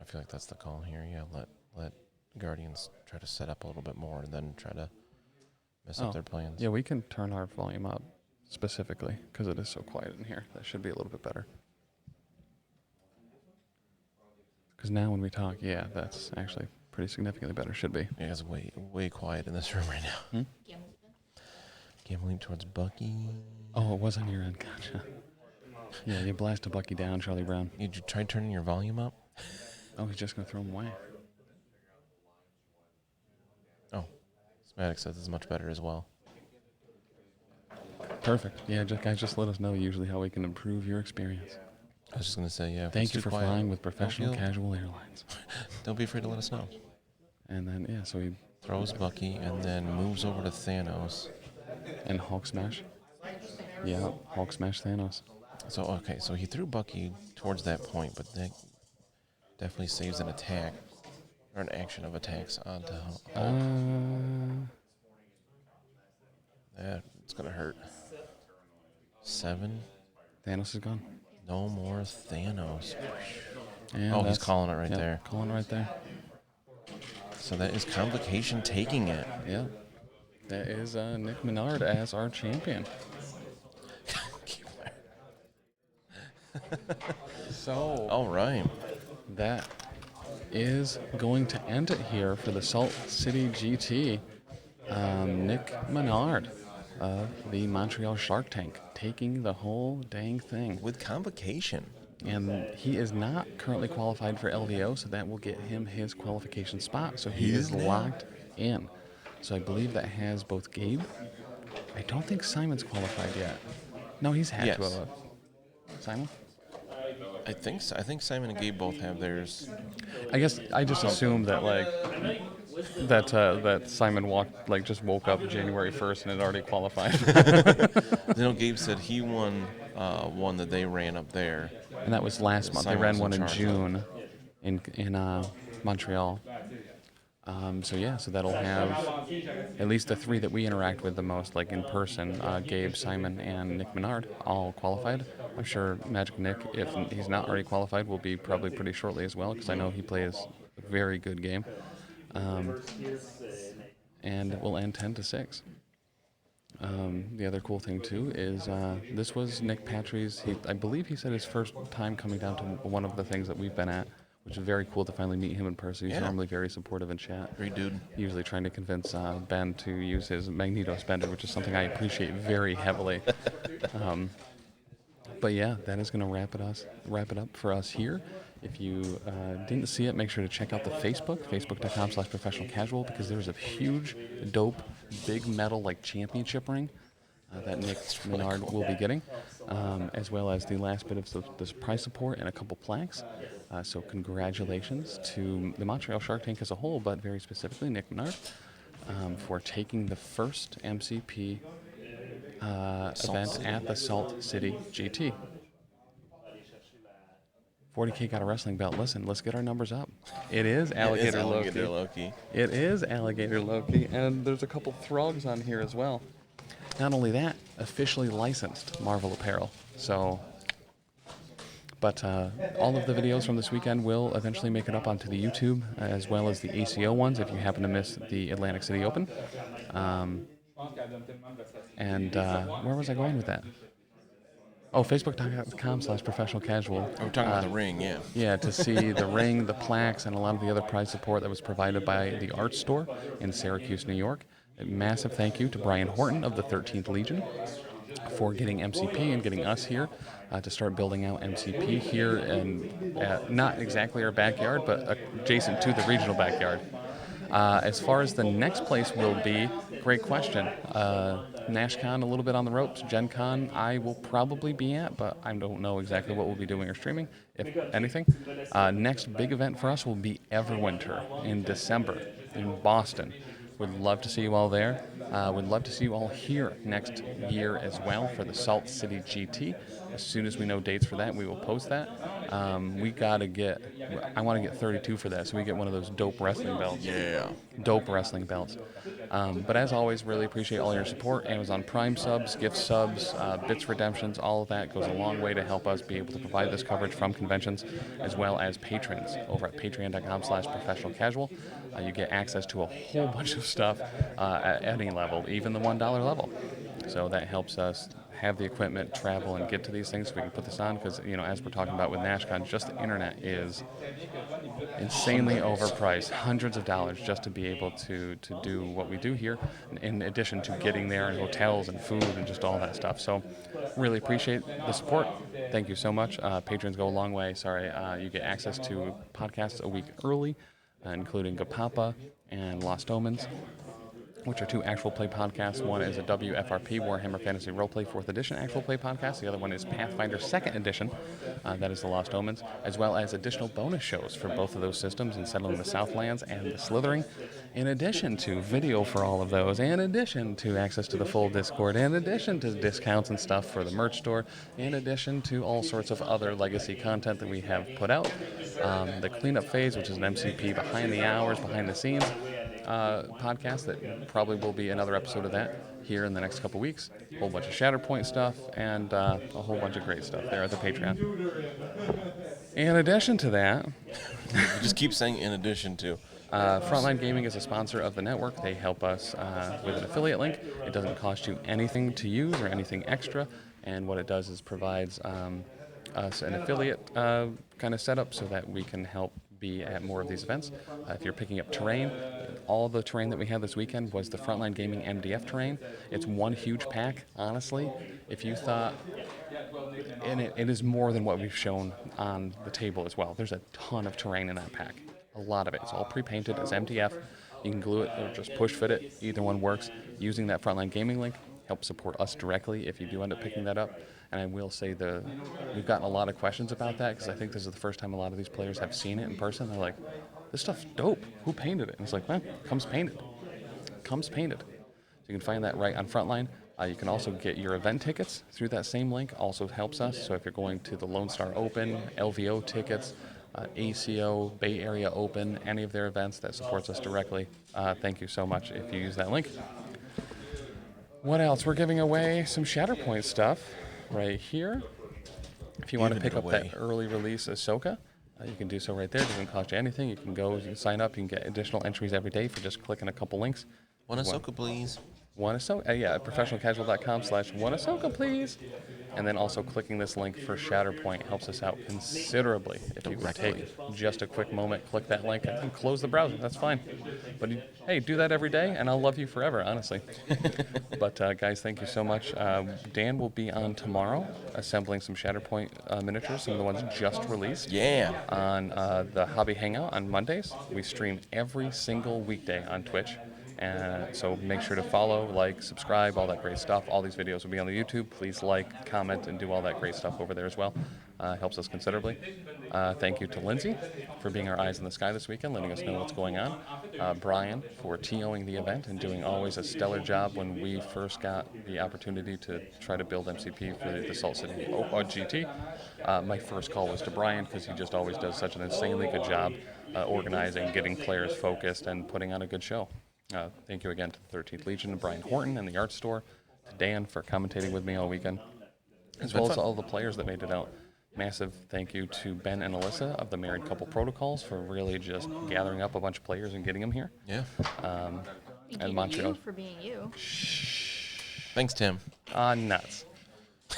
I feel like that's the call here. Yeah, let Guardians try to set up a little bit more and then try to mess up their plans. Yeah, we can turn our volume up specifically because it is so quiet in here. That should be a little bit better. Because now when we talk, yeah, that's actually pretty significantly better. Should be. Yeah, it's way quiet in this room right now. Gamma leap towards Bucky. Oh, it was on your end. Gotcha. Yeah, you blast a Bucky down, Charlie Brown. Did you try turning your volume up? Oh, he's just going to throw him away. Oh, Smatic says it's much better as well. Perfect. Yeah, guys, just let us know usually how we can improve your experience. I was just going to say, yeah. if Thank it's you too for quiet, flying with Professional don't feel- Casual Airlines. Don't be afraid to let us know. And then, yeah, so he... Throws Bucky and then moves over to Thanos. And Hulk Smash. Yeah, Hulk Smash Thanos. So, okay, so he threw Bucky towards that point, but that definitely saves an attack, or an action of attacks onto Hulk. It's going to hurt. 7. Thanos is gone. No more Thanos. And Oh, he's that's- calling it right yep, there. Calling right there. So that is Convocation taking it. Yeah. That is Nick Menard as our champion. So All right. that is going to end it here for the Salt City GT. Nick Menard of the Montreal Shark Tank taking the whole dang thing. With Convocation. And he is not currently qualified for LVO, so that will get him his qualification spot. So he is locked in. So I believe that has both Gabe. I don't think Simon's qualified yet. No, he's had to Yes. have. Simon? I think so. I think Simon and Gabe both have theirs. I guess I just assumed that that Simon just woke up January 1st and had already qualified. Gabe said he won one that they ran up there. And that was last month. They Simon ran was one in in charge June in Montreal. So that'll have at least the 3 that we interact with the most, like in person, Gabe, Simon, and Nick Menard, all qualified. I'm sure Magic Nick, if he's not already qualified, will be probably pretty shortly as well, because I know he plays a very good game. And it will end 10-6. The other cool thing too is this was Nick Patry's. I believe he said his first time coming down to one of the things that we've been at, which is very cool to finally meet him in person. He's normally very supportive in chat. Great dude. Usually trying to convince Ben to use his Magneto spender, which is something I appreciate very heavily. But yeah, that is going to wrap it up for us here. If you didn't see it, make sure to check out the facebook.com/professionalcasual, because there's a huge, dope, big metal championship ring that Nick Menard will be getting, as well as the last bit of this prize support and a couple plaques. So congratulations to the Montreal Shark Tank as a whole, but very specifically Nick Menard, for taking the first MCP event at the Salt City GT. 40K got a wrestling belt. Listen, let's get our numbers up. It is Alligator Loki. It is Alligator Loki, and there's a couple Throgs on here as well. Not only that, officially licensed Marvel apparel. So, but all of the videos from this weekend will eventually make it up onto the YouTube, as well as the ACO ones if you happen to miss the Atlantic City Open. Where was I going with that? Oh, facebook.com/professionalcasual. We're talking about the ring, yeah. Yeah, to see the ring, the plaques, and a lot of the other prize support that was provided by the Art Store in Syracuse, New York. A massive thank you to Brian Horton of the 13th Legion for getting MCP and getting us here to start building out MCP here, and not exactly our backyard, but adjacent to the regional backyard. As far as the next place will be, great question. NashCon a little bit on the ropes. Gen Con I will probably be at, but I don't know exactly what we'll be doing or streaming, if anything. Next big event for us will be Everwinter in December in Boston. Would love to see you all there. Would love to see you all here next year as well for the Salt City GT. As soon as we know dates for that, we will post that. We gotta get. I want to get 32 for that, so we get one of those dope wrestling belts. Yeah. Dope wrestling belts. But as always, really appreciate all your support. Amazon Prime subs, gift subs, bits redemptions, all of that goes a long way to help us be able to provide this coverage from conventions, as well as patrons over at patreon.com/professionalcasual. You get access to a whole bunch of stuff at any level, even the $1 level. So that helps us have the equipment, travel, and get to these things so we can put this on, because, you know, as we're talking about with NashCon, just the internet is insanely overpriced, hundreds of dollars just to be able to do what we do here, in addition to getting there and hotels and food and just all that stuff. So really appreciate the support. Thank you so much. Patrons go a long way. Sorry, you get access to podcasts a week early, including Gapapa and Lost Omens, which are 2 actual play podcasts. One is a WFRP, Warhammer Fantasy Roleplay 4th Edition actual play podcast. The other one is Pathfinder 2nd Edition, that is the Lost Omens, as well as additional bonus shows for both of those systems in Settling the Southlands and the Slithering, in addition to video for all of those, in addition to access to the full Discord, in addition to discounts and stuff for the merch store, in addition to all sorts of other legacy content that we have put out. The Cleanup Phase, which is an MCP behind the hours, behind the scenes, podcast that probably will be another episode of that here in the next couple weeks. A whole bunch of Shatterpoint stuff and a whole bunch of great stuff there at the Patreon. In addition to that, You just keep saying in addition to. Frontline Gaming is a sponsor of the network. They help us with an affiliate link. It doesn't cost you anything to use or anything extra, and what it does is provides us an affiliate kind of setup so that we can help be at more of these events. If you're picking up terrain, all the terrain that we had this weekend was the Frontline Gaming MDF terrain. It's one huge pack, honestly. If you thought, and it is more than what we've shown on the table as well. There's a ton of terrain in that pack. A lot of it. It's all pre-painted. It's MDF. You can glue it or just push fit it. Either one works. Using that Frontline Gaming link helps support us directly if you do end up picking that up. And I will say we've gotten a lot of questions about that, because I think this is the first time a lot of these players have seen it in person. They're like, this stuff's dope. Who painted it? And it's like, man, comes painted. Comes painted. So you can find that right on Frontline. You can also get your event tickets through that same link. Also helps us. So if you're going to the Lone Star Open, LVO tickets, ACO, Bay Area Open, any of their events, that supports us directly. Thank you so much if you use that link. What else? We're giving away some Shatterpoint stuff right here. If you want to pick up that early release Ahsoka, you can do so right there. It doesn't cost you anything. You can go, you can sign up, you can get additional entries every day for just clicking a couple links. One Ahsoka, please. One Ahsoka, yeah, professionalcasual.com/one Ahsoka, please. And then also clicking this link for Shatterpoint helps us out considerably. If you would take just a quick moment, click that link, and close the browser. That's fine. But hey, do that every day, and I'll love you forever, honestly. But guys, thank you so much. Dan will be on tomorrow, assembling some Shatterpoint miniatures, some of the ones just released. Yeah. On the Hobby Hangout on Mondays. We stream every single weekday on Twitch. And so make sure to follow, like, subscribe, all that great stuff. All these videos will be on the YouTube. Please like, comment, and do all that great stuff over there as well. Helps us considerably. Thank you to Lindsay for being our eyes in the sky this weekend, letting us know what's going on. Brian for TOing the event and doing always a stellar job when we first got the opportunity to try to build MCP for the Salt City GT. My first call was to Brian, because he just always does such an insanely good job organizing, getting players focused, and putting on a good show. Thank you again to the 13th Legion, and Brian Horton and the art store, to Dan for commentating with me all weekend, as well as to all the players that made it out. Massive thank you to Ben and Alyssa of the Married Couple Protocols for really just gathering up a bunch of players and getting them here. Yeah. And Montreal. You for being you. Thanks, Tim. Nuts.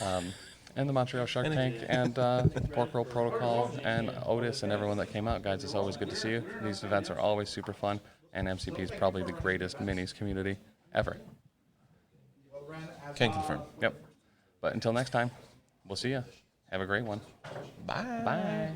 And the Montreal Shark Tank and Pork Roll Protocol and Otis and everyone that came out. Guys, it's always good to see you. These events are always super fun. And MCP is probably the greatest minis community ever. Can confirm. Yep. But until next time, we'll see you. Have a great one. Bye. Bye.